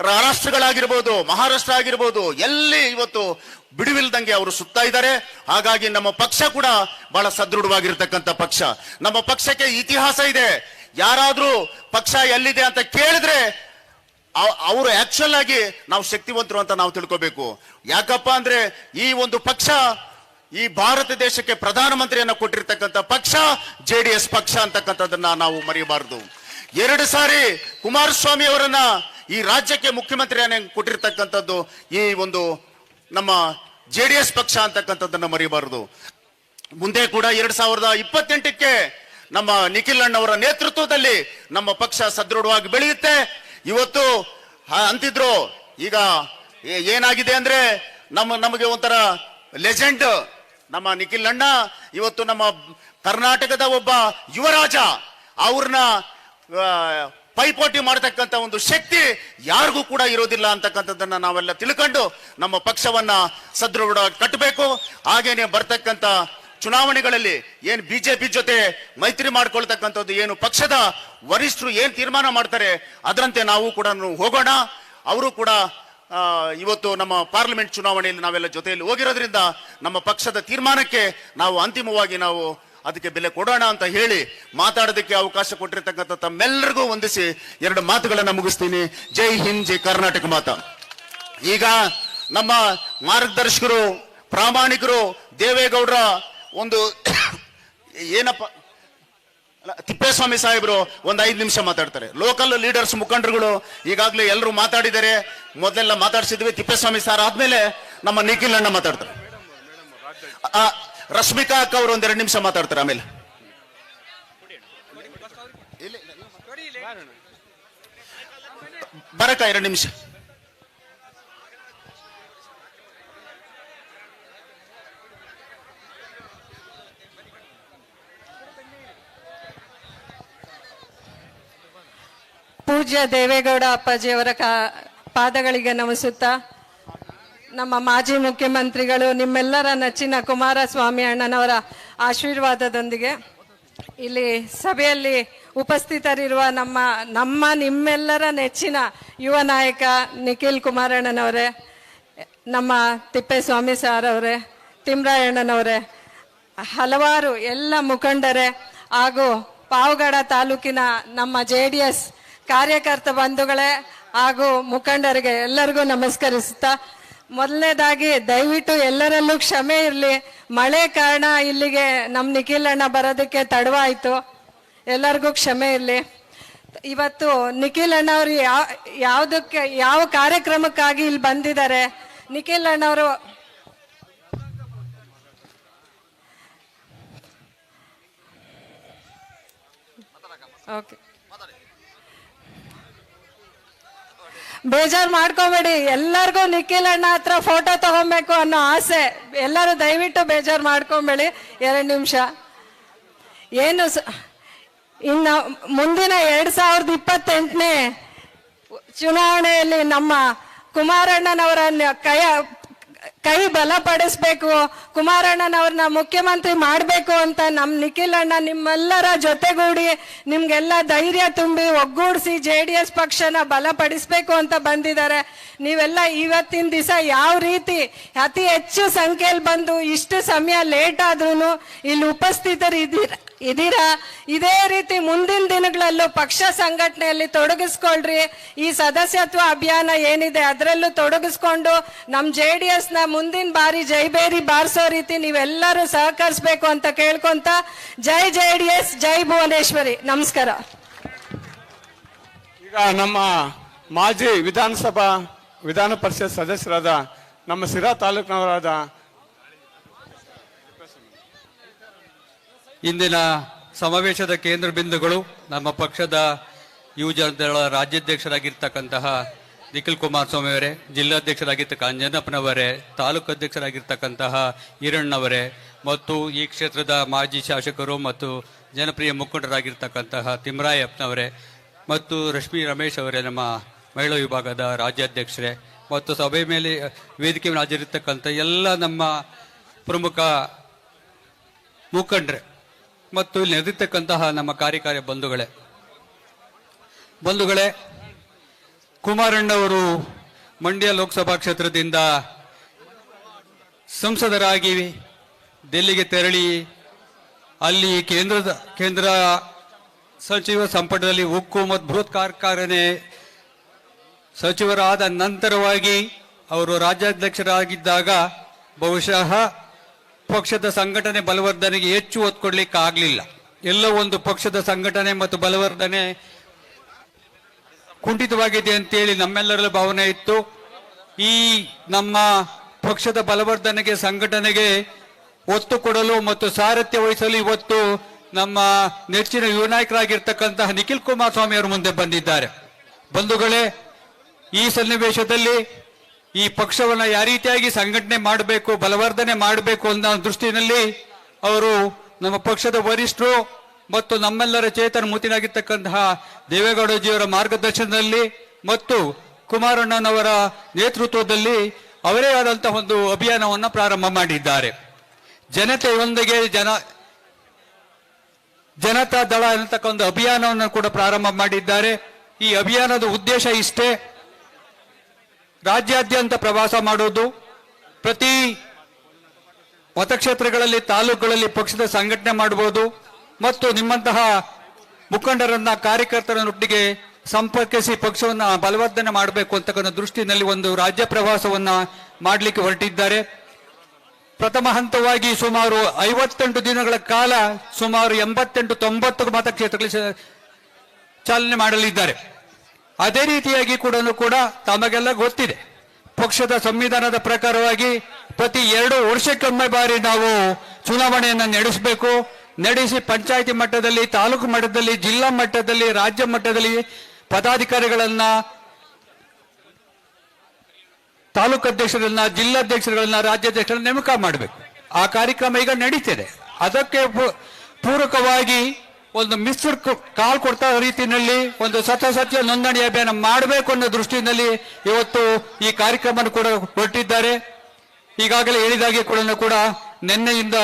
ರಾಷ್ಟ್ರಗಳಾಗಿರ್ಬೋದು, ಮಹಾರಾಷ್ಟ್ರ ಆಗಿರ್ಬೋದು, ಎಲ್ಲಿ ಇವತ್ತು ಬಿಡುವಿಲ್ದಂಗೆ ಅವರು ಸುತ್ತಾ ಇದ್ದಾರೆ. ಹಾಗಾಗಿ ನಮ್ಮ ಪಕ್ಷ ಕೂಡ ಬಹಳ ಸದೃಢವಾಗಿರ್ತಕ್ಕಂಥ ಪಕ್ಷ. ನಮ್ಮ ಪಕ್ಷಕ್ಕೆ ಇತಿಹಾಸ ಇದೆ. ಯಾರಾದ್ರೂ ಪಕ್ಷ ಎಲ್ಲಿದೆ ಅಂತ ಕೇಳಿದ್ರೆ ಅವರು ಆಕ್ಚುಲ್ ಆಗಿ ನಾವು ಶಕ್ತಿವಂತರು ಅಂತ ನಾವು ತಿಳ್ಕೋಬೇಕು. ಯಾಕಪ್ಪ ಅಂದ್ರೆ ಈ ಒಂದು ಪಕ್ಷ ಈ ಭಾರತ ದೇಶಕ್ಕೆ ಪ್ರಧಾನಮಂತ್ರಿಯನ್ನ ಕೊಟ್ಟಿರ್ತಕ್ಕಂಥ ಪಕ್ಷ JDS ಪಕ್ಷ ಅಂತಕ್ಕಂಥದ್ದನ್ನ ನಾವು ಮರೆಯಬಾರದು. 2 ಸಾರಿ ಕುಮಾರಸ್ವಾಮಿ ಅವರನ್ನ ಈ ರಾಜ್ಯಕ್ಕೆ ಮುಖ್ಯಮಂತ್ರಿಯನ್ನ ಕೊಟ್ಟಿರ್ತಕ್ಕಂಥದ್ದು ಈ ಒಂದು ನಮ್ಮ JDS ಪಕ್ಷ ಅಂತಕ್ಕಂಥದ್ದನ್ನ ಮರೆಯಬಾರದು. ಮುಂದೆ ಕೂಡ 2028ಕ್ಕೆ ನಮ್ಮ ನಿಖಿಲ್ ಅಣ್ಣವರ ನೇತೃತ್ವದಲ್ಲಿ ನಮ್ಮ ಪಕ್ಷ ಸದೃಢವಾಗಿ ಬೆಳೆಯುತ್ತೆ. ಇವತ್ತು ಅಂತಿದ್ರು, ಈಗ ಏನಾಗಿದೆ ಅಂದ್ರೆ ನಮಗೆ ಒಂಥರ ಲೆಜೆಂಡ್ ನಮ್ಮ ನಿಖಿಲ್ ಅಣ್ಣ ಇವತ್ತು ನಮ್ಮ ಕರ್ನಾಟಕದ ಒಬ್ಬ ಯುವರಾಜ. ಅವ್ರನ್ನ ಪೈಪೋಟಿ ಮಾಡತಕ್ಕಂತ ಒಂದು ಶಕ್ತಿ ಯಾರಿಗೂ ಕೂಡ ಇರೋದಿಲ್ಲ ಅಂತಕ್ಕಂಥದ್ದನ್ನ ನಾವೆಲ್ಲ ತಿಳ್ಕೊಂಡು ನಮ್ಮ ಪಕ್ಷವನ್ನ ಸದೃಢವಾಗಿ ಕಟ್ಟಬೇಕು. ಹಾಗೇನೆ ಬರ್ತಕ್ಕಂಥ ಚುನಾವಣೆಗಳಲ್ಲಿ ಏನ್ ಬಿಜೆಪಿ ಜೊತೆ ಮೈತ್ರಿ ಮಾಡ್ಕೊಳ್ತಕ್ಕಂಥದ್ದು ಏನು ಪಕ್ಷದ ವರಿಷ್ಠರು ಏನ್ ತೀರ್ಮಾನ ಮಾಡ್ತಾರೆ ಅದರಂತೆ ನಾವು ಕೂಡ ಹೋಗೋಣ. ಅವರು ಕೂಡ ಇವತ್ತು ನಮ್ಮ ಪಾರ್ಲಿಮೆಂಟ್ ಚುನಾವಣೆಯಲ್ಲಿ ನಾವೆಲ್ಲ ಜೊತೆಯಲ್ಲಿ ಹೋಗಿರೋದ್ರಿಂದ ನಮ್ಮ ಪಕ್ಷದ ತೀರ್ಮಾನಕ್ಕೆ ನಾವು ಅಂತಿಮವಾಗಿ ನಾವು ಅದಕ್ಕೆ ಬೆಲೆ ಕೊಡೋಣ ಅಂತ ಹೇಳಿ ಮಾತಾಡೋದಕ್ಕೆ ಅವಕಾಶ ಕೊಟ್ಟಿರ್ತಕ್ಕಂಥ ತಮ್ಮೆಲ್ಲರಿಗೂ ವಂದಿಸಿ 2 ಮಾತುಗಳನ್ನ ಮುಗಿಸ್ತೀನಿ. ಜೈ ಹಿಂದ್, ಜೈ ಕರ್ನಾಟಕ ಮಾತಾ. ಈಗ ನಮ್ಮ ಮಾರ್ಗದರ್ಶಕರು, ಪ್ರಾಮಾಣಿಕರು ದೇವೇಗೌಡರ ಒಂದು ಏನಪ್ಪ ತಿಪ್ಪೇಸ್ವಾಮಿ ಸಾಹೇಬರು ಒಂದು 5 ನಿಮಿಷ ಮಾತಾಡ್ತಾರೆ. ಲೋಕಲ್ ಲೀಡರ್ಸ್ ಮುಖಂಡರುಗಳು ಈಗಾಗಲೇ ಎಲ್ಲರೂ ಮಾತಾಡಿದ್ದಾರೆ. ಮೊದಲೆಲ್ಲ ಮಾತಾಡ್ಸಿದ್ವಿ. ತಿಪ್ಪೇಸ್ವಾಮಿ ಸಾರ್ ಆದ್ಮೇಲೆ ನಮ್ಮ ನಿಖಿಲ್ ಅಣ್ಣ ಮಾತಾಡ್ತಾರೆ. ರಶ್ಮಿಕಾ ಅಕ್ಕ ಅವರು 1-2 ನಿಮಿಷ ಮಾತಾಡ್ತಾರೆ. ಆಮೇಲೆ ಬರಕ 2 ನಿಮಿಷ. ಪೂಜ್ಯ ದೇವೇಗೌಡ ಅಪ್ಪಾಜಿಯವರ ಪಾದಗಳಿಗೆ ನಮಿಸುತ್ತಾ, ನಮ್ಮ ಮಾಜಿ ಮುಖ್ಯಮಂತ್ರಿಗಳು ನಿಮ್ಮೆಲ್ಲರ ನೆಚ್ಚಿನ ಕುಮಾರಸ್ವಾಮಿ ಅಣ್ಣನವರ ಆಶೀರ್ವಾದದೊಂದಿಗೆ ಇಲ್ಲಿ ಸಭೆಯಲ್ಲಿ ಉಪಸ್ಥಿತರಿರುವ ನಿಮ್ಮೆಲ್ಲರ ನೆಚ್ಚಿನ ಯುವ ನಾಯಕ ನಿಖಿಲ್ ಕುಮಾರಣ್ಣನವರೇ, ನಮ್ಮ ತಿಪ್ಪೇಸ್ವಾಮಿ ಸಾರ್ ಅವರೇ, ತಿಮ್ರಾಯಣ್ಣನವರೇ, ಹಲವಾರು ಎಲ್ಲ ಮುಖಂಡರೇ ಹಾಗೂ ಪಾವಗಡ ತಾಲೂಕಿನ ನಮ್ಮ JDS ಕಾರ್ಯಕರ್ತ ಬಂಧುಗಳೇ ಹಾಗೂ ಮುಖಂಡರಿಗೆ ಎಲ್ಲರಿಗೂ ನಮಸ್ಕರಿಸುತ್ತಾ, ಮೊದಲನೇದಾಗಿ ದಯವಿಟ್ಟು ಎಲ್ಲರಲ್ಲೂ ಕ್ಷಮೆ ಇರಲಿ. ಮಳೆ ಕಾರಣ ಇಲ್ಲಿಗೆ ನಮ್ಮ ನಿಖಿಲ್ ಅಣ್ಣ ಬರೋದಕ್ಕೆ ತಡವಾಯಿತು. ಎಲ್ಲರಿಗೂ ಕ್ಷಮೆ ಇರಲಿ. ಇವತ್ತು ನಿಖಿಲ್ ಅಣ್ಣವರು ಯಾವ ಕಾರ್ಯಕ್ರಮಕ್ಕಾಗಿ ಇಲ್ಲಿ ಬಂದಿದ್ದಾರೆ. ನಿಖಿಲ್ ಅಣ್ಣವರು ಓಕೆ, ಬೇಜಾರು ಮಾಡ್ಕೋಬೇಡಿ. ಎಲ್ಲರಿಗೂ ನಿಖಿಲ್ ಅಣ್ಣ ಹತ್ರ ಫೋಟೋ ತಗೊಬೇಕು ಅನ್ನೋ ಆಸೆ. ಎಲ್ಲರೂ ದಯವಿಟ್ಟು ಬೇಜಾರು ಮಾಡ್ಕೊಂಬೇಡಿ. 2 ನಿಮಿಷ. ಇನ್ನು ಮುಂದಿನ 2028ನೇ ಚುನಾವಣೆಯಲ್ಲಿ ನಮ್ಮ ಕುಮಾರಣ್ಣನವರ ಕೈ ಬಲಪಡಿಸ್ಬೇಕು, ಕುಮಾರಣ್ಣನವ್ರನ್ನ ಮುಖ್ಯಮಂತ್ರಿ ಮಾಡಬೇಕು ಅಂತ ನಮ್ಮ ನಿಖಿಲ್ ಅಣ್ಣ ನಿಮ್ಮೆಲ್ಲರ ಜೊತೆಗೂಡಿ ನಿಮ್ಗೆಲ್ಲ ಧೈರ್ಯ ತುಂಬಿ ಒಗ್ಗೂಡಿಸಿ JDS ಪಕ್ಷನ ಬಲಪಡಿಸ್ಬೇಕು ಅಂತ ಬಂದಿದ್ದಾರೆ. ನೀವೆಲ್ಲ ಇವತ್ತಿನ ದಿವಸ ಯಾವ ರೀತಿ ಅತಿ ಹೆಚ್ಚು ಸಂಖ್ಯೆಯಲ್ಲಿ ಬಂದು ಇಷ್ಟು ಸಮಯ ಲೇಟ್ ಆದ್ರೂ ಇಲ್ಲಿ ಇದೀರಾ. ಇದೇ ರೀತಿ ಮುಂದಿನ ದಿನಗಳಲ್ಲೂ ಪಕ್ಷ ಸಂಘಟನೆಯಲ್ಲಿ ತೊಡಗಿಸ್ಕೊಳ್ರಿ. ಈ ಸದಸ್ಯತ್ವ ಅಭಿಯಾನ ಏನಿದೆ ಅದರಲ್ಲೂ ತೊಡಗಿಸ್ಕೊಂಡು ನಮ್ಮ JDS ನ ಮುಂದಿನ ಬಾರಿ ಜೈಬೇರಿ ಬಾರಿಸೋ ರೀತಿ ನೀವೆಲ್ಲರೂ ಸಹಕರಿಸಬೇಕು ಅಂತ ಕೇಳ್ಕೊಂತ ಜೈ JDS, ಜೈ ಭುವನೇಶ್ವರಿ. ನಮಸ್ಕಾರ. ಈಗ ನಮ್ಮ ಮಾಜಿ ವಿಧಾನ ಪರಿಷತ್ ಸದಸ್ಯರಾದ ನಮ್ಮ ಸಿರಾ ತಾಲೂಕಿನವರಾದ ಇಂದಿನ ಸಮಾವೇಶದ ಕೇಂದ್ರ ಬಿಂದುಗಳು ನಮ್ಮ ಪಕ್ಷದ ಯುವಜನದಳ ರಾಜ್ಯಾಧ್ಯಕ್ಷರಾಗಿರ್ತಕ್ಕಂತಹ ನಿಖಿಲ್ ಕುಮಾರಸ್ವಾಮಿ ಅವರೇ, ಜಿಲ್ಲಾಧ್ಯಕ್ಷರಾಗಿರ್ತಕ್ಕ ಅಂಜನಪ್ಪನವರೇ, ತಾಲೂಕು ಅಧ್ಯಕ್ಷರಾಗಿರ್ತಕ್ಕಂತಹ ಈರಣ್ಣವರೇ ಮತ್ತು ಈ ಕ್ಷೇತ್ರದ ಮಾಜಿ ಶಾಸಕರು ಮತ್ತು ಜನಪ್ರಿಯ ಮುಖಂಡರಾಗಿರ್ತಕ್ಕಂತಹ ತಿಮ್ಮರಾಯಪ್ಪನವರೇ ಮತ್ತು ರಶ್ಮಿ ರಮೇಶ್ ಅವರೇ, ನಮ್ಮ ಮಹಿಳಾ ವಿಭಾಗದ ರಾಜ್ಯಾಧ್ಯಕ್ಷರೇ ಮತ್ತು ಸಭೆ ಮೇಲೆ ವೇದಿಕೆ ಮೇಲೆ ಹಾಜರಿರ್ತಕ್ಕಂಥ ಎಲ್ಲ ನಮ್ಮ ಪ್ರಮುಖ ಮುಖಂಡರೇ ಮತ್ತು ಇಲ್ಲಿ ನೆರೆದಿರ್ತಕ್ಕಂತಹ ನಮ್ಮ ಕಾರ್ಯಕಾರಿ ಬಂಧುಗಳೇ, ಕುಮಾರಣ್ಣವರು ಮಂಡ್ಯ ಲೋಕಸಭಾ ಕ್ಷೇತ್ರದಿಂದ ಸಂಸದರಾಗಿ ಡೆಲ್ಲಿಗೆ ತೆರಳಿ ಅಲ್ಲಿ ಕೇಂದ್ರ ಸಚಿವ ಸಂಪುಟದಲ್ಲಿ ಉಕ್ಕು ಮತ್ತು ಬೃಹತ್ ಕಾರ್ಖಾನೆ ಸಚಿವರಾದ ನಂತರವಾಗಿ ಅವರು ರಾಜ್ಯಾಧ್ಯಕ್ಷರಾಗಿದ್ದಾಗ ಬಹುಶಃ ಪಕ್ಷದ ಸಂಘಟನೆ ಬಲವರ್ಧನೆಗೆ ಹೆಚ್ಚು ಒತ್ತು ಕೊಡ್ಲಿಕ್ಕೆ ಆಗಲಿಲ್ಲ. ಎಲ್ಲೋ ಒಂದು ಪಕ್ಷದ ಸಂಘಟನೆ ಮತ್ತು ಬಲವರ್ಧನೆ ಕುಂಠಿತವಾಗಿದೆ ಅಂತೇಳಿ ನಮ್ಮೆಲ್ಲರ ಭಾವನೆ ಇತ್ತು. ಈ ನಮ್ಮ ಪಕ್ಷದ ಬಲವರ್ಧನೆಗೆ ಸಂಘಟನೆಗೆ ಒತ್ತು ಕೊಡಲು ಮತ್ತು ಸಾರಥ್ಯ ವಹಿಸಲು ಇವತ್ತು ನಮ್ಮ ನೆಚ್ಚಿನ ಯುವ ನಾಯಕರಾಗಿರ್ತಕ್ಕಂತಹ ನಿಖಿಲ್ ಕುಮಾರಸ್ವಾಮಿ ಅವರು ಮುಂದೆ ಬಂದಿದ್ದಾರೆ. ಬಂಧುಗಳೇ, ಈ ಸನ್ನಿವೇಶದಲ್ಲಿ ಈ ಪಕ್ಷವನ್ನು ಯಾವ ರೀತಿಯಾಗಿ ಸಂಘಟನೆ ಮಾಡಬೇಕು, ಬಲವರ್ಧನೆ ಮಾಡಬೇಕು ಅನ್ನೋ ದೃಷ್ಟಿನಲ್ಲಿ ಅವರು ನಮ್ಮ ಪಕ್ಷದ ವರಿಷ್ಠರು ಮತ್ತು ನಮ್ಮೆಲ್ಲರ ಚೇತನ ಮೂತಿನಾಗಿರ್ತಕ್ಕಂತಹ ದೇವೇಗೌಡಜಿಯವರ ಮಾರ್ಗದರ್ಶನದಲ್ಲಿ ಮತ್ತು ಕುಮಾರಣ್ಣನವರ ನೇತೃತ್ವದಲ್ಲಿ ಅವರೇ ಆದಂತಹ ಒಂದು ಅಭಿಯಾನವನ್ನು ಪ್ರಾರಂಭ ಮಾಡಿದ್ದಾರೆ. ಜನತೆಯೊಂದಿಗೆ ಜನತಾ ದಳ ಅನ್ನತಕ್ಕ ಒಂದು ಅಭಿಯಾನವನ್ನು ಕೂಡ ಪ್ರಾರಂಭ ಮಾಡಿದ್ದಾರೆ. ಈ ಅಭಿಯಾನದ ಉದ್ದೇಶ ಇಷ್ಟೇ, ರಾಜ್ಯಾದ್ಯಂತ ಪ್ರವಾಸ ಮಾಡೋದು, ಪ್ರತಿ ಮತಕ್ಷೇತ್ರಗಳಲ್ಲಿ ತಾಲೂಕುಗಳಲ್ಲಿ ಪಕ್ಷದ ಸಂಘಟನೆ ಮಾಡಬಹುದು ಮತ್ತು ನಿಮ್ಮಂತಹ ಮುಖಂಡರನ್ನ ಕಾರ್ಯಕರ್ತರನ್ನೊಟ್ಟಿಗೆ ಸಂಪರ್ಕಿಸಿ ಪಕ್ಷವನ್ನ ಬಲವರ್ಧನೆ ಮಾಡಬೇಕು ಅಂತಕ್ಕಂಥ ದೃಷ್ಟಿನಲ್ಲಿ ಒಂದು ರಾಜ್ಯ ಪ್ರವಾಸವನ್ನ ಮಾಡಲಿಕ್ಕೆ ಹೊರಟಿದ್ದಾರೆ. ಪ್ರಥಮ ಹಂತವಾಗಿ ಸುಮಾರು 58 ದಿನಗಳ ಕಾಲ ಸುಮಾರು 88-90 ಮತಕ್ಷೇತ್ರಗಳಲ್ಲಿ ಚಾಲನೆ ಮಾಡಲಿದ್ದಾರೆ. ಅದೇ ರೀತಿಯಾಗಿ ಕೂಡ ತಮಗೆಲ್ಲ ಗೊತ್ತಿದೆ, ಪಕ್ಷದ ಸಂವಿಧಾನದ ಪ್ರಕಾರವಾಗಿ ಪ್ರತಿ 2 ವರ್ಷಕ್ಕೊಮ್ಮೆ ಬಾರಿ ನಾವು ಚುನಾವಣೆಯನ್ನು ನಡೆಸಿ ಪಂಚಾಯಿತಿ ಮಟ್ಟದಲ್ಲಿ, ತಾಲೂಕು ಮಟ್ಟದಲ್ಲಿ, ಜಿಲ್ಲಾ ಮಟ್ಟದಲ್ಲಿ, ರಾಜ್ಯ ಮಟ್ಟದಲ್ಲಿ ಪದಾಧಿಕಾರಿಗಳನ್ನ, ತಾಲೂಕು ಅಧ್ಯಕ್ಷರನ್ನ, ಜಿಲ್ಲಾಧ್ಯಕ್ಷರುಗಳನ್ನ, ರಾಜ್ಯಾಧ್ಯಕ್ಷರನ್ನ ನೇಮಕ ಮಾಡಬೇಕು. ಆ ಕಾರ್ಯಕ್ರಮ ಈಗ ನಡೀತಿದೆ. ಅದಕ್ಕೆ ಪೂರಕವಾಗಿ ಒಂದು ಮಿಸ್ಡ್ ಕಾಲ್ ಕೊಡ್ತಾ ರೀತಿಯಲ್ಲಿ ಒಂದು ಸತ್ಯ ನೋಂದಣಿ ಅಭಿಯಾನ ಮಾಡಬೇಕು ಅನ್ನೋ ದೃಷ್ಟಿಯಲ್ಲಿ ಇವತ್ತು ಈ ಕಾರ್ಯಕ್ರಮ ಕೂಡ ಹೊರಟಿದ್ದಾರೆ. ಈಗಾಗಲೇ ಹೇಳಿದಾಗೆ ಕೂಡ ನಿನ್ನೆಯಿಂದ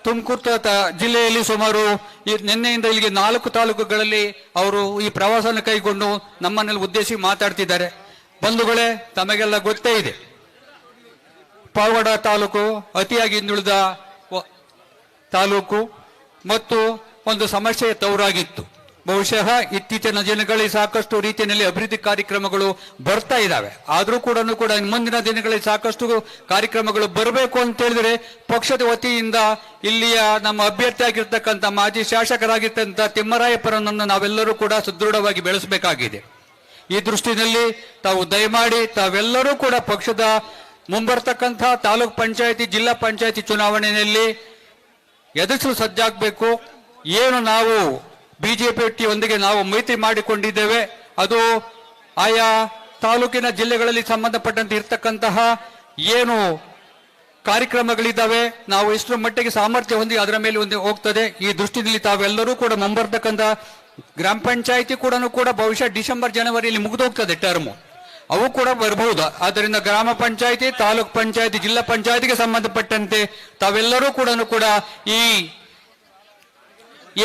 ತುಮಕೂರು ಜಿಲ್ಲೆಯಲ್ಲಿ ಸುಮಾರು ನಿನ್ನೆಯಿಂದ ಇಲ್ಲಿಗೆ 4 ತಾಲೂಕುಗಳಲ್ಲಿ ಅವರು ಈ ಪ್ರವಾಸನ ಕೈಗೊಂಡು ನಮ್ಮನ್ನೆಲ್ಲ ಉದ್ದೇಶಿಸಿ ಮಾತಾಡ್ತಿದ್ದಾರೆ. ಬಂಧುಗಳೇ, ತಮಗೆಲ್ಲ ಗೊತ್ತೇ ಇದೆ, ಪಾವಗಡ ತಾಲೂಕು ಅತಿಯಾಗಿ ಹಿಂದುಳಿದ ತಾಲೂಕು ಮತ್ತು ಒಂದು ಸಮಸ್ಯೆ ತವರಾಗಿತ್ತು. ಬಹುಶಃ ಇತ್ತೀಚಿನ ದಿನಗಳಲ್ಲಿ ಸಾಕಷ್ಟು ರೀತಿಯಲ್ಲಿ ಅಭಿವೃದ್ಧಿ ಕಾರ್ಯಕ್ರಮಗಳು ಬರ್ತಾ ಇದ್ದಾವೆ. ಆದರೂ ಕೂಡ ಮುಂದಿನ ದಿನಗಳಲ್ಲಿ ಸಾಕಷ್ಟು ಕಾರ್ಯಕ್ರಮಗಳು ಬರಬೇಕು ಅಂತ ಹೇಳಿದ್ರೆ ಪಕ್ಷದ ವತಿಯಿಂದ ಇಲ್ಲಿಯ ನಮ್ಮ ಅಭ್ಯರ್ಥಿ ಆಗಿರ್ತಕ್ಕಂಥ ಮಾಜಿ ಶಾಸಕರಾಗಿರ್ತಕ್ಕಂಥ ತಿಮ್ಮರಾಯಪ್ಪರನ್ನು ನಾವೆಲ್ಲರೂ ಕೂಡ ಸುದೃಢವಾಗಿ ಬೆಳೆಸಬೇಕಾಗಿದೆ. ಈ ದೃಷ್ಟಿನಲ್ಲಿ ತಾವು ದಯಮಾಡಿ ತಾವೆಲ್ಲರೂ ಕೂಡ ಪಕ್ಷದ ಮುಂಬರ್ತಕ್ಕಂಥ ತಾಲೂಕ್ ಪಂಚಾಯತಿ, ಜಿಲ್ಲಾ ಪಂಚಾಯತಿ ಚುನಾವಣೆಯಲ್ಲಿ ಎದುರಿಸಲು ಸಜ್ಜಾಗಬೇಕು. ಏನು ನಾವು ಬಿಜೆಪಿಯೊಂದಿಗೆ ನಾವು ಮೈತ್ರಿ ಮಾಡಿಕೊಂಡಿದ್ದೇವೆ, ಅದು ಆಯಾ ತಾಲೂಕಿನ ಜಿಲ್ಲೆಗಳಲ್ಲಿ ಸಂಬಂಧಪಟ್ಟಂತೆ ಇರ್ತಕ್ಕಂತಹ ಏನು ಕಾರ್ಯಕ್ರಮಗಳಿದ್ದಾವೆ, ನಾವು ಎಷ್ಟರ ಮಟ್ಟಿಗೆ ಸಾಮರ್ಥ್ಯ ಹೊಂದಿ ಅದರ ಮೇಲೆ ಒಂದು ಹೋಗ್ತದೆ. ಈ ದೃಷ್ಟಿಯಲ್ಲಿ ತಾವೆಲ್ಲರೂ ಕೂಡ ಮುಂಬರ್ತಕ್ಕಂಥ ಗ್ರಾಮ ಪಂಚಾಯತಿ ಕೂಡ ಬಹುಶಃ ಡಿಸೆಂಬರ್ ಜನವರಿಯಲ್ಲಿ ಮುಗಿದೋಗ್ತದೆ ಟರ್ಮು, ಅವು ಕೂಡ ಬರಬಹುದು. ಆದ್ದರಿಂದ ಗ್ರಾಮ ಪಂಚಾಯತಿ, ತಾಲೂಕ್ ಪಂಚಾಯತಿ, ಜಿಲ್ಲಾ ಪಂಚಾಯತಿಗೆ ಸಂಬಂಧಪಟ್ಟಂತೆ ತಾವೆಲ್ಲರೂ ಕೂಡ ಈ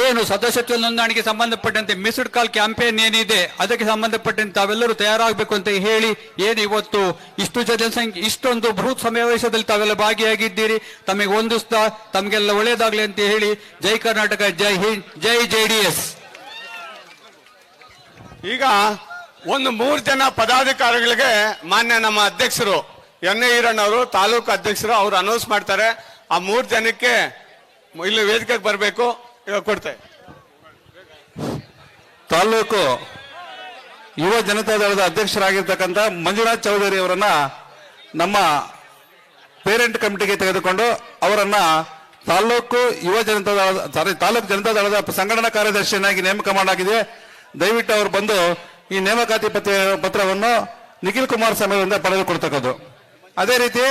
ಏನು ಸದಸ್ಯತ್ವ ನೋಂದಣಿಗೆ ಸಂಬಂಧಪಟ್ಟಂತೆ ಮಿಸ್ಡ್ ಕಾಲ್ ಕ್ಯಾಂಪೇನ್ ಏನಿದೆ ಅದಕ್ಕೆ ಸಂಬಂಧಪಟ್ಟಂತೆ ತಾವೆಲ್ಲರೂ ತಯಾರಾಗಬೇಕು ಅಂತ ಹೇಳಿ ಏನು ಇವತ್ತು ಇಷ್ಟು ಜನಸಂಖ್ಯೆ ಇಷ್ಟೊಂದು ಬೃಹತ್ ಸಮಾವೇಶದಲ್ಲಿ ತಾವೆಲ್ಲ ಭಾಗಿಯಾಗಿದ್ದೀರಿ. ತಮಗೆ ಹೊಂದಿಸ್ತಾ ತಮಗೆಲ್ಲ ಒಳ್ಳೆಯದಾಗಲಿ ಅಂತ ಹೇಳಿ ಜೈ ಕರ್ನಾಟಕ, ಜೈ ಹಿಂದ್, ಜೈ JDS. ಈಗ ಒಂದು 3 ಜನ ಪದಾಧಿಕಾರಿಗಳಿಗೆ ಮಾನ್ಯ ನಮ್ಮ ಅಧ್ಯಕ್ಷರು ಎನ್.ಎ. ಈರಣ್ಣವರು ತಾಲೂಕು ಅಧ್ಯಕ್ಷರು ಅವರು ಅನೌನ್ಸ್ ಮಾಡ್ತಾರೆ. ಆ 3 ಜನಕ್ಕೆ ಇಲ್ಲಿ ವೇದಿಕೆಗೆ ಬರಬೇಕು. ಇವಾಗ ಕೊಡ್ತೇವೆ. ತಾಲೂಕು ಯುವ ಜನತಾದಳದ ಅಧ್ಯಕ್ಷರಾಗಿರ್ತಕ್ಕಂಥ ಮಂಜುನಾಥ್ ಚೌಧರಿ ಅವರನ್ನ ನಮ್ಮ ಪೇರೆಂಟ್ ಕಮಿಟಿಗೆ ತೆಗೆದುಕೊಂಡು ಅವರನ್ನ ತಾಲೂಕು ತಾಲೂಕು ಜನತಾದಳದ ಸಂಘಟನಾ ಕಾರ್ಯದರ್ಶಿಯನ್ನಾಗಿ ನೇಮಕ ಮಾಡಲಾಗಿದೆ. ದಯವಿಟ್ಟು ಅವರು ಬಂದು ಈ ನೇಮಕಾತಿ ಪತ್ರವನ್ನು ನಿಖಿಲ್ ಕುಮಾರಸ್ವಾಮಿ ಅವರಿಂದ ಪಡೆದುಕೊಡ್ತಕ್ಕದ್ದು. ಅದೇ ರೀತಿ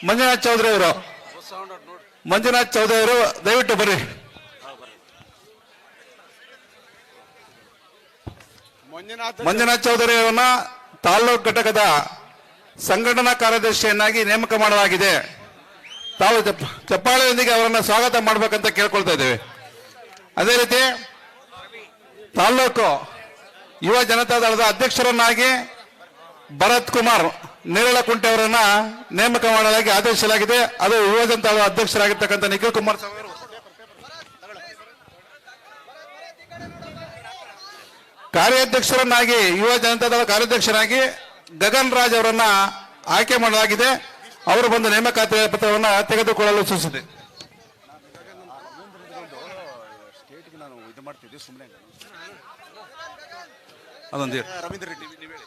ಮಂಜುನಾಥ್ ಚೌಧರಿ ಅವರು ದಯವಿಟ್ಟು ಬರ್ರಿ. ಮಂಜುನಾಥ್ ಚೌಧರಿ ಅವರನ್ನ ತಾಲೂಕು ಘಟಕದ ಸಂಘಟನಾ ಕಾರ್ಯದರ್ಶಿಯನ್ನಾಗಿ ನೇಮಕ ಮಾಡಲಾಗಿದೆ. ತಾವು ಚಪ್ಪಾಳೆಯೊಂದಿಗೆ ಅವರನ್ನ ಸ್ವಾಗತ ಮಾಡಬೇಕಂತ ಕೇಳ್ಕೊಳ್ತಾ ಇದ್ದೇವೆ. ಅದೇ ರೀತಿ ತಾಲೂಕು ಯುವ ಜನತಾದಳದ ಅಧ್ಯಕ್ಷರನ್ನಾಗಿ ಭರತ್ ಕುಮಾರ್ ನೇರಳಕುಂಟೆ ಅವರನ್ನ ನೇಮಕ ಮಾಡಲಾಗಿ ಆದೇಶಿಸಲಾಗಿದೆ. ಅದು ಯುವ ಜನತಾದಳದ ಅಧ್ಯಕ್ಷರಾಗಿರ್ತಕ್ಕಂಥ ನಿಖಿಲ್ ಕುಮಾರಸ್ವಾಮಿ ಅವರು. ಕಾರ್ಯಾಧ್ಯಕ್ಷರನ್ನಾಗಿ ಯುವ ಜನತಾದಳ ಕಾರ್ಯಾಧ್ಯಕ್ಷರಾಗಿ ಗಗನ್ ರಾಜ್ ಅವರನ್ನ ಆಯ್ಕೆ ಮಾಡಲಾಗಿದೆ. ಅವರು ಬಂದು ನೇಮಕಾತಿ ಪತ್ರವನ್ನು ತೆಗೆದುಕೊಳ್ಳಲು ಸೂಚಿಸಿದೆ. ಅದೊಂದು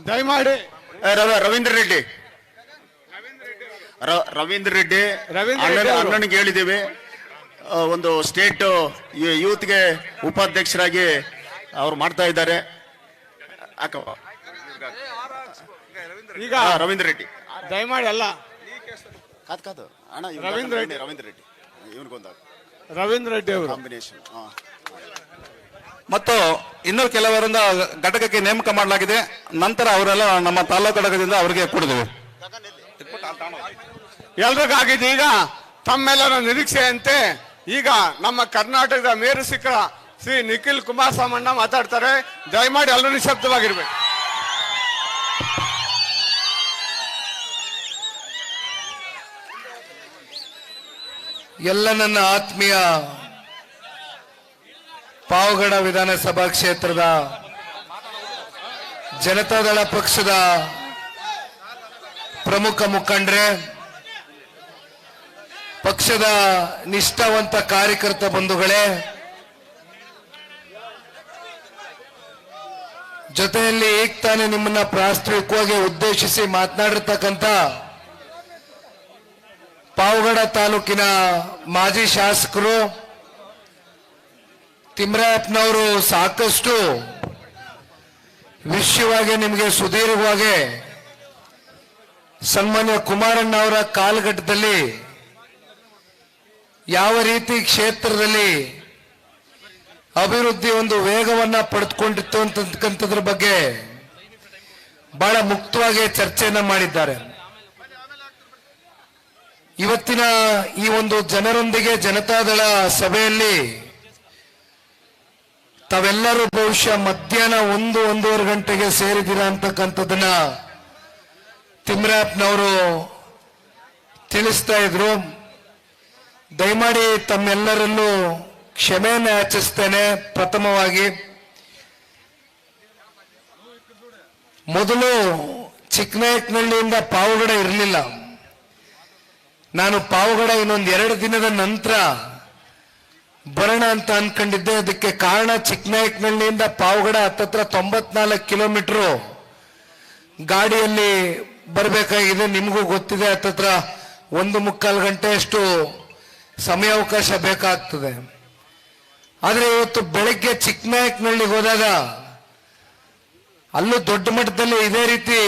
ದಯಮಾಡಿ ರವೀಂದ್ರ ರೆಡ್ಡಿ ಅಣ್ಣನಿಗೆ ಹೇಳಿದ್ದೇವೆ. ಒಂದು ಸ್ಟೇಟ್ ಯೂತ್ಗೆ ಉಪಾಧ್ಯಕ್ಷರಾಗಿ ಅವ್ರು ಮಾಡ್ತಾ ಇದ್ದಾರೆ. ಈಗ ರವೀಂದ್ರ ರೆಡ್ಡಿ ದಯಮಾಡಿ ಅಲ್ಲ ರವೀಂದ್ರ ರೆಡ್ಡಿ ಅವರು ಕಾಂಬಿನೇಷನ್. ಮತ್ತು ಇನ್ನೂ ಕೆಲವರಿಂದ ಘಟಕಕ್ಕೆ ನೇಮಕ ಮಾಡಲಾಗಿದೆ. ನಂತರ ಅವರೆಲ್ಲ ನಮ್ಮ ತಾಲೂಕು ಘಟಕದಿಂದ ಅವರಿಗೆ ಕೊಡಿದ್ದೇವೆ. ಎಲ್ರಿಗಾಗಿದೆ. ಈಗ ತಮ್ಮೆಲ್ಲರ ನಿರೀಕ್ಷೆಯಂತೆ ಈಗ ನಮ್ಮ ಕರ್ನಾಟಕದ ಮೇರು ಶಿಖರ ಶ್ರೀ ನಿಖಿಲ್ ಕುಮಾರಸ್ವಾಮಣ್ಣ ಮಾತಾಡ್ತಾರೆ. ದಯಮಾಡಿ ಎಲ್ಲರೂ ನಿಶಬ್ದವಾಗಿರ್ಬೇಕು. ಎಲ್ಲ ನನ್ನ ಆತ್ಮೀಯ ಪಾವಗಡ ವಿಧಾನಸಭಾ ಕ್ಷೇತ್ರದ ಜನತಾದಳ ಪಕ್ಷದ ಪ್ರಮುಖ ಮುಖಂಡರೇ, ಪಕ್ಷದ ನಿಷ್ಠಾವಂತ ಕಾರ್ಯಕರ್ತ ಬಂಧುಗಳೇ, ಜೊತೆಯಲ್ಲಿ ಈಗ ತಾನೇ ನಿಮ್ಮನ್ನ ಪ್ರಾಸ್ತಾವಿಕವಾಗಿ ಉದ್ದೇಶಿಸಿ ಮಾತನಾಡಿರ್ತಕ್ಕಂಥ ಪಾವಗಡ ತಾಲೂಕಿನ ಮಾಜಿ ಶಾಸಕರು ತಿಮ್ರಾಯಪ್ಪನವರು ಸಾಕಷ್ಟು ವಿಷಯವಾಗಿ ನಿಮಗೆ ಸುದೀರ್ಘವಾಗಿ ಸನ್ಮಾನ್ಯ ಕುಮಾರಣ್ಣ ಅವರ ಕಾಲಘಟ್ಟದಲ್ಲಿ ಯಾವ ರೀತಿ ಕ್ಷೇತ್ರದಲ್ಲಿ ಅಭಿವೃದ್ಧಿ ಒಂದು ವೇಗವನ್ನ ಪಡೆದುಕೊಂಡಿತ್ತು ಅಂತಕ್ಕಂಥದ್ರ ಬಗ್ಗೆ ಬಹಳ ಮುಕ್ತವಾಗಿ ಚರ್ಚೆಯನ್ನ ಮಾಡಿದ್ದಾರೆ. ಇವತ್ತಿನ ಈ ಒಂದು ಜನರೊಂದಿಗೆ ಜನತಾದಳ ಸಭೆಯಲ್ಲಿ ತಾವೆಲ್ಲರೂ ಬಹುಶಃ ಮಧ್ಯಾಹ್ನ 1-1:30 ಗಂಟೆಗೆ ಸೇರಿದ್ದೀರಾ ಅಂತಕ್ಕಂಥದ್ದನ್ನ ತಿಮ್ರಾಯಪ್ಪನವರು ತಿಳಿಸ್ತಾ ಇದ್ರು. ದಯಮಾಡಿ ತಮ್ಮೆಲ್ಲರಲ್ಲೂ ಕ್ಷಮೆಯನ್ನು ಯಾಚಿಸ್ತೇನೆ. ಪ್ರಥಮವಾಗಿ ಮೊದಲು ಚಿಕ್ಕನಾಯಕನಹಳ್ಳಿಯಿಂದ ಪಾವಗಡ ಇರಲಿಲ್ಲ. ನಾನು ಪಾವಗಡ ಇನ್ನೊಂದು 2 ದಿನದ ನಂತರ ಬರೋಣ ಅಂತ ಅನ್ಕೊಂಡಿದ್ದೆ. ಅದಕ್ಕೆ ಕಾರಣ ಚಿಕ್ಕನಾಯಕನಹಳ್ಳಿಯಿಂದ ಪಾವಗಡ ಹತ್ತತ್ರ 94 ಕಿಲೋಮೀಟರ್ ಗಾಡಿಯಲ್ಲಿ ಬರಬೇಕಾಗಿದೆ. ನಿಮಗೂ ಗೊತ್ತಿದೆ, ಹತ್ತತ್ರ 1.25 ಗಂಟೆಯಷ್ಟು ಸಮಯಾವಕಾಶ ಬೇಕಾಗ್ತದೆ. ಆದರೆ ಇವತ್ತು ಬೆಳಗ್ಗೆ ಚಿಕ್ಕನಾಯಕನಹಳ್ಳಿಗೆ ಹೋದಾಗ ಅಲ್ಲೂ ದೊಡ್ಡ ಮಟ್ಟದಲ್ಲಿ ಇದೇ ರೀತಿ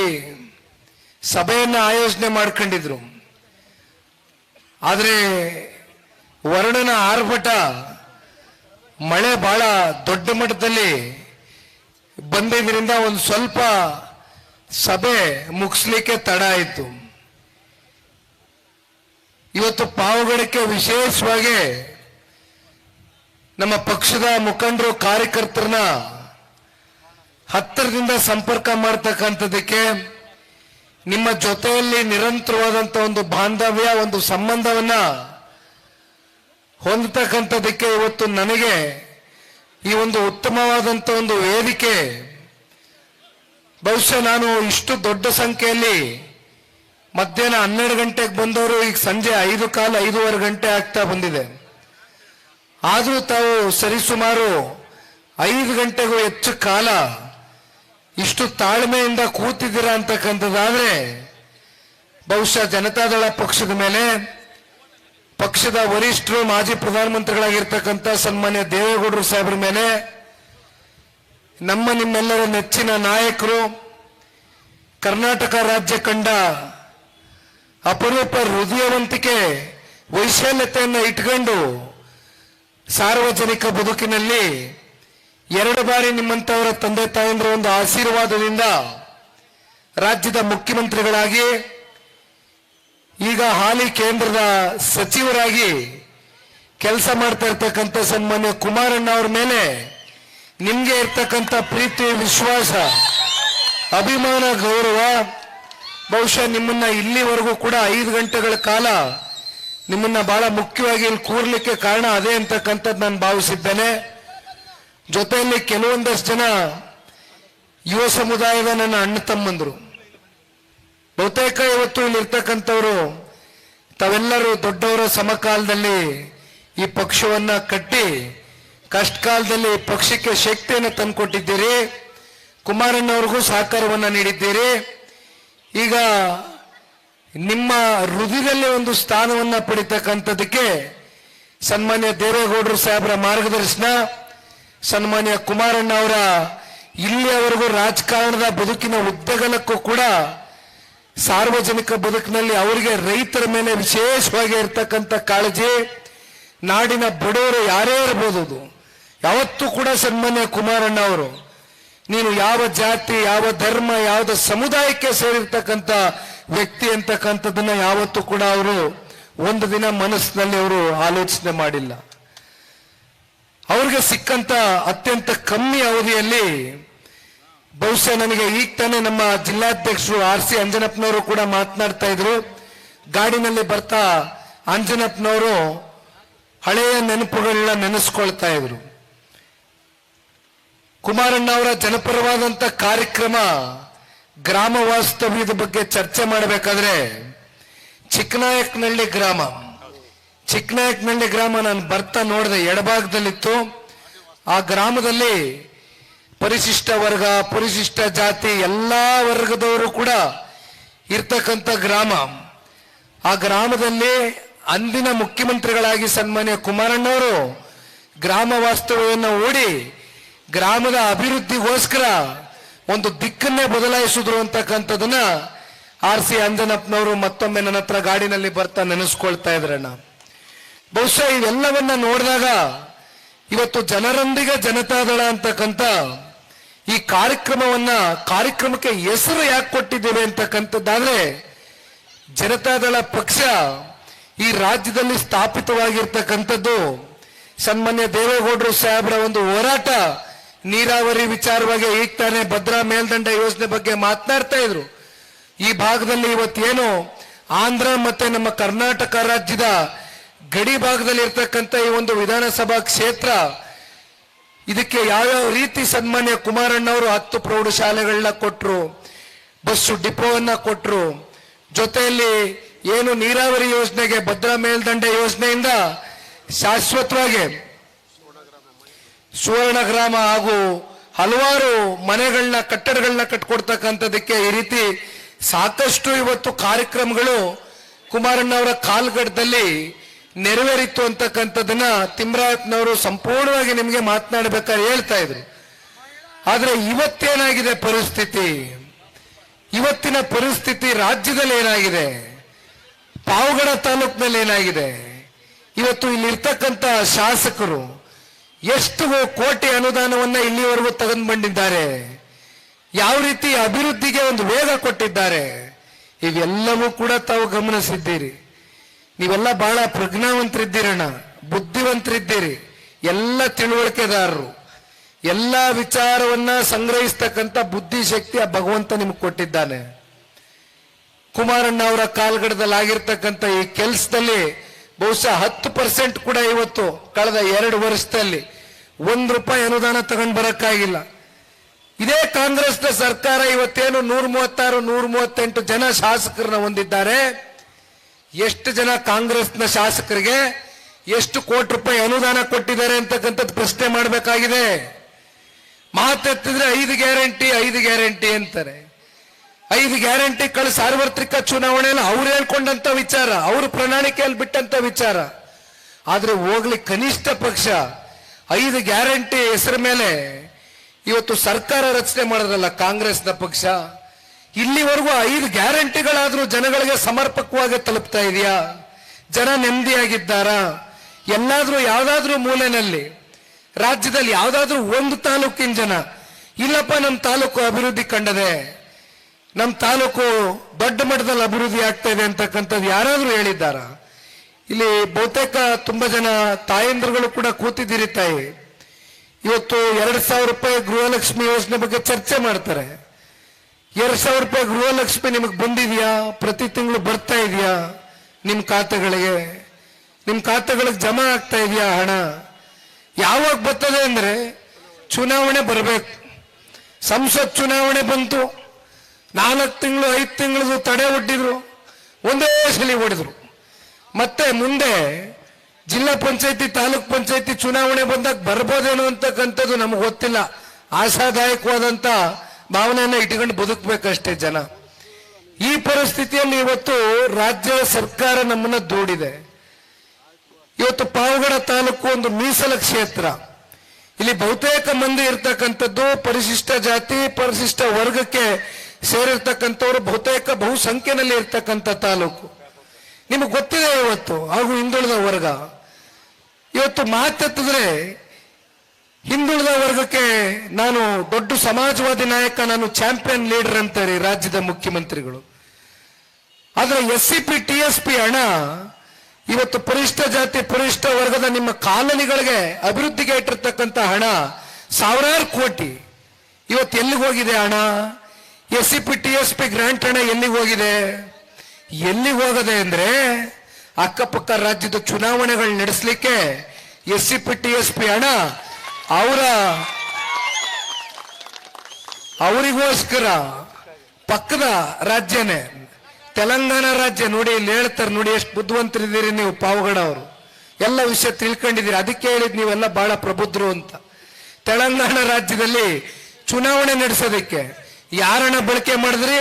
ಸಭೆಯನ್ನ ಆಯೋಜನೆ ಮಾಡ್ಕೊಂಡಿದ್ರು. ಆದರೆ ವರ್ಣನ ಆರ್ಭಟ ಮಳೆ ಬಹಳ ದೊಡ್ಡ ಮಟ್ಟದಲ್ಲಿ ಬಂದಿದ್ರಿಂದ ಒಂದು ಸ್ವಲ್ಪ ಸಭೆ ಮುಗಿಸ್ಲಿಕ್ಕೆ ತಡ ಆಯಿತು. ಇವತ್ತು ಪಾವಗಡಕ್ಕೆ ವಿಶೇಷವಾಗಿ ನಮ್ಮ ಪಕ್ಷದ ಮುಖಂಡರು ಕಾರ್ಯಕರ್ತರನ್ನ ಹತ್ತಿರದಿಂದ ಸಂಪರ್ಕ ಮಾಡ್ತಕ್ಕಂಥದಕ್ಕೆ, ನಿಮ್ಮ ಜೊತೆಯಲ್ಲಿ ನಿರಂತರವಾದಂತ ಒಂದು ಬಾಂಧವ್ಯ, ಒಂದು ಸಂಬಂಧವನ್ನ ಹೊಂದತಕ್ಕಂಥದಕ್ಕೆ ಇವತ್ತು ನನಗೆ ಈ ಒಂದು ಉತ್ತಮವಾದಂತ ಒಂದು ವೇದಿಕೆ. ಬಹುಶಃ ನಾನು ಇಷ್ಟು ದೊಡ್ಡ ಸಂಖ್ಯೆಯಲ್ಲಿ ಮಧ್ಯಾಹ್ನ 12 ಗಂಟೆಗೆ ಬಂದವರು ಈಗ ಸಂಜೆ 5:15 ಗಂಟೆ ಆಗ್ತಾ ಬಂದಿದೆ. ಆದರೂ ತಾವು ಸರಿಸುಮಾರು 5 ಗಂಟೆಗೂ ಹೆಚ್ಚು ಕಾಲ ಇಷ್ಟು ತಾಳ್ಮೆಯಿಂದ ಕೂತಿದ್ದೀರಾ ಅಂತಕ್ಕಂಥದ್ದಾದ್ರೆ ಬಹುಶಃ ಜನತಾದಳ ಪಕ್ಷದ ಮೇಲೆ, ಪಕ್ಷದ ವರಿಷ್ಠರು ಮಾಜಿ ಪ್ರಧಾನಮಂತ್ರಿಗಳಾಗಿರ್ತಕ್ಕಂಥ ಸನ್ಮಾನ್ಯ ದೇವೇಗೌಡರು ಸಾಹೇಬ್ರ ಮೇಲೆ, ನಿಮ್ಮೆಲ್ಲರ ನೆಚ್ಚಿನ ನಾಯಕರು, ಕರ್ನಾಟಕ ರಾಜ್ಯ ಕಂಡ ಅಪರೂಪ ಹೃದಯವಂತಿಕೆ ವೈಶಾಲ್ಯತೆಯನ್ನು ಇಟ್ಕೊಂಡು ಸಾರ್ವಜನಿಕ ಬದುಕಿನಲ್ಲಿ 2 ಬಾರಿ ನಿಮ್ಮಂತವರ ತಂದೆ ತಾಯಂದ್ರ ಒಂದು ಆಶೀರ್ವಾದದಿಂದ ರಾಜ್ಯದ ಮುಖ್ಯಮಂತ್ರಿಗಳಾಗಿ, ಈಗ ಹಾಲಿ ಕೇಂದ್ರದ ಸಚಿವರಾಗಿ ಕೆಲಸ ಮಾಡ್ತಾ ಇರ್ತಕ್ಕಂಥ ಸನ್ಮಾನ್ಯ ಕುಮಾರಣ್ಣ ಅವ್ರ ಮೇಲೆ ನಿಮ್ಗೆ ಇರ್ತಕ್ಕಂಥ ಪ್ರೀತಿ, ವಿಶ್ವಾಸ, ಅಭಿಮಾನ, ಗೌರವ, ಬಹುಶಃ ನಿಮ್ಮನ್ನ ಇಲ್ಲಿವರೆಗೂ ಕೂಡ 5 ಗಂಟೆಗಳ ಕಾಲ ನಿಮ್ಮನ್ನ ಬಹಳ ಮುಖ್ಯವಾಗಿ ಇಲ್ಲಿ ಕೂರ್ಲಿಕ್ಕೆ ಕಾರಣ ಅದೇ ಅಂತಕ್ಕಂಥದ್ದು ನಾನು ಭಾವಿಸಿದ್ದೇನೆ. ಜೊತೆಯಲ್ಲಿ ಕೆಲವೊಂದಷ್ಟು ಜನ ಯುವ ಸಮುದಾಯದ ನನ್ನ ಅಣ್ಣ ತಮ್ಮಂದ್ರು, ಬಹುತೇಕ ಇವತ್ತು ಇಲ್ಲಿರ್ತಕ್ಕಂಥವ್ರು ತಾವೆಲ್ಲರೂ ದೊಡ್ಡವರ ಸಮಕಾಲದಲ್ಲಿ ಈ ಪಕ್ಷವನ್ನ ಕಟ್ಟಿ ಕಷ್ಟ ಕಾಲದಲ್ಲಿ ಪಕ್ಷಕ್ಕೆ ಶಕ್ತಿಯನ್ನು ತಂದುಕೊಟ್ಟಿದ್ದೀರಿ. ಕುಮಾರಣ್ಣವ್ರಿಗೂ ಸಹಕಾರವನ್ನ ನೀಡಿದ್ದೀರಿ. ಈಗ ನಿಮ್ಮ ಹೃದಯದಲ್ಲಿ ಒಂದು ಸ್ಥಾನವನ್ನ ಪಡಿತಕ್ಕಂಥದಕ್ಕೆ ಸನ್ಮಾನ್ಯ ದೇವೇಗೌಡರು ಸಾಹೇಬರ ಮಾರ್ಗದರ್ಶನ, ಸನ್ಮಾನ್ಯ ಕುಮಾರಣ್ಣ ಅವರ ಇಲ್ಲಿಯವರೆಗೂ ರಾಜಕಾರಣದ ಬದುಕಿನ ಉದ್ದಗಲಕ್ಕೂ ಕೂಡ ಸಾರ್ವಜನಿಕ ಬದುಕಿನಲ್ಲಿ ಅವರಿಗೆ ರೈತರ ಮೇಲೆ ವಿಶೇಷವಾಗಿ ಇರ್ತಕ್ಕಂಥ ಕಾಳಜಿ, ನಾಡಿನ ಬಡವರು ಯಾರೇ ಇರಬಹುದು, ಯಾವತ್ತೂ ಕೂಡ ಸನ್ಮಾನ್ಯ ಕುಮಾರಣ್ಣ ಅವರು ನೀನು ಯಾವ ಜಾತಿ, ಯಾವ ಧರ್ಮ, ಯಾವ ಸಮುದಾಯಕ್ಕೆ ಸೇರಿರ್ತಕ್ಕಂಥ ವ್ಯಕ್ತಿ ಅಂತಕ್ಕಂಥದ್ದನ್ನ ಯಾವತ್ತೂ ಕೂಡ ಅವರು ಒಂದು ದಿನ ಮನಸ್ಸಿನಲ್ಲಿ ಅವರು ಆಲೋಚನೆ ಮಾಡಿಲ್ಲ. ಅವ್ರಿಗೆ ಸಿಕ್ಕಂತ ಅತ್ಯಂತ ಕಮ್ಮಿ ಅವಧಿಯಲ್ಲಿ ಬಹುಶಃ ನನಗೆ ಈಗ ತಾನೇ ನಮ್ಮ ಜಿಲ್ಲಾಧ್ಯಕ್ಷರು RC ಅಂಜನಪ್ಪನವರು ಕೂಡ ಮಾತನಾಡ್ತಾ ಇದ್ರು. ಗಾಡಿನಲ್ಲಿ ಬರ್ತಾ ಅಂಜನಪ್ಪನವರು ಹಳೆಯ ನೆನಪುಗಳನ್ನ ನೆನೆಸ್ಕೊಳ್ತಾ ಇದ್ರು. ಕುಮಾರಣ್ಣ ಅವರ ಜನಪರವಾದಂತ ಕಾರ್ಯಕ್ರಮ ಗ್ರಾಮ ವಾಸ್ತವ್ಯದ ಬಗ್ಗೆ ಚರ್ಚೆ ಮಾಡಬೇಕಾದ್ರೆ ಚಿಕ್ಕನಾಯಕನಹಳ್ಳಿ ಗ್ರಾಮ ನಾನು ಬರ್ತಾ ನೋಡಿದೆ, ಎಡಭಾಗದಲ್ಲಿತ್ತು. ಆ ಗ್ರಾಮದಲ್ಲಿ ಪರಿಶಿಷ್ಟ ವರ್ಗ, ಪರಿಶಿಷ್ಟ ಜಾತಿ ಎಲ್ಲಾ ವರ್ಗದವರು ಕೂಡ ಇರ್ತಕ್ಕಂಥ ಗ್ರಾಮ. ಆ ಗ್ರಾಮದಲ್ಲಿ ಅಂದಿನ ಮುಖ್ಯಮಂತ್ರಿಗಳಾಗಿ ಸನ್ಮಾನ್ಯ ಕುಮಾರಣ್ಣವರು ಗ್ರಾಮ ವಾಸ್ತವ್ಯವನ್ನು ಹೂಡಿ ಗ್ರಾಮದ ಅಭಿವೃದ್ಧಿಗೋಸ್ಕರ ಒಂದು ದಿಕ್ಕನ್ನೇ ಬದಲಾಯಿಸಿದ್ರು ಅಂತಕ್ಕಂಥದನ್ನ RC ಅಂಜನಪ್ಪನವರು ಮತ್ತೊಮ್ಮೆ ನನ್ನ ಹತ್ರ ಗಾಡಿನಲ್ಲಿ ಬರ್ತಾ ನೆನೆಸ್ಕೊಳ್ತಾ ಇದ್ರಣ್ಣ. ಬಹುಶಃ ಇವೆಲ್ಲವನ್ನ ನೋಡಿದಾಗ ಇವತ್ತು ಜನರೊಂದಿಗೆ ಜನತಾದಳ ಅಂತಕ್ಕಂಥ ಈ ಕಾರ್ಯಕ್ರಮಕ್ಕೆ ಹೆಸರು ಯಾಕೆ ಕೊಟ್ಟಿದ್ದೇವೆ ಅಂತಕ್ಕಂಥದ್ದಾದ್ರೆ, ಜನತಾದಳ ಪಕ್ಷ ಈ ರಾಜ್ಯದಲ್ಲಿ ಸ್ಥಾಪಿತವಾಗಿರ್ತಕ್ಕಂಥದ್ದು ಸನ್ಮಾನ್ಯ ದೇವೇಗೌಡರು ಸಾಹೇಬ್ರ ಒಂದು ಹೋರಾಟ. ನೀರಾವರಿ ವಿಚಾರವಾಗಿ ಈಗ ತಾನೇ ಭದ್ರಾ ಮೇಲ್ದಂಡ ಯೋಜನೆ ಬಗ್ಗೆ ಮಾತನಾಡ್ತಾ ಇದ್ರು. ಈ ಭಾಗದಲ್ಲಿ ಇವತ್ತೇನು ಆಂಧ್ರ ಮತ್ತೆ ನಮ್ಮ ಕರ್ನಾಟಕ ರಾಜ್ಯದ ಗಡಿ ಭಾಗದಲ್ಲಿ ಇರ್ತಕ್ಕಂಥ ಈ ಒಂದು ವಿಧಾನಸಭಾ ಕ್ಷೇತ್ರ, ಇದಕ್ಕೆ ಯಾವ್ಯಾವ ರೀತಿ ಸನ್ಮಾನ್ಯ ಕುಮಾರಣ್ಣವರು 10 ಪ್ರೌಢಶಾಲೆಗಳನ್ನ ಕೊಟ್ರು, ಬಸ್ಸು ಡಿಪೋವನ್ನ ಕೊಟ್ರು, ಜೊತೆಯಲ್ಲಿ ಏನು ನೀರಾವರಿ ಯೋಜನೆಗೆ ಭದ್ರಾ ಮೇಲ್ದಂಡೆ ಯೋಜನೆಯಿಂದ ಶಾಶ್ವತವಾಗಿ ಸುವರ್ಣ ಗ್ರಾಮ ಹಾಗೂ ಹಲವಾರು ಮನೆಗಳನ್ನ, ಕಟ್ಟಡಗಳನ್ನ ಕಟ್ಕೊಡ್ತಕ್ಕಂಥದಕ್ಕೆ ಈ ರೀತಿ ಸಾಕಷ್ಟು ಇವತ್ತು ಕಾರ್ಯಕ್ರಮಗಳು ಕುಮಾರಣ್ಣ ಅವರ ಕಾಲ್ಗಡದಲ್ಲಿ ನೆರವೇರಿತ್ತು ಅಂತಕ್ಕಂಥದ್ದನ್ನ ತಿಮ್ಮರಾಯಪ್ಪನವರು ಸಂಪೂರ್ಣವಾಗಿ ನಿಮಗೆ ಮಾತನಾಡಬೇಕಾದ್ರೆ ಹೇಳ್ತಾ ಇದ್ರು. ಆದ್ರೆ ಇವತ್ತೇನಾಗಿದೆ ಪರಿಸ್ಥಿತಿ, ಇವತ್ತಿನ ಪರಿಸ್ಥಿತಿ ರಾಜ್ಯದಲ್ಲಿ ಏನಾಗಿದೆ, ಪಾವಗಡ ತಾಲೂಕಿನಲ್ಲಿ ಏನಾಗಿದೆ, ಇವತ್ತು ಇಲ್ಲಿರ್ತಕ್ಕಂಥ ಶಾಸಕರು ಎಷ್ಟು ಕೋಟಿ ಅನುದಾನವನ್ನ ಇಲ್ಲಿವರೆಗೂ ತಗೊಂಡು ಬಂದಿದ್ದಾರೆ, ಯಾವ ರೀತಿ ಅಭಿವೃದ್ಧಿಗೆ ಒಂದು ವೇಗ ಕೊಟ್ಟಿದ್ದಾರೆ, ಇವೆಲ್ಲವೂ ಕೂಡ ತಾವು ಗಮನಿಸಿದ್ದೀರಿ. ನೀವೆಲ್ಲ ಬಹಳ ಪ್ರಜ್ಞಾವಂತರಿದ್ದೀರಣ್ಣ, ಬುದ್ಧಿವಂತರಿದ್ದೀರಿ, ಎಲ್ಲ ತಿಳುವಳಿಕೆದಾರರು, ಎಲ್ಲ ವಿಚಾರವನ್ನ ಸಂಗ್ರಹಿಸ್ತಕ್ಕಂಥ ಬುದ್ಧಿಶಕ್ತಿ ಆ ಭಗವಂತ ನಿಮ್ಗೆ ಕೊಟ್ಟಿದ್ದಾನೆ. ಕುಮಾರಣ್ಣ ಅವರ ಕಾಲ್ಗಡದಲ್ಲಿ ಆಗಿರ್ತಕ್ಕಂಥ ಈ ಕೆಲಸದಲ್ಲಿ ಬಹುಶಃ 10% ಕೂಡ ಇವತ್ತು ಕಳೆದ 2 ವರ್ಷದಲ್ಲಿ ₹1 ಅನುದಾನ ತಗೊಂಡು ಬರಕ್ಕಾಗಿಲ್ಲ. ಇದೇ ಕಾಂಗ್ರೆಸ್ನ ಸರ್ಕಾರ ಇವತ್ತೇನು 136, 138 ಜನ ಶಾಸಕರನ್ನ ಹೊಂದಿದ್ದಾರೆ. ಎಷ್ಟು ಜನ ಕಾಂಗ್ರೆಸ್ನ ಶಾಸಕರಿಗೆ ಎಷ್ಟು ಕೋಟಿ ರೂಪಾಯಿ ಅನುದಾನ ಕೊಟ್ಟಿದ್ದಾರೆ ಅಂತಕ್ಕಂಥದ್ದು ಪ್ರಶ್ನೆ ಮಾಡಬೇಕಾಗಿದೆ. ಮಾತೆತ್ತಿದ್ರೆ 5 ಗ್ಯಾರಂಟಿ ಅಂತಾರೆ. 5 ಗ್ಯಾರಂಟಿಗಳು ಸಾರ್ವತ್ರಿಕ ಚುನಾವಣೆಯಲ್ಲಿ ಅವ್ರು ಹೇಳ್ಕೊಂಡಂತ ವಿಚಾರ, ಅವ್ರ ಪ್ರಣಾಳಿಕೆಯಲ್ಲಿ ಬಿಟ್ಟಂತ ವಿಚಾರ. ಆದ್ರೆ ಹೋಗ್ಲಿ ಕನಿಷ್ಠ ಪಕ್ಷ 5 ಗ್ಯಾರಂಟಿ ಹೆಸರ ಮೇಲೆ ಇವತ್ತು ಸರ್ಕಾರ ರಚನೆ ಮಾಡಿದ್ರಲ್ಲ ಕಾಂಗ್ರೆಸ್ನ ಪಕ್ಷ, ಇಲ್ಲಿವರೆಗೂ 5 ಗ್ಯಾರಂಟಿಗಳಾದ್ರೂ ಜನಗಳಿಗೆ ಸಮರ್ಪಕವಾಗಿ ತಲುಪ್ತಾ ಇದೆಯಾ? ಜನ ನೆಮ್ಮದಿಯಾಗಿದ್ದಾರಾ? ಎಲ್ಲಾದ್ರೂ ಯಾವ್ದಾದ್ರೂ ಮೂಲೆಯಲ್ಲಿ ರಾಜ್ಯದಲ್ಲಿ ಯಾವ್ದಾದ್ರೂ ಒಂದು ತಾಲೂಕಿನ ಜನ ಇಲ್ಲಪ್ಪ ನಮ್ಮ ತಾಲೂಕು ಅಭಿವೃದ್ಧಿ ಕಂಡದೆ, ನಮ್ಮ ತಾಲೂಕು ದೊಡ್ಡ ಮಟ್ಟದಲ್ಲಿ ಅಭಿವೃದ್ಧಿ ಆಗ್ತಾ ಇದೆ ಅಂತಕ್ಕಂಥದ್ದು ಯಾರಾದ್ರೂ ಹೇಳಿದ್ದಾರ? ಇಲ್ಲಿ ಬಹುತೇಕ ತುಂಬಾ ಜನ ತಾಯಂದ್ರುಗಳು ಕೂಡ ಕೂತಿದ್ದೀರಿ ತಾಯಿ. ಇವತ್ತು 2,000 ರೂಪಾಯಿ ಗೃಹಲಕ್ಷ್ಮಿ ಯೋಜನೆ ಬಗ್ಗೆ ಚರ್ಚೆ ಮಾಡ್ತಾರೆ. 2,000 ರೂಪಾಯಿ ಗೃಹಲಕ್ಷ್ಮಿ ನಿಮಗೆ ಬಂದಿದ್ಯಾ? ಪ್ರತಿ ತಿಂಗಳು ಬರ್ತಾ ಇದೆಯಾ ನಿಮ್ಮ ಖಾತೆಗಳಿಗೆ? ನಿಮ್ಮ ಖಾತೆಗಳಿಗೆ ಜಮಾ ಆಗ್ತಾ ಇದೆಯಾ ಹಣ? ಯಾವಾಗ ಬರ್ತದೆ ಅಂದ್ರೆ ಚುನಾವಣೆ ಬರಬೇಕು. ಸಂಸತ್ ಚುನಾವಣೆ ಬಂತು, 4 ತಿಂಗಳು 5 ತಿಂಗಳದು ತಡೆ ಒಡ್ಡಿದ್ರು, ಒಂದೇ ಸಲ ಹೊಡೆದ್ರು. ಮತ್ತೆ ಮುಂದೆ ಜಿಲ್ಲಾ ಪಂಚಾಯತಿ ತಾಲೂಕ್ ಪಂಚಾಯತಿ ಚುನಾವಣೆ ಬಂದಾಗ ಬರ್ಬೋದೇನೋ ಅಂತಕ್ಕಂಥದ್ದು ನಮಗೆ ಗೊತ್ತಿಲ್ಲ. ಆಶಾದಾಯಕವಾದಂತ ಭಾವನೆಯನ್ನ ಇಟ್ಕೊಂಡು ಬದುಕಬೇಕಷ್ಟೇ ಜನ. ಈ ಪರಿಸ್ಥಿತಿಯಲ್ಲಿ ಇವತ್ತು ರಾಜ್ಯ ಸರ್ಕಾರ ನಮ್ಮನ್ನ ದೂಡಿದೆ. ಇವತ್ತು ಪಾವಗಡ ತಾಲೂಕು ಒಂದು ಮೀಸಲ ಕ್ಷೇತ್ರ. ಇಲ್ಲಿ ಬಹುತೇಕ ಮಂದಿ ಇರ್ತಕ್ಕಂಥದ್ದು ಪರಿಶಿಷ್ಟ ಜಾತಿ ಪರಿಶಿಷ್ಟ ವರ್ಗಕ್ಕೆ ಸೇರಿರ್ತಕ್ಕಂಥವ್ರು ಬಹುತೇಕ ಬಹುಸಂಖ್ಯೆಯಲ್ಲಿ ಇರ್ತಕ್ಕಂಥ ತಾಲೂಕು. ನಿಮಗೆ ಗೊತ್ತಿದೆ ಇವತ್ತು ಹಾಗೂ ಹಿಂದುಳಿದ ವರ್ಗ. ಇವತ್ತು ಮಾತೆತ್ತಿದ್ರೆ ಹಿಂದುಳಿದ ವರ್ಗಕ್ಕೆ ನಾನು ದೊಡ್ಡ ಸಮಾಜವಾದಿ ನಾಯಕ, ನಾನು ಚಾಂಪಿಯನ್ ಲೀಡರ್ ಅಂತಾರೆ ರಾಜ್ಯದ ಮುಖ್ಯಮಂತ್ರಿಗಳು. ಆದ್ರೆ SCP TSP ಹಣ ಇವತ್ತು ಪರಿಶಿಷ್ಟ ಜಾತಿ ಪರಿಶಿಷ್ಟ ವರ್ಗದ ನಿಮ್ಮ ಕಾಲನಿಗಳಿಗೆ ಅಭಿವೃದ್ಧಿಗೆ ಇಟ್ಟಿರ್ತಕ್ಕಂಥ ಹಣ ಸಾವಿರಾರು ಕೋಟಿ ಇವತ್ತು ಎಲ್ಲಿಗೆ ಹೋಗಿದೆ ಹಣ? SCP TSP ಗ್ರಾಂಟ್ ಹಣ ಎಲ್ಲಿಗೆ ಹೋಗಿದೆ? ಎಲ್ಲಿಗೆ ಹೋಗದೆ ಅಂದ್ರೆ ಅಕ್ಕಪಕ್ಕ ರಾಜ್ಯದ ಚುನಾವಣೆಗಳು ನಡೆಸಲಿಕ್ಕೆ SCP TSP ಹಣ ಅವರಿಗೋಸ್ಕರ ಪಕ್ಕದ ರಾಜ್ಯನೇ ತೆಲಂಗಾಣ ರಾಜ್ಯ ನೋಡಿ, ಇಲ್ಲಿ ಹೇಳ್ತಾರೆ ನೋಡಿ ಎಷ್ಟು ಬುದ್ಧಿವಂತರಿದ್ದೀರಿ ನೀವು ಪಾವಗಡ ಅವರು, ಎಲ್ಲ ವಿಷಯ ತಿಳ್ಕೊಂಡಿದ್ದೀರಿ. ಅದಕ್ಕೆ ಹೇಳಿದ್ ನೀವೆಲ್ಲ ಬಹಳ ಪ್ರಬುದ್ಧರು ಅಂತ. ತೆಲಂಗಾಣ ರಾಜ್ಯದಲ್ಲಿ ಚುನಾವಣೆ ನಡೆಸೋದಕ್ಕೆ ಯಾರನ್ನ ಬಳಕೆ ಮಾಡಿದ್ರಿ?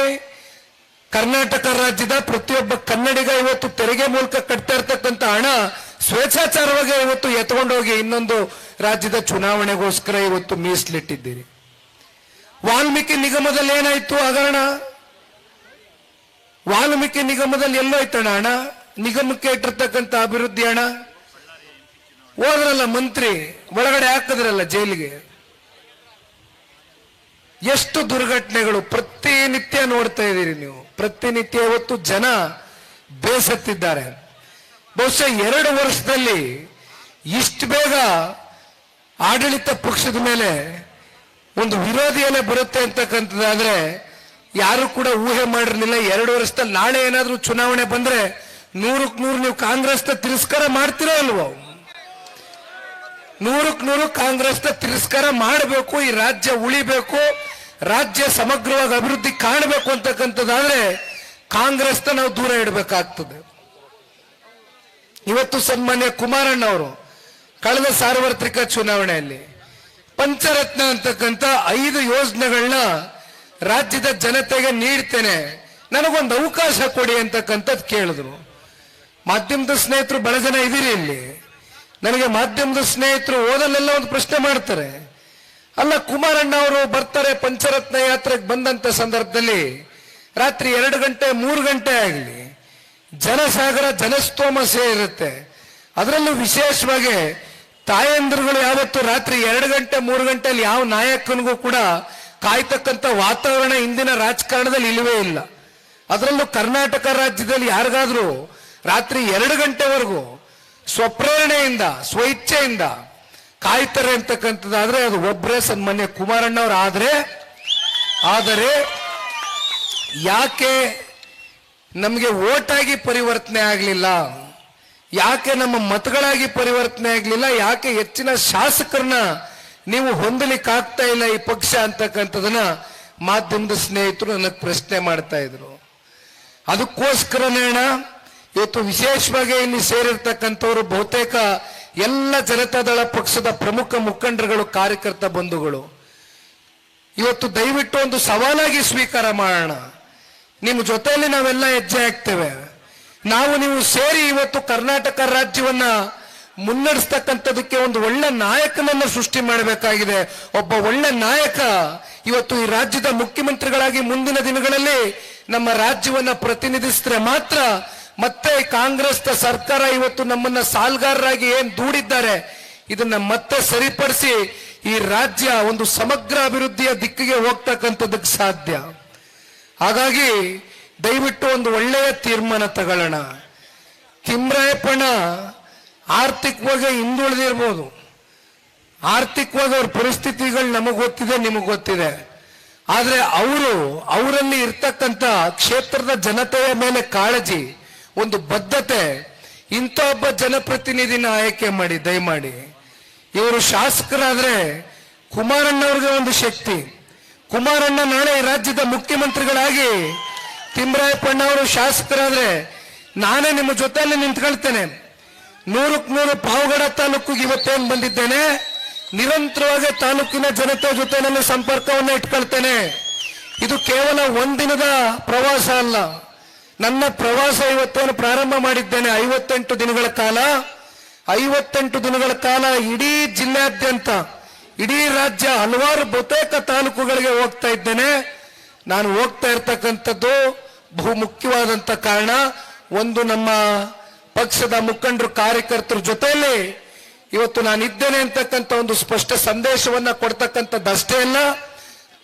ಕರ್ನಾಟಕ ರಾಜ್ಯದ ಪ್ರತಿಯೊಬ್ಬ ಕನ್ನಡಿಗ ಇವತ್ತು ತೆರಿಗೆ ಮೂಲಕ ಕಟ್ತಾ ಇರ್ತಕ್ಕಂಥ ಹಣ ಸ್ವೇಚ್ಛಾಚಾರವಾಗಿ ಇವತ್ತು ಎತ್ಕೊಂಡೋಗಿ ಇನ್ನೊಂದು ರಾಜ್ಯದ ಚುನಾವಣೆಗೋಸ್ಕರ ಇವತ್ತು ಮೀಸಲಿಟ್ಟಿದ್ದೀರಿ. ವಾಲ್ಮೀಕಿ ನಿಗಮದಲ್ಲಿ ಏನಾಯ್ತು ಹಗರಣ? ವಾಲ್ಮೀಕಿ ನಿಗಮದಲ್ಲಿ ಎಲ್ಲೋಯ್ತಣ ಹಣ? ನಿಗಮಕ್ಕೆ ಇಟ್ಟಿರ್ತಕ್ಕಂಥ ಅಭಿವೃದ್ಧಿ ಹಣ ಹೋದ್ರಲ್ಲ ಮಂತ್ರಿ, ಒಳಗಡೆ ಹಾಕಿದ್ರಲ್ಲ ಜೈಲಿಗೆ. ಎಷ್ಟು ದುರ್ಘಟನೆಗಳು ಪ್ರತಿನಿತ್ಯ ನೋಡ್ತಾ ಇದ್ದೀರಿ ನೀವು. ಪ್ರತಿನಿತ್ಯ ಇವತ್ತು ಜನ ಬೇಸತ್ತಿದ್ದಾರೆ. ಬಹುಶಃ 2 ವರ್ಷದಲ್ಲಿ ಇಷ್ಟು ಬೇಗ ಆಡಳಿತ ಪಕ್ಷದ ಮೇಲೆ ಒಂದು ವಿರೋಧಿ ಅಲೆ ಬರುತ್ತೆ ಅಂತಕ್ಕಂಥದ್ದಾದ್ರೆ ಯಾರು ಕೂಡ ಊಹೆ ಮಾಡಿರ್ಲಿಲ್ಲ. 2 ವರ್ಷದಲ್ಲಿ ನಾಳೆ ಏನಾದ್ರೂ ಚುನಾವಣೆ ಬಂದ್ರೆ 100ಕ್ಕೆ 100 ನೀವು ಕಾಂಗ್ರೆಸ್ನ ತಿರಸ್ಕಾರ ಮಾಡ್ತೀರೋ ಅಲ್ವೋ? 100ಕ್ಕೆ 100 ಕಾಂಗ್ರೆಸ್ನ ತಿರಸ್ಕಾರ ಮಾಡಬೇಕು. ಈ ರಾಜ್ಯ ಉಳಿಬೇಕು, ರಾಜ್ಯ ಸಮಗ್ರವಾಗಿ ಅಭಿವೃದ್ಧಿ ಕಾಣಬೇಕು ಅಂತಕ್ಕಂಥದ್ದಾದ್ರೆ ಕಾಂಗ್ರೆಸ್ನ ನಾವು ದೂರ ಇಡಬೇಕಾಗ್ತದೆ. ಇವತ್ತು ಸನ್ಮಾನ್ಯ ಕುಮಾರಣ್ಣ ಅವರು ಕಳೆದ ಸಾರ್ವತ್ರಿಕ ಚುನಾವಣೆಯಲ್ಲಿ ಪಂಚರತ್ನ ಅಂತಕ್ಕಂಥ 5 ಯೋಜನೆಗಳನ್ನ ರಾಜ್ಯದ ಜನತೆಗೆ ನೀಡ್ತೇನೆ, ನನಗೊಂದು ಅವಕಾಶ ಕೊಡಿ ಅಂತಕ್ಕಂಥದ್ದು ಕೇಳಿದ್ರು. ಮಾಧ್ಯಮದ ಸ್ನೇಹಿತರು ಬಹಳ ಜನ ಇದೀರಿ ಇಲ್ಲಿ. ನನಗೆ ಮಾಧ್ಯಮದ ಸ್ನೇಹಿತರು ಓದಲ್ಲೆಲ್ಲ ಒಂದು ಪ್ರಶ್ನೆ ಮಾಡ್ತಾರೆ, ಅಲ್ಲ ಕುಮಾರಣ್ಣ ಅವರು ಬರ್ತಾರೆ ಪಂಚರತ್ನ ಯಾತ್ರೆಗೆ ಬಂದಂತ ಸಂದರ್ಭದಲ್ಲಿ ರಾತ್ರಿ 2 ಗಂಟೆ 3 ಗಂಟೆ ಆಗಲಿ ಜನಸಾಗರ ಜನಸ್ತೋಮಸೆ ಇರುತ್ತೆ. ಅದರಲ್ಲೂ ವಿಶೇಷವಾಗಿ ತಾಯಂದ್ರುಗಳು ಯಾವತ್ತು ರಾತ್ರಿ 2 ಗಂಟೆ 3 ಗಂಟೆಯಲ್ಲಿ ಯಾವ ನಾಯಕನಿಗೂ ಕೂಡ ಕಾಯ್ತಕ್ಕಂಥ ವಾತಾವರಣ ಇಂದಿನ ರಾಜಕಾರಣದಲ್ಲಿ ಇಲ್ಲವೇ ಇಲ್ಲ. ಅದರಲ್ಲೂ ಕರ್ನಾಟಕ ರಾಜ್ಯದಲ್ಲಿ ಯಾರಿಗಾದ್ರೂ ರಾತ್ರಿ 2 ಗಂಟೆವರೆಗೂ ಸ್ವಪ್ರೇರಣೆಯಿಂದ ಸ್ವಇಚ್ಛೆಯಿಂದ ಕಾಯ್ತಾರೆ ಅಂತಕ್ಕಂಥದ್ದಾದ್ರೆ ಅದು ಒಬ್ಬರೇ ಸನ್ಮಾನ್ಯ ಕುಮಾರಣ್ಣವ್ರು. ಆದರೆ ಯಾಕೆ ನಮಗೆ ಓಟಾಗಿ ಪರಿವರ್ತನೆ ಆಗಲಿಲ್ಲ, ಯಾಕೆ ನಮ್ಮ ಮತಗಳಾಗಿ ಪರಿವರ್ತನೆ ಆಗಲಿಲ್ಲ, ಯಾಕೆ ಹೆಚ್ಚಿನ ಶಾಸಕರನ್ನ ನೀವು ಹೊಂದಲಿಕ್ಕಾಗ್ತಾ ಇಲ್ಲ ಈ ಪಕ್ಷ ಅಂತಕ್ಕಂಥದನ್ನ ಮಾಧ್ಯಮದ ಸ್ನೇಹಿತರು ನನಗೆ ಪ್ರಶ್ನೆ ಮಾಡ್ತಾ ಇದ್ರು. ಅದಕ್ಕೋಸ್ಕರನೇ ಇವತ್ತು ವಿಶೇಷವಾಗಿ ಇಲ್ಲಿ ಸೇರಿರ್ತಕ್ಕಂಥವ್ರು ಬಹುತೇಕ ಎಲ್ಲ ಜನತಾದಳ ಪಕ್ಷದ ಪ್ರಮುಖ ಮುಖಂಡರುಗಳು, ಕಾರ್ಯಕರ್ತ ಬಂಧುಗಳು, ಇವತ್ತು ದಯವಿಟ್ಟು ಒಂದು ಸವಾಲಾಗಿ ಸ್ವೀಕಾರ ಮಾಡೋಣ. ನಿಮ್ಮ ಜೊತೆಯಲ್ಲಿ ನಾವೆಲ್ಲ ಹೆಜ್ಜೆ ಹಾಕ್ತೇವೆ. ನಾವು ನೀವು ಸೇರಿ ಇವತ್ತು ಕರ್ನಾಟಕ ರಾಜ್ಯವನ್ನ ಮುನ್ನಡೆಸ್ತಕ್ಕಂಥದಕ್ಕೆ ಒಂದು ಒಳ್ಳೆ ನಾಯಕನನ್ನ ಸೃಷ್ಟಿ ಮಾಡಬೇಕಾಗಿದೆ. ಒಬ್ಬ ಒಳ್ಳೆ ನಾಯಕ ಇವತ್ತು ಈ ರಾಜ್ಯದ ಮುಖ್ಯಮಂತ್ರಿಗಳಾಗಿ ಮುಂದಿನ ದಿನಗಳಲ್ಲಿ ನಮ್ಮ ರಾಜ್ಯವನ್ನ ಪ್ರತಿನಿಧಿಸಿದ್ರೆ ಮಾತ್ರ ಮತ್ತೆ ಕಾಂಗ್ರೆಸ್ ಸರ್ಕಾರ ಇವತ್ತು ನಮ್ಮನ್ನ ಸಾಲ್ಗಾರರಾಗಿ ಏನ್ ದೂಡಿದ್ದಾರೆ ಇದನ್ನ ಮತ್ತೆ ಸರಿಪಡಿಸಿ ಈ ರಾಜ್ಯ ಒಂದು ಸಮಗ್ರ ಅಭಿವೃದ್ಧಿಯ ದಿಕ್ಕಿಗೆ ಹೋಗ್ತಕ್ಕಂಥದಕ್ಕೆ ಸಾಧ್ಯ. ಹಾಗಾಗಿ ದಯವಿಟ್ಟು ಒಂದು ಒಳ್ಳೆಯ ತೀರ್ಮಾನ ತಗೊಳ್ಳೋಣ. ತಿಮ್ರಾಯಪ್ಪಣ್ಣ ಆರ್ಥಿಕವಾಗಿ ಹಿಂದುಳಿದಿರ್ಬೋದು, ಆರ್ಥಿಕವಾಗಿ ಅವ್ರ ಪರಿಸ್ಥಿತಿಗಳು ನಮಗ್ ಗೊತ್ತಿದೆ, ನಿಮಗ್ ಗೊತ್ತಿದೆ. ಆದ್ರೆ ಅವರಲ್ಲಿ ಇರ್ತಕ್ಕಂಥ ಕ್ಷೇತ್ರದ ಜನತೆಯ ಮೇಲೆ ಕಾಳಜಿ, ಒಂದು ಬದ್ಧತೆ, ಇಂಥ ಒಬ್ಬ ಜನಪ್ರತಿನಿಧಿನ ಆಯ್ಕೆ ಮಾಡಿ ದಯಮಾಡಿ. ಇವರು ಶಾಸಕರಾದ್ರೆ ಕುಮಾರಣ್ಣವ್ರಿಗೆ ಒಂದು ಶಕ್ತಿ. ಕುಮಾರಣ್ಣ ನಾಳೆ ಈ ರಾಜ್ಯದ ಮುಖ್ಯಮಂತ್ರಿಗಳಾಗಿ ತಿಮ್ರಾಯಪ್ಪಣ್ಣ ಅವರು ಶಾಸಕರಾದ್ರೆ ನಾನೇ ನಿಮ್ಮ ಜೊತೆಯಲ್ಲಿ ನಿಂತ್ಕೊಳ್ತೇನೆ. 100ಕ್ಕೆ 100 ಪಾವಗಡ ತಾಲೂಕಿಗೆ ಇವತ್ತೇನು ಬಂದಿದ್ದೇನೆ, ನಿರಂತರವಾಗಿ ತಾಲೂಕಿನ ಜನತೆ ಜೊತೆ ನನ್ನ ಸಂಪರ್ಕವನ್ನು ಇಟ್ಕೊಳ್ತೇನೆ. ಇದು ಕೇವಲ ಒಂದಿನದ ಪ್ರವಾಸ ಅಲ್ಲ. ನನ್ನ ಪ್ರವಾಸ ಇವತ್ತೇನು ಪ್ರಾರಂಭ ಮಾಡಿದ್ದೇನೆ 58 ದಿನಗಳ ಕಾಲ ಇಡೀ ಜಿಲ್ಲೆಯಾದ್ಯಂತ, ಇಡೀ ರಾಜ್ಯ ಹಲವಾರು ಬಹುತೇಕ ತಾಲೂಕುಗಳಿಗೆ ಹೋಗ್ತಾ ಇದ್ದೇನೆ. ನಾನು ಹೋಗ್ತಾ ಇರ್ತಕ್ಕಂಥದ್ದು ಬಹು ಮುಖ್ಯವಾದಂತ ಕಾರಣ, ಒಂದು ನಮ್ಮ ಪಕ್ಷದ ಮುಖಂಡರು ಕಾರ್ಯಕರ್ತರ ಜೊತೆಯಲ್ಲಿ ಇವತ್ತು ನಾನಿದ್ದೇನೆ ಅಂತಕ್ಕಂಥ ಒಂದು ಸ್ಪಷ್ಟ ಸಂದೇಶವನ್ನ ಕೊಡ್ತಕ್ಕಂಥದ್ದಷ್ಟೇ ಅಲ್ಲ,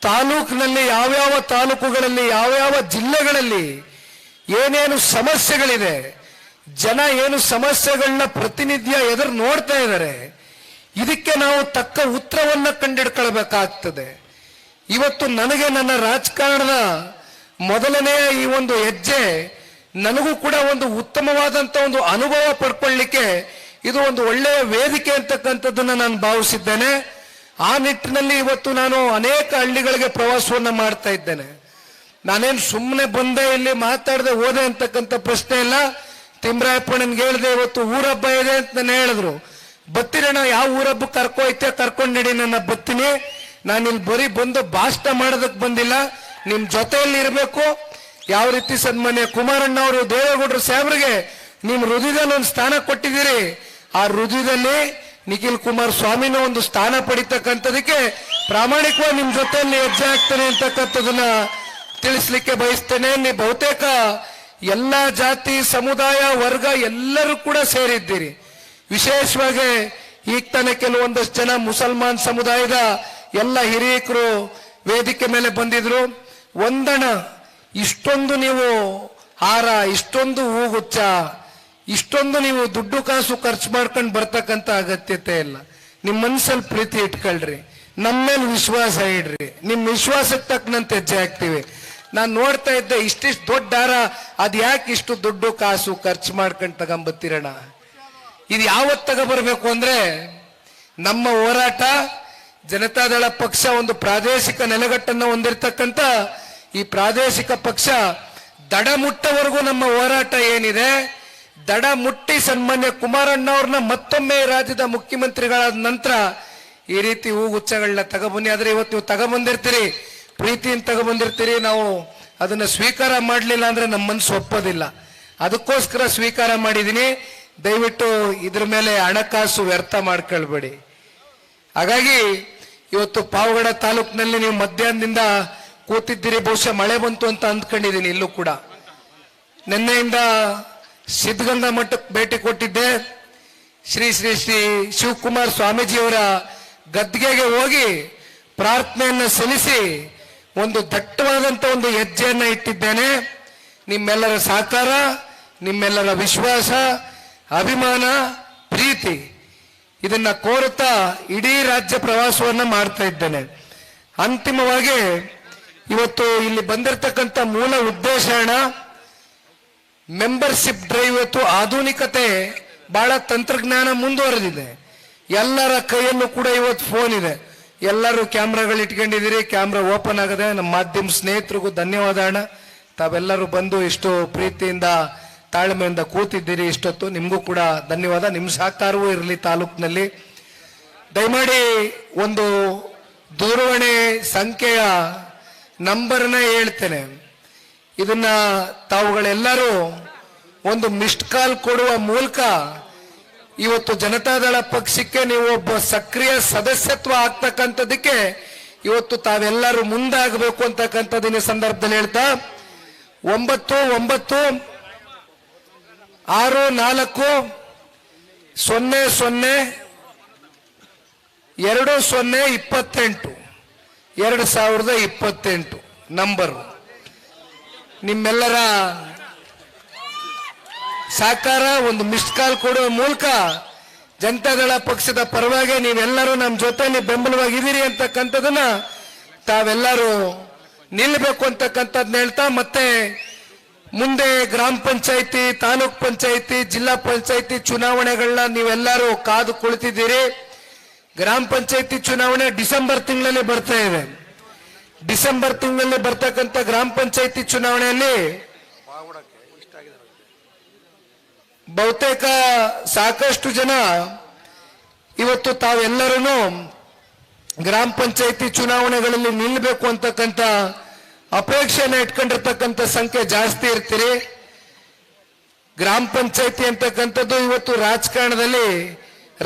ತಾಲೂಕಿನಲ್ಲಿ ಯಾವ್ಯಾವ ತಾಲೂಕುಗಳಲ್ಲಿ ಯಾವ್ಯಾವ ಜಿಲ್ಲೆಗಳಲ್ಲಿ ಏನೇನು ಸಮಸ್ಯೆಗಳಿದೆ, ಜನ ಏನು ಸಮಸ್ಯೆಗಳನ್ನ ಪ್ರತಿನಿತ್ಯ ಎದುರು ನೋಡ್ತಾ ಇದ್ದಾರೆ, ಇದಕ್ಕೆ ನಾವು ತಕ್ಕ ಉತ್ತರವನ್ನ ಕಂಡಿಡ್ಕೊಳ್ಬೇಕಾಗ್ತದೆ. ಇವತ್ತು ನನಗೆ ನನ್ನ ರಾಜಕಾರಣದ ಮೊದಲನೆಯ ಈ ಒಂದು ಹೆಜ್ಜೆ, ನನಗೂ ಕೂಡ ಒಂದು ಉತ್ತಮವಾದಂತ ಒಂದು ಅನುಭವ ಪಡ್ಕೊಳ್ಳಿಕ್ಕೆ ಇದು ಒಂದು ಒಳ್ಳೆಯ ವೇದಿಕೆ ಅಂತಕ್ಕಂಥದ್ದನ್ನ ನಾನು ಭಾವಿಸಿದ್ದೇನೆ. ಆ ನಿಟ್ಟಿನಲ್ಲಿ ಇವತ್ತು ನಾನು ಅನೇಕ ಹಳ್ಳಿಗಳಿಗೆ ಪ್ರವಾಸವನ್ನ ಮಾಡ್ತಾ ಇದ್ದೇನೆ. ನಾನೇನು ಸುಮ್ಮನೆ ಬಂದೆ ಇಲ್ಲಿ ಮಾತಾಡದೆ ಹೋದೆ ಅಂತಕ್ಕಂಥ ಪ್ರಶ್ನೆ ಇಲ್ಲ. ತಿಮ್ರಾಯಪ್ಪಣ್ಣನ್ಗೆ ಹೇಳಿದೆ ಇವತ್ತು ಊರಬ್ಬ ಇದೆ ಅಂತ ನಾನು ಹೇಳಿದ್ರು, ಬತ್ತಿರಣ್ಣ ಯಾವ ಊರಬ್ಬ ಕರ್ಕೊಂಡು ನಡಿ, ನನ್ನ ಬತ್ತೀನಿ. ನಾನು ಇಲ್ಲಿ ಬರೀ ಬಂದು ಭಾಷಣ ಮಾಡೋದಕ್ಕೆ ಬಂದಿಲ್ಲ, ನಿಮ್ ಜೊತೆಯಲ್ಲಿ ಇರಬೇಕು. ಯಾವ ರೀತಿ ಸನ್ಮಾನ್ಯ ಕುಮಾರಣ್ಣ ಅವರು ದೇವೇಗೌಡರು ಸಾಹೇಬ್ರಿಗೆ ನಿಮ್ ಹೃದಯದಲ್ಲಿ ಒಂದು ಸ್ಥಾನ ಕೊಟ್ಟಿದ್ದೀರಿ, ಆ ಹೃದಯದಲ್ಲಿ ನಿಖಿಲ್ ಕುಮಾರ್ ಸ್ವಾಮಿನ ಒಂದು ಸ್ಥಾನ ಪಡಿತಕ್ಕಂಥದಕ್ಕೆ ಪ್ರಾಮಾಣಿಕವಾಗಿ ನಿಮ್ ಜೊತೆಯಲ್ಲಿ ಹೆಜ್ಜೆ ಹಾಕ್ತೇನೆ ಅಂತಕ್ಕಂಥದನ್ನ ತಿಳಿಸ್ಲಿಕ್ಕೆ ಬಯಸ್ತೇನೆ. ನೀವು ಬಹುತೇಕ ಎಲ್ಲಾ ಜಾತಿ ಸಮುದಾಯ ವರ್ಗ ಎಲ್ಲರೂ ಕೂಡ ಸೇರಿದ್ದೀರಿ. ವಿಶೇಷವಾಗಿ ಈಗ ತಾನೇ ಕೆಲವೊಂದಷ್ಟು ಜನ ಮುಸಲ್ಮಾನ್ ಸಮುದಾಯದ ಎಲ್ಲ ಹಿರಿಯಕರು ವೇದಿಕೆ ಮೇಲೆ ಬಂದಿದ್ರು. ಒಂದಣ ಇಷ್ಟೊಂದು ನೀವು ಹಾರ, ಇಷ್ಟೊಂದು ಹೂಗುಚ್ಚ, ಇಷ್ಟೊಂದು ನೀವು ದುಡ್ಡು ಕಾಸು ಖರ್ಚು ಮಾಡ್ಕೊಂಡು ಬರ್ತಕ್ಕಂಥ ಅಗತ್ಯತೆ ಇಲ್ಲ. ನಿಮ್ಮ ಮನಸ್ಸಲ್ಲಿ ಪ್ರೀತಿ ಇಟ್ಕೊಳ್ರಿ, ನಮ್ಮ ಮೇಲೆ ವಿಶ್ವಾಸ ಇಡ್ರಿ, ನಿಮ್ ವಿಶ್ವಾಸಕ್ಕೆ ತಕ್ಕನಂತೆ ಹೆಜ್ಜೆ ಹಾಕ್ತಿವಿ. ನಾನು ನೋಡ್ತಾ ಇದ್ದೆ ಇಷ್ಟಿಷ್ಟು ದೊಡ್ಡ ಹಾರ, ಅದ್ ಯಾಕೆ ಇಷ್ಟು ದುಡ್ಡು ಕಾಸು ಖರ್ಚು ಮಾಡ್ಕೊಂಡು ತಗೊಂಬತ್ತೀರಣ? ಇದು ಯಾವತ್ತು ತಗೋಬರ್ಬೇಕು ಅಂದ್ರೆ ನಮ್ಮ ಹೋರಾಟ, ಜನತಾದಳ ಪಕ್ಷ ಒಂದು ಪ್ರಾದೇಶಿಕ ನೆಲೆಗಟ್ಟನ್ನು ಹೊಂದಿರತಕ್ಕಂತ ಈ ಪ್ರಾದೇಶಿಕ ಪಕ್ಷ ದಡ ಮುಟ್ಟವರೆಗೂ ನಮ್ಮ ಹೋರಾಟ ಏನಿದೆ, ದಡ ಮುಟ್ಟಿ ಸನ್ಮಾನ್ಯ ಕುಮಾರಣ್ಣ ಅವ್ರನ್ನ ಮತ್ತೊಮ್ಮೆ ರಾಜ್ಯದ ಮುಖ್ಯಮಂತ್ರಿಗಳಾದ ನಂತರ ಈ ರೀತಿ ಹೂಗುಚ್ಛಗಳನ್ನ ತಗೊಬನ್ನಿ. ಆದ್ರೆ ಇವತ್ತು ನೀವು ತಗೊಬಂದಿರ್ತೀರಿ, ಪ್ರೀತಿಯಿಂದ ತಗೊಬಂದಿರ್ತೀರಿ, ನಾವು ಅದನ್ನ ಸ್ವೀಕಾರ ಮಾಡಲಿಲ್ಲ ಅಂದ್ರೆ ನಮ್ಮ ಮನಸ್ಸು ಒಪ್ಪೋದಿಲ್ಲ. ಅದಕ್ಕೋಸ್ಕರ ಸ್ವೀಕಾರ ಮಾಡಿದೀನಿ. ದಯವಿಟ್ಟು ಇದ್ರ ಮೇಲೆ ಹಣಕಾಸು ವ್ಯರ್ಥ ಮಾಡ್ಕೊಳ್ಬೇಡಿ. ಹಾಗಾಗಿ ಇವತ್ತು ಪಾವಗಡ ತಾಲೂಕಿನಲ್ಲಿ ನೀವು ಮಧ್ಯಾಹ್ನದಿಂದ ಕೂತಿದ್ದೀರಿ, ಬಹುಶಃ ಮಳೆ ಬಂತು ಅಂತ ಅಂದ್ಕೊಂಡಿದ್ದೀನಿ. ಇಲ್ಲೂ ಕೂಡ ನಿನ್ನೆಯಿಂದ ಸಿದ್ಧಗಂಗಾ ಮಠಕ್ಕೆ ಭೇಟಿ ಕೊಟ್ಟಿದ್ದೆ. ಶ್ರೀ ಶ್ರೀ ಶ್ರೀ ಶಿವಕುಮಾರ್ ಸ್ವಾಮೀಜಿಯವರ ಗದ್ಗೆಗೆ ಹೋಗಿ ಪ್ರಾರ್ಥನೆಯನ್ನು ಸಲ್ಲಿಸಿ ಒಂದು ದಟ್ಟವಾದಂತ ಒಂದು ಹೆಜ್ಜೆಯನ್ನ ಇಟ್ಟಿದ್ದೇನೆ. ನಿಮ್ಮೆಲ್ಲರ ಸಹಕಾರ, ನಿಮ್ಮೆಲ್ಲರ ವಿಶ್ವಾಸ, ಅಭಿಮಾನ, ಪ್ರೀತಿ ಇದನ್ನ ಕೋರುತ್ತಾ ಇಡೀ ರಾಜ್ಯ ಪ್ರವಾಸವನ್ನ ಮಾಡ್ತಾ ಇದ್ದೇನೆ. ಅಂತಿಮವಾಗಿ ಇವತ್ತು ಇಲ್ಲಿ ಬಂದಿರತಕ್ಕಂಥ ಮೂಲ ಉದ್ದೇಶ ಮೆಂಬರ್ಶಿಪ್ ಡ್ರೈವ್. ಇವತ್ತು ಆಧುನಿಕತೆ ಬಹಳ ತಂತ್ರಜ್ಞಾನ ಮುಂದುವರೆದಿದೆ. ಎಲ್ಲರ ಕೈಯಲ್ಲೂ ಕೂಡ ಇವತ್ತು ಫೋನ್ ಇದೆ. ಎಲ್ಲರೂ ಕ್ಯಾಮ್ರಾಗಳು ಇಟ್ಕೊಂಡಿದ್ದೀರಿ. ಕ್ಯಾಮ್ರಾ ಓಪನ್ ಆಗದೆ. ನಮ್ಮ ಮಾಧ್ಯಮ ಸ್ನೇಹಿತರಿಗೂ ಧನ್ಯವಾದ ಅಣ್ಣ. ತಾವೆಲ್ಲರೂ ಬಂದು ಇಷ್ಟು ಪ್ರೀತಿಯಿಂದ ತಾಳ್ಮೆಯಿಂದ ಕೂತಿದ್ದೀರಿ ಇಷ್ಟೊತ್ತು. ನಿಮಗೂ ಕೂಡ ಧನ್ಯವಾದ. ನಿಮ್ಮ ಸಹಕಾರವೂ ಇರಲಿ ತಾಲೂಕಿನಲ್ಲಿ. ದಯಮಾಡಿ ಒಂದು ದೂರವಾಣಿ ಸಂಖ್ಯೆಯ ನಂಬರ್ನ ಹೇಳ್ತೇನೆ. ಇದನ್ನ ತಾವುಗಳೆಲ್ಲರೂ ಒಂದು ಮಿಸ್ಡ್ ಕಾಲ್ ಕೊಡುವ ಮೂಲಕ ಇವತ್ತು ಜನತಾದಳ ಪಕ್ಷಕ್ಕೆ ನೀವು ಒಬ್ಬ ಸಕ್ರಿಯ ಸದಸ್ಯತ್ವ ಆಗ್ತಕ್ಕಂಥದಕ್ಕೆ ಇವತ್ತು ತಾವೆಲ್ಲರೂ ಮುಂದಾಗಬೇಕು ಅಂತಕ್ಕಂಥದ್ದಿನ ಸಂದರ್ಭದಲ್ಲಿ ಹೇಳ್ತಾ 9964202028 ನಂಬರ್. ನಿಮ್ಮೆಲ್ಲರ ಸಹಕಾರ ಒಂದು ಮಿಸ್ಡ್ ಕಾಲ್ ಕೊಡುವ ಮೂಲಕ ಜನತಾದಳ ಪಕ್ಷದ ಪರವಾಗಿ ನೀವೆಲ್ಲರೂ ನಮ್ಮ ಜೊತೆಯಲ್ಲಿ ಬೆಂಬಲವಾಗಿದ್ದೀರಿ ಅಂತಕ್ಕಂಥದನ್ನ ತಾವೆಲ್ಲರೂ ನಿಲ್ಲಬೇಕು ಅಂತಕ್ಕಂಥದ್ದನ್ನ ಹೇಳ್ತಾ, ಮತ್ತೆ ಮುಂದೆ ಗ್ರಾಮ ಪಂಚಾಯಿತಿ, ತಾಲೂಕ್ ಪಂಚಾಯಿತಿ, ಜಿಲ್ಲಾ ಪಂಚಾಯಿತಿ ಚುನಾವಣೆಗಳನ್ನ ನೀವೆಲ್ಲರೂ ಕಾದು ಕುಳಿತಿದ್ದೀರಿ. ಗ್ರಾಮ ಪಂಚಾಯಿತಿ ಚುನಾವಣೆ ಡಿಸೆಂಬರ್ ತಿಂಗಳಲ್ಲಿ ಬರ್ತಾ ಇದೆ. ಡಿಸೆಂಬರ್ ತಿಂಗಳಲ್ಲಿ ಬರ್ತಕ್ಕಂಥ ಗ್ರಾಮ ಪಂಚಾಯಿತಿ ಚುನಾವಣೆಯಲ್ಲಿ ಬಹುತೇಕ ಸಾಕಷ್ಟು ಜನ ಇವತ್ತು ತಾವೆಲ್ಲರೂ ಗ್ರಾಮ ಪಂಚಾಯಿತಿ ಚುನಾವಣೆಗಳಲ್ಲಿ ನಿಲ್ಲಬೇಕು ಅಂತಕ್ಕಂಥ ಅಪೇಕ್ಷೆಯನ್ನು ಇಟ್ಕೊಂಡಿರ್ತಕ್ಕಂಥ ಸಂಖ್ಯೆ ಜಾಸ್ತಿ ಇರ್ತೀರಿ. ಗ್ರಾಮ ಪಂಚಾಯಿತಿ ಅಂತಕ್ಕಂಥದ್ದು ಇವತ್ತು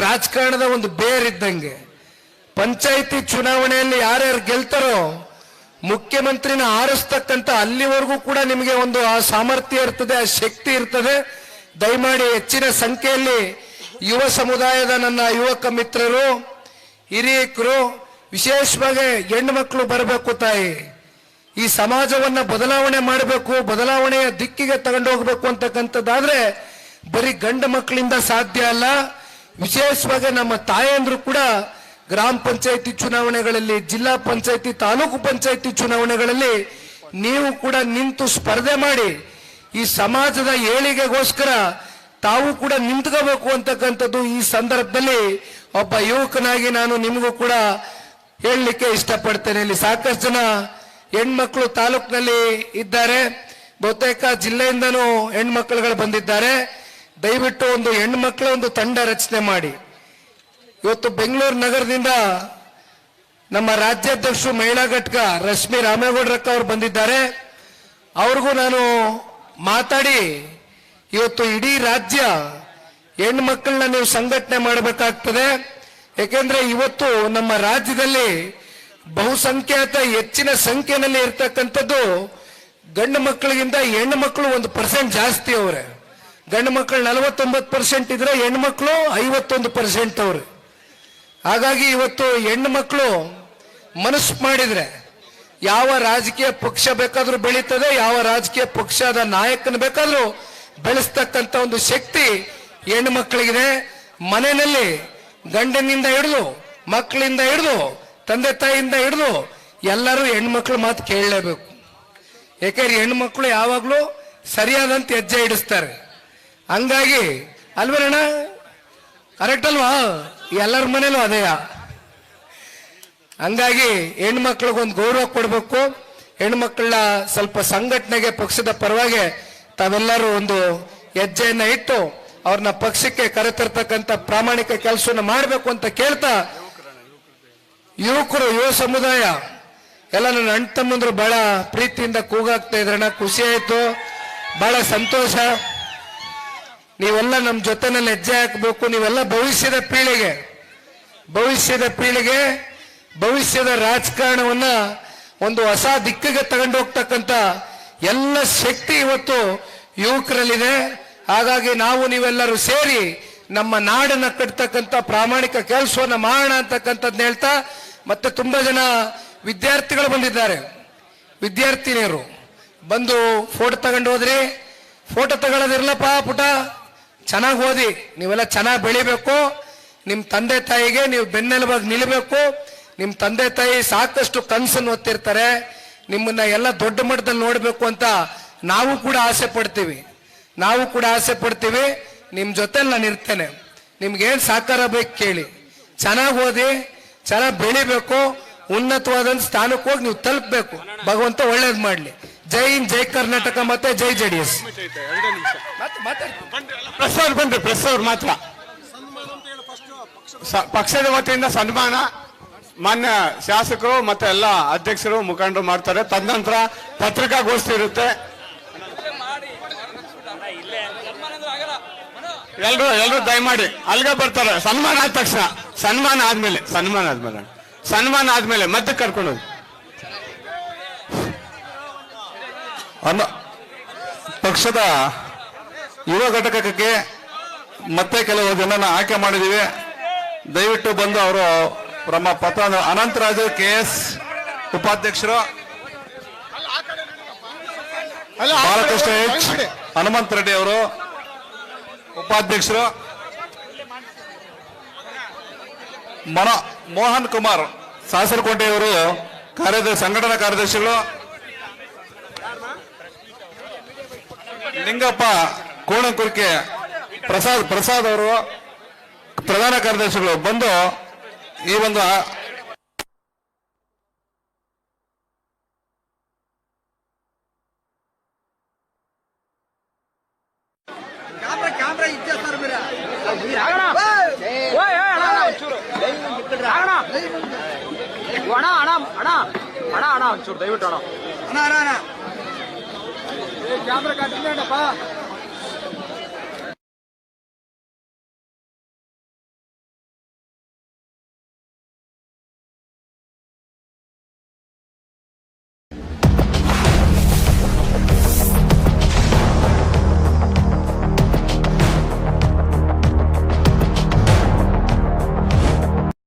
ರಾಜಕಾರಣದ ಒಂದು ಬೇರಿದ್ದಂಗೆ. ಪಂಚಾಯಿತಿ ಚುನಾವಣೆಯಲ್ಲಿ ಯಾರ್ಯಾರು ಗೆಲ್ತಾರೋ ಮುಖ್ಯಮಂತ್ರಿನ ಆರಿಸ್ತಕ್ಕಂಥ ಅಲ್ಲಿವರೆಗೂ ಕೂಡ ನಿಮಗೆ ಒಂದು ಆ ಸಾಮರ್ಥ್ಯ ಇರ್ತದೆ, ಆ ಶಕ್ತಿ ಇರ್ತದೆ. ದಯಮಾಡಿ ಹೆಚ್ಚಿನ ಸಂಖ್ಯೆಯಲ್ಲಿ ಯುವ ಸಮುದಾಯದ ನನ್ನ ಯುವಕ ಮಿತ್ರರು, ಹಿರಿಯಕರು, ವಿಶೇಷವಾಗಿ ಹೆಣ್ಣು ಮಕ್ಕಳು ಬರಬೇಕು. ತಾಯಿ, ಈ ಸಮಾಜವನ್ನ ಬದಲಾವಣೆ ಮಾಡಬೇಕು, ಬದಲಾವಣೆಯ ದಿಕ್ಕಿಗೆ ತಗೊಂಡು ಹೋಗ್ಬೇಕು ಅಂತಕ್ಕಂಥದ್ದಾದ್ರೆ ಬರೀ ಗಂಡು ಮಕ್ಕಳಿಂದ ಸಾಧ್ಯ ಅಲ್ಲ. ವಿಶೇಷವಾಗಿ ನಮ್ಮ ತಾಯಂದ್ರು ಕೂಡ ಗ್ರಾಮ ಪಂಚಾಯಿತಿ ಚುನಾವಣೆಗಳಲ್ಲಿ, ಜಿಲ್ಲಾ ಪಂಚಾಯಿತಿ, ತಾಲೂಕು ಪಂಚಾಯಿತಿ ಚುನಾವಣೆಗಳಲ್ಲಿ ನೀವು ಕೂಡ ನಿಂತು ಸ್ಪರ್ಧೆ ಮಾಡಿ ಈ ಸಮಾಜದ ಏಳಿಗೆಗೋಸ್ಕರ ತಾವು ಕೂಡ ನಿಂತ್ಕೋಬೇಕು ಅಂತಕ್ಕಂಥದ್ದು ಈ ಸಂದರ್ಭದಲ್ಲಿ ಒಬ್ಬ ಯುವಕನಾಗಿ ನಾನು ನಿಮಗೂ ಕೂಡ ಹೇಳಲಿಕ್ಕೆ ಇಷ್ಟಪಡ್ತೇನೆ. ಇಲ್ಲಿ ಸಾಕಷ್ಟು ಜನ ಹೆಣ್ಮಕ್ಳು ತಾಲೂಕಿನಲ್ಲಿ ಇದ್ದಾರೆ. ಬಹುತೇಕ ಜಿಲ್ಲೆಯಿಂದನೂ ಹೆಣ್ಮಕ್ಳುಗಳು ಬಂದಿದ್ದಾರೆ. ದಯವಿಟ್ಟು ಒಂದು ಹೆಣ್ಮಕ್ಳ ಒಂದು ತಂಡ ರಚನೆ ಮಾಡಿ. ಇವತ್ತು ಬೆಂಗಳೂರು ನಗರದಿಂದ ನಮ್ಮ ರಾಜ್ಯಾಧ್ಯಕ್ಷರು ಮಹಿಳಾ ಘಟಕ ರಶ್ಮಿ ರಾಮೇಗೌಡರಕ್ಕ ಅವರು ಬಂದಿದ್ದಾರೆ. ಅವ್ರಿಗೂ ನಾನು ಮಾತಾಡಿ ಇವತ್ತು ಇಡೀ ರಾಜ್ಯ ಹೆಣ್ಮಕ್ಳನ್ನ ನೀವು ಸಂಘಟನೆ ಮಾಡಬೇಕಾಗ್ತದೆ. ಯಾಕೆಂದ್ರೆ ಇವತ್ತು ನಮ್ಮ ರಾಜ್ಯದಲ್ಲಿ ಬಹುಸಂಖ್ಯಾತ ಹೆಚ್ಚಿನ ಸಂಖ್ಯೆಯಲ್ಲಿ ಇರ್ತಕ್ಕಂಥದ್ದು ಗಂಡು ಮಕ್ಕಳಿಗಿಂತ ಹೆಣ್ಣು ಮಕ್ಕಳು 1% ಜಾಸ್ತಿ ಅವರೇ. ಗಂಡು ಮಕ್ಕಳು 49% ಇದ್ರೆ ಹೆಣ್ಣು ಮಕ್ಕಳು 51% ಅವ್ರೆ. ಹಾಗಾಗಿ ಇವತ್ತು ಹೆಣ್ಣು ಮಕ್ಕಳು ಮನಸ್ಸು ಮಾಡಿದ್ರೆ ಯಾವ ರಾಜಕೀಯ ಪಕ್ಷ ಬೇಕಾದ್ರೂ ಬೆಳೀತದೆ, ಯಾವ ರಾಜಕೀಯ ಪಕ್ಷದ ನಾಯಕನ ಬೇಕಾದ್ರೂ ಬೆಳೆಸ್ತಕ್ಕಂಥ ಒಂದು ಶಕ್ತಿ ಹೆಣ್ಣು ಮಕ್ಕಳಿಗಿದೆ. ಮನೆಯಲ್ಲಿ ಗಂಡನಿಂದ ಹಿಡಿದು ಮಕ್ಕಳಿಂದ ಹಿಡಿದು ತಂದೆ ತಾಯಿಯಿಂದ ಹಿಡಿದು ಎಲ್ಲರೂ ಹೆಣ್ಮಕ್ಳು ಮಾತು ಕೇಳಲೇಬೇಕು. ಯಾಕೆಂದ್ರೆ ಹೆಣ್ಮಕ್ಳು ಯಾವಾಗ್ಲೂ ಸರಿಯಾದಂತ ಹೆಜ್ಜೆ ಇಡಿಸ್ತಾರೆ. ಹಂಗಾಗಿ ಅಲ್ವೇನಣ್ಣ, ಕರೆಕ್ಟ್ ಅಲ್ವಾ? ಎಲ್ಲರ ಮನೇಲೂ ಅದೇ. ಹಂಗಾಗಿ ಹೆಣ್ಮಕ್ಳಿಗೊಂದು ಗೌರವ ಕೊಡಬೇಕು. ಹೆಣ್ಮಕ್ಳನ್ನ ಸ್ವಲ್ಪ ಸಂಘಟನೆಗೆ ಪಕ್ಷದ ಪರವಾಗಿ ತಾವೆಲ್ಲರೂ ಒಂದು ಹೆಜ್ಜೆಯನ್ನ ಇಟ್ಟು ಅವ್ರನ್ನ ಪಕ್ಷಕ್ಕೆ ಕರೆತರ್ತಕ್ಕಂಥ ಪ್ರಾಮಾಣಿಕ ಕೆಲಸವನ್ನು ಮಾಡಬೇಕು ಅಂತ ಕೇಳ್ತಾ, ಯುವಕರು, ಯುವ ಸಮುದಾಯ ಎಲ್ಲ ನನ್ನ ಅಣ್ಣ ತಮ್ಮಂದ್ರು ಬಹಳ ಪ್ರೀತಿಯಿಂದ ಕೂಗಾಗ್ತಾ ಇದ್ರಣ್ಣ. ಖುಷಿ ಆಯ್ತು, ಬಹಳ ಸಂತೋಷ. ನೀವೆಲ್ಲ ನಮ್ಮ ಜೊತೆನಲ್ಲಿ ಹೆಜ್ಜೆ ಹಾಕಬೇಕು. ನೀವೆಲ್ಲ ಭವಿಷ್ಯದ ಪೀಳಿಗೆ ಭವಿಷ್ಯದ ರಾಜಕಾರಣವನ್ನ ಒಂದು ಹೊಸ ದಿಕ್ಕಿಗೆ ತಗೊಂಡು ಹೋಗ್ತಕ್ಕಂಥ ಎಲ್ಲ ಶಕ್ತಿ ಇವತ್ತು ಯುವಕರಲ್ಲಿದೆ. ಹಾಗಾಗಿ ನಾವು ನೀವೆಲ್ಲರೂ ಸೇರಿ ನಮ್ಮ ನಾಡನ್ನ ಕಟ್ತಕ್ಕಂಥ ಪ್ರಾಮಾಣಿಕ ಕೆಲಸವನ್ನ ಮಾಡೋಣ ಅಂತಕ್ಕಂಥದ್ನ ಹೇಳ್ತಾ, ಮತ್ತೆ ತುಂಬಾ ಜನ ವಿದ್ಯಾರ್ಥಿಗಳು ಬಂದಿದ್ದಾರೆ. ವಿದ್ಯಾರ್ಥಿನಿಯರು ಬಂದು ಫೋಟೋ ತಗೊಂಡು ಹೋದ್ರಿ. ಫೋಟೋ ತಗೊಳ್ಳೋದಿರ್ಲಪ್ಪ ಪುಟ, ಚೆನ್ನಾಗಿ ಓದಿ, ನೀವೆಲ್ಲ ಚೆನ್ನಾಗಿ ಬೆಳಿಬೇಕು. ನಿಮ್ಮ ತಂದೆ ತಾಯಿಗೆ ನೀವು ಬೆನ್ನೆಲುಬಾಗಿ ನಿಲ್ಲಬೇಕು. ನಿಮ್ಮ ತಂದೆ ತಾಯಿ ಸಾಕಷ್ಟು ಕನಸನ್ನು ಹೊತ್ತಿರ್ತಾರೆ. ನಿಮ್ಮನ್ನ ಎಲ್ಲ ದೊಡ್ಡ ಮಟ್ಟದಲ್ಲಿ ನೋಡಬೇಕು ಅಂತ ನಾವು ಕೂಡ ಆಸೆ ಪಡ್ತೀವಿ. ನಿಮ್ಮ ಜೊತೆಲಿ ನಾನು ಇರ್ತೇನೆ. ನಿಮ್ಗೇನು ಸಹಕಾರ ಬೇಕು ಕೇಳಿ. ಚೆನ್ನಾಗಿ ಓದಿ, ಚೆನ್ನಾಗಿ ಬೆಳಿಬೇಕು, ಉನ್ನತವಾದ ಸ್ಥಾನಕ್ಕೆ ಹೋಗಿ ನೀವು ತಲುಪಬೇಕು. ಭಗವಂತ ಒಳ್ಳೇದು ಮಾಡಲಿ. ಜೈ ಹಿಂದ್, ಜೈ ಕರ್ನಾಟಕ, ಮತ್ತೆ ಜೈ JDS. ಪ್ರೆಸ್ ಅವ್ರು ಮಾತ್ರ ಪಕ್ಷದ ವತಿಯಿಂದ ಸನ್ಮಾನ ಮಾನ್ಯ ಶಾಸಕರು ಮತ್ತೆ ಎಲ್ಲ ಅಧ್ಯಕ್ಷರು ಮುಖಂಡರು ಮಾಡ್ತಾರೆ. ತದನಂತರ ಪತ್ರಿಕಾಗೋಷ್ಠಿ ಇರುತ್ತೆ. ಎಲ್ರು ದಯಮಾಡಿ ಅಲ್ಗ ಬರ್ತಾರೆ. ಸನ್ಮಾನ ಆದ ತಕ್ಷಣ, ಸನ್ಮಾನ ಆದ್ಮೇಲೆ ಮತ್ತೆ ಕರ್ಕೊಂಡು ಹೋಗಿ. ಪಕ್ಷದ ಯುವ ಘಟಕಕ್ಕೆ ಮತ್ತೆ ಕೆಲವು ಜನನ ಆಯ್ಕೆ ಮಾಡಿದ್ದೀವಿ. ದಯವಿಟ್ಟು ಬಂದು ಅವರು ನಮ್ಮ ಪತ್ರ. ಅನಂತರಾಜು KS ಉಪಾಧ್ಯಕ್ಷರು, ಬಾಲಕೃಷ್ಣ H, ಹನುಮಂತ ರೆಡ್ಡಿ ಅವರು ಉಪಾಧ್ಯಕ್ಷರು, ಮೋಹನ್ ಕುಮಾರ್ ಸಾಸರಕೋಟೆಯವರು ಸಂಘಟನಾ ಕಾರ್ಯದರ್ಶಿಗಳು, ಲಿಂಗಪ್ಪ ಕೋಣಂಕುರ್ಕೆ ಪ್ರಸಾದ್ ಅವರು ಪ್ರಧಾನ ಕಾರ್ಯದರ್ಶಿಗಳು ಬಂದು ಈ ಒಂದು ದಯವಿಟ್ಟು